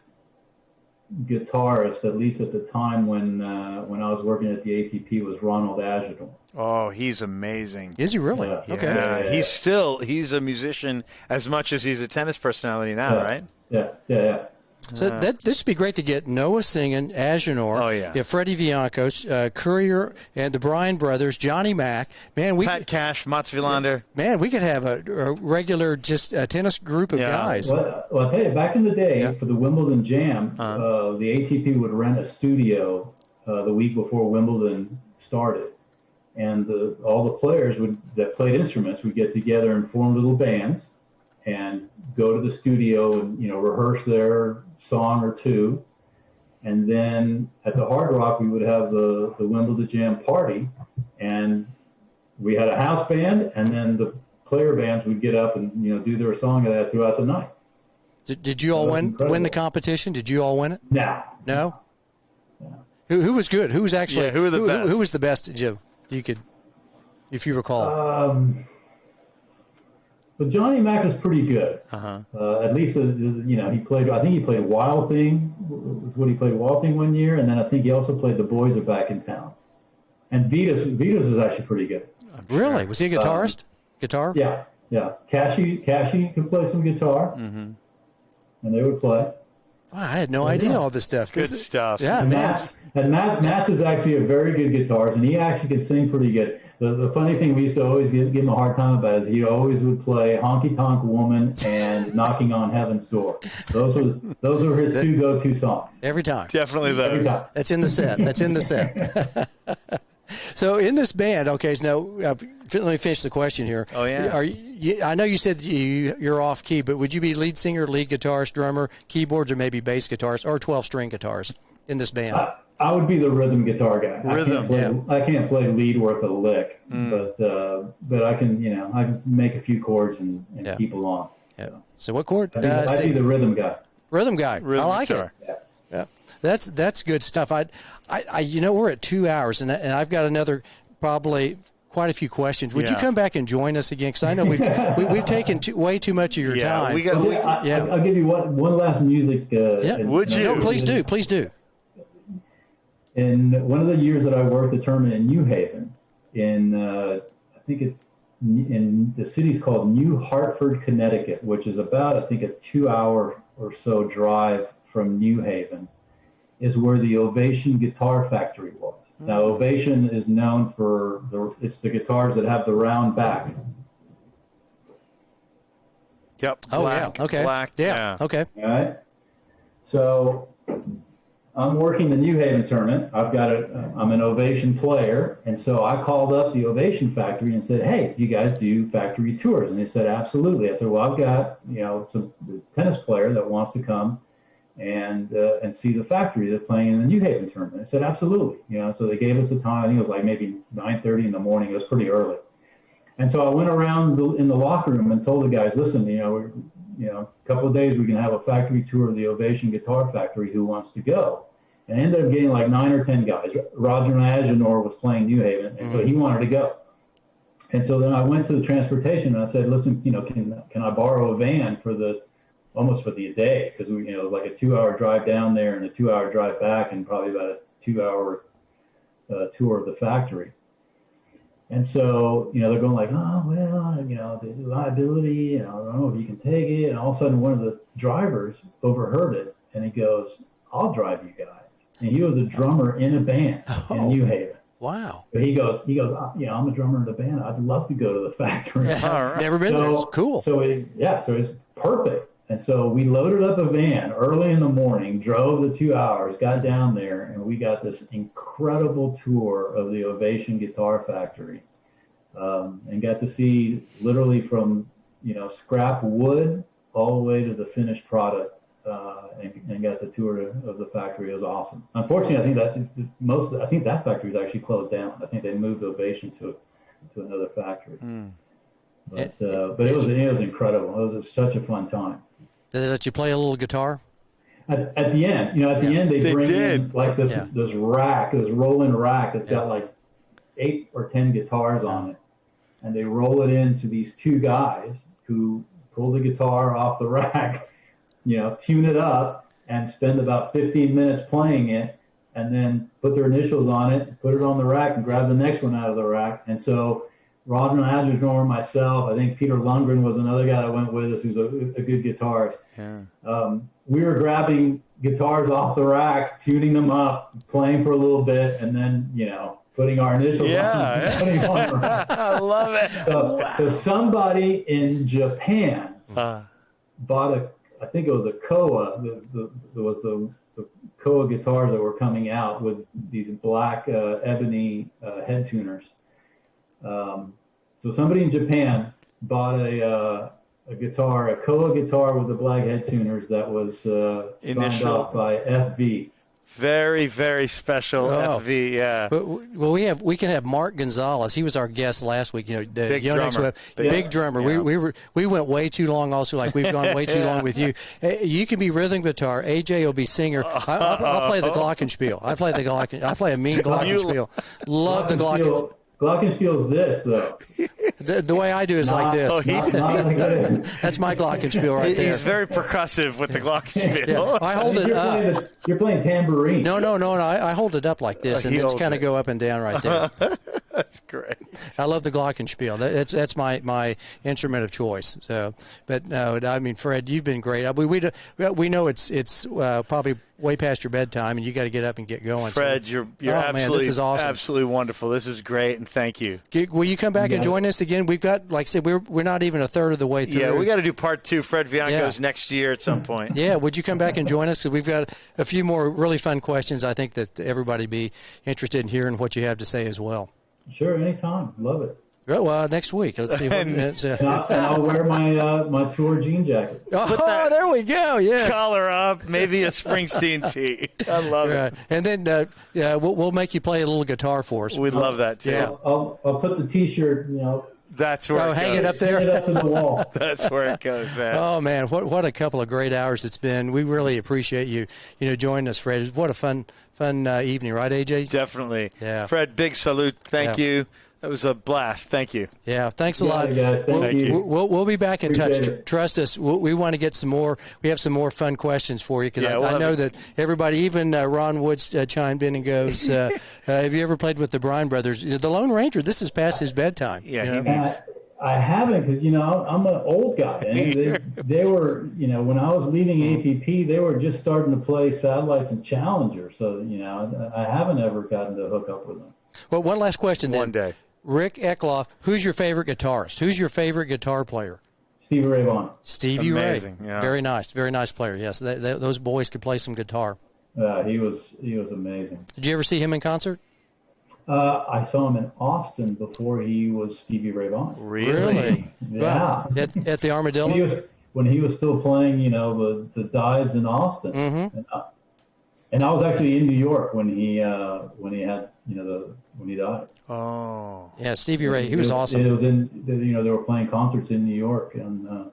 guitarist, at least at the time when I was working at the ATP, was Ronald Agenor. Oh, he's amazing. Is he really? Yeah. Okay. Yeah, he's a musician as much as he's a tennis personality now, right? Yeah. So this would be great to get Noah singing, Agenor, Oh, yeah. Freddie Viancos, Courier, and the Bryan brothers, Johnny Mack. Man, Pat Cash, Mats Wilander. we could have a regular just tennis group of Yeah. guys. Well, I'll tell you, back in the day, for the Wimbledon Jam, the ATP would rent a studio the week before Wimbledon started. And all the players that played instruments would get together and form little bands and go to the studio and rehearse their song or two, and then at the Hard Rock we would have the Wimbledon Jam party, and we had a house band, and then the player bands would get up and do their song of that throughout the night. Did you all win the competition? Did you all win it? No. Who was good? Who was actually who were the best? Who was the best, Joe? You could, if you recall. But Johnny Mack was pretty good. At least, he played. I think he played Wild Thing. Was what he played Wild Thing one year, and then I think he also played The Boys Are Back in Town. And Vitas was actually pretty good. Really? Was he a guitarist? Guitar? Yeah. Cashy could play some guitar, and they would play. Wow, I had no idea all this stuff. Good stuff. Yeah, And man. Matt's is actually a very good guitarist, and he actually can sing pretty good. The funny thing we used to always give him a hard time about is he always would play Honky Tonk Woman and Knocking on Heaven's Door. Those were his two go-to songs. Every time. Definitely Every those. time. That's in the set. That's in the set. So in this band, okay, so now let me finish the question here. Oh, yeah. I know you said you're off key, but would you be lead singer, lead guitarist, drummer, keyboards, or maybe bass guitarist, or 12-string guitarist in this band? I would be the rhythm guitar guy. I can't play lead worth a lick, but I can I can make a few chords and keep along. Yeah. So what chord? I'd be the rhythm guy. Rhythm guy. Rhythm I like guitar. it. Yeah, that's good stuff. I we're at 2 hours, and I've got another probably quite a few questions. Would you come back and join us again? Because I know we've taken way too much of your time. I'll give you one last music. Would you? No, please do. In one of the years that I worked the tournament in New Haven, in the city's called New Hartford, Connecticut, which is about a 2-hour or so drive from New Haven, is where the Ovation Guitar Factory was. Now, Ovation is known for it's the guitars that have the round back. Yep. Oh, Black, yeah. Okay. Black. Yeah. Okay. All right. So I'm working the New Haven tournament. I'm an Ovation player. And so I called up the Ovation Factory and said, hey, do you guys do factory tours? And they said, absolutely. I said, well, I've got, some tennis player that wants to come and see the factory that's playing in the New Haven tournament. I said, absolutely. So they gave us a time. I think it was like maybe 9:30 in the morning. It was pretty early. And so I went around in the locker room and told the guys, listen, a couple of days we can have a factory tour of the Ovation Guitar Factory. Who wants to go? And I ended up getting like 9 or 10 guys. Roger Agenor was playing New Haven, and so he wanted to go. And so then I went to the transportation and I said, listen, can I borrow a van almost for the day? Because it was like a 2-hour drive down there and a 2-hour drive back, and probably about a 2-hour tour of the factory. And so, they're going like, oh, well, the liability, I don't know if you can take it. And all of a sudden, one of the drivers overheard it, and he goes, I'll drive you guys. And he was a drummer in a band in New Haven. Wow. But he goes, I'm a drummer in the band. I'd love to go to the factory. Yeah, never been there. It's cool. So it's perfect. And so we loaded up a van early in the morning, drove the 2 hours, got down there, and we got this incredible tour of the Ovation Guitar Factory, and got to see literally from, scrap wood all the way to the finished product, and got the tour of the factory. It was awesome. Unfortunately, I think that factory is actually closed down. I think they moved Ovation to another factory. But it was incredible. It was such a fun time. Did they let you play a little guitar? At the end, they bring in like this rack, this rolling rack that's got like 8 or 10 guitars on it, and they roll it into these two guys who pull the guitar off the rack, tune it up, and spend about 15 minutes playing it, and then put their initials on it, put it on the rack, and grab the next one out of the rack. And so Roger Adler, myself, I think Peter Lundgren was another guy that went with us who's a good guitarist. Yeah. We were grabbing guitars off the rack, tuning them up, playing for a little bit, and then, putting our initials on. Putting on the rack. I love it. So somebody in Japan bought I think it was a Koa. There was the Koa guitars that were coming out with these black ebony head tuners. So somebody in Japan bought a guitar, a Koa guitar with the black head tuners that was signed off by FV. Very, very special FV, yeah. Well, we can have Mark Gonzalez. He was our guest last week. The big drummer. Big drummer. Yeah. We went way too long. Also, like we've gone way too long with you. You can be rhythm guitar. AJ will be singer. I'll play the glockenspiel. I play a mean glockenspiel. Love the glockenspiel. Glockenspiel is this, though. The way I do is like this. That's my glockenspiel right there. He's very percussive with the glockenspiel. Yeah. I hold it up. You're playing tambourine. No. I hold it up like this, and it's kind of go up and down right there. That's great. I love the glockenspiel. That's my instrument of choice. So, but no, I mean, Fred, you've been great. We know it's probably way past your bedtime, and you got to get up and get going. Fred, you're absolutely, this is awesome. Absolutely wonderful. This is great, and thank you. Will you come back and join us again? We've got, like I said, we're not even a third of the way through. Yeah, we got to do part 2, Fred Viancos, next year at some point. Yeah, would you come back and join us? Because we've got a few more really fun questions. I think that everybody be interested in hearing what you have to say as well. Sure, anytime. Love it. Well, next week. Let's see. I'll wear my tour jean jacket. Oh, there we go. Yeah. Collar up, maybe a Springsteen tee. I love it. And then we'll make you play a little guitar for us. We'd love that too. Yeah. I'll put the T-shirt. That's where it goes. Hang it up there. Hang it up to the wall. That's where it goes, man. Oh man, what a couple of great hours it's been. We really appreciate you joining us, Fred. What a fun evening, right, AJ? Definitely. Yeah. Fred, big salute. Thank you. That was a blast. Thank you. Yeah, thanks a lot. Guys, thank you. We'll be back in Appreciate touch. it. Trust us. We want to get some more. We have some more fun questions for you because I know that everybody, even Ron Woods, chimed in and goes, "Have you ever played with the Bryan brothers? The Lone Ranger. This is past his bedtime." Yeah, I haven't because I'm an old guy. And they were when I was leaving ATP, they were just starting to play Satellites and Challenger. So I haven't ever gotten to hook up with them. Well, one last question then. One day. Rick Eckloff, who's your favorite guitarist? Who's your favorite guitar player? Stevie Ray Vaughan. Stevie Amazing, Ray. yeah. Very nice player. Yes, those boys could play some guitar. He was amazing. Did you ever see him in concert? I saw him in Austin before he was Stevie Ray Vaughan. Really? Yeah. Wow. At the Armadillo? When he was still playing, the dives in Austin. Mm-hmm. And I was actually in New York when he had when he died. Oh. Yeah, Stevie Ray. He was awesome. It was in they were playing concerts in New York and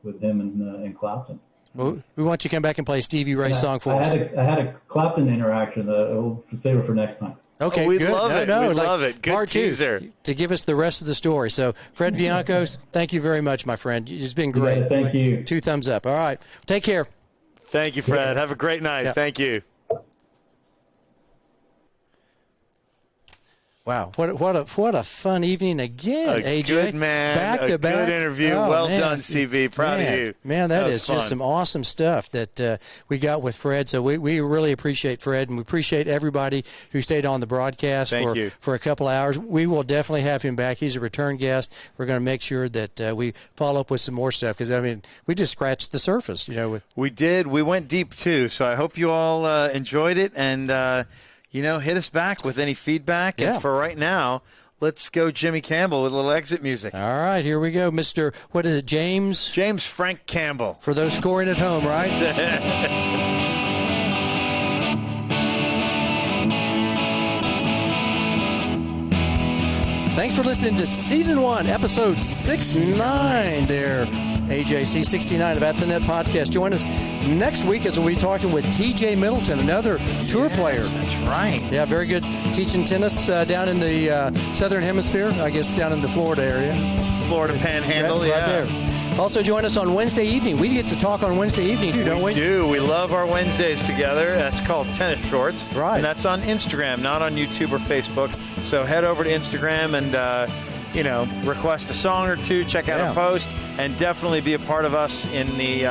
with him in Clapton. Well, we want you to come back and play a Stevie Ray song for us. I had a Clapton interaction that we'll save it for next time. Okay, we good. love it. We love it. Good part teaser. To give us the rest of the story. So, Fred Viancos, thank you very much, my friend. It's been great. Yeah, thank you. 2 thumbs up. All right. Take care. Thank you, Fred. Have a great night. Yeah. Thank you. Wow, what a fun evening again, AJ. Good man, back to back. Good interview. Oh, well man. done, CV. Proud of you. Man, that is fun. just some awesome stuff that we got with Fred. So we really appreciate Fred, and we appreciate everybody who stayed on the broadcast for a couple hours. We will definitely have him back. He's a return guest. We're going to make sure that we follow up with some more stuff because, I mean, we just scratched the surface. We did. We went deep, too. So I hope you all enjoyed it and, hit us back with any feedback. Yeah. And for right now, let's go Jimmy Campbell with a little exit music. All right, here we go, Mr. What is it, James? James Frank Campbell. For those scoring at home, right? Thanks for listening to Season 1, Episode 69 there, AJC 69 of At the Net Podcast. Join us next week as we'll be talking with TJ Middleton, another tour player. That's right. Yeah, very good teaching tennis down in the Southern Hemisphere, I guess down in the Florida area. Florida Panhandle, right there. Also join us on Wednesday evening. We get to talk on Wednesday evening, too, don't we? We do. We love our Wednesdays together. That's called Tennis Shorts. Right. And that's on Instagram, not on YouTube or Facebook. So head over to Instagram and, request a song or two, check out a post, and definitely be a part of us in the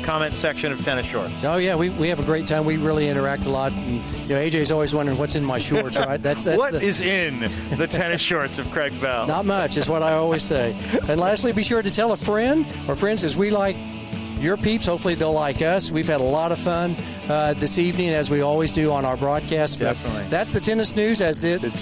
comment section of Tennis Shorts. Oh, yeah, we have a great time. We really interact a lot. And, AJ's always wondering what's in my shorts, right? That's what is in the tennis shorts of Craig Bell? Not much is what I always say. And lastly, be sure to tell a friend or friends, as we like your peeps. Hopefully they'll like us. We've had a lot of fun this evening, as we always do on our broadcast. Definitely. That's the tennis news as it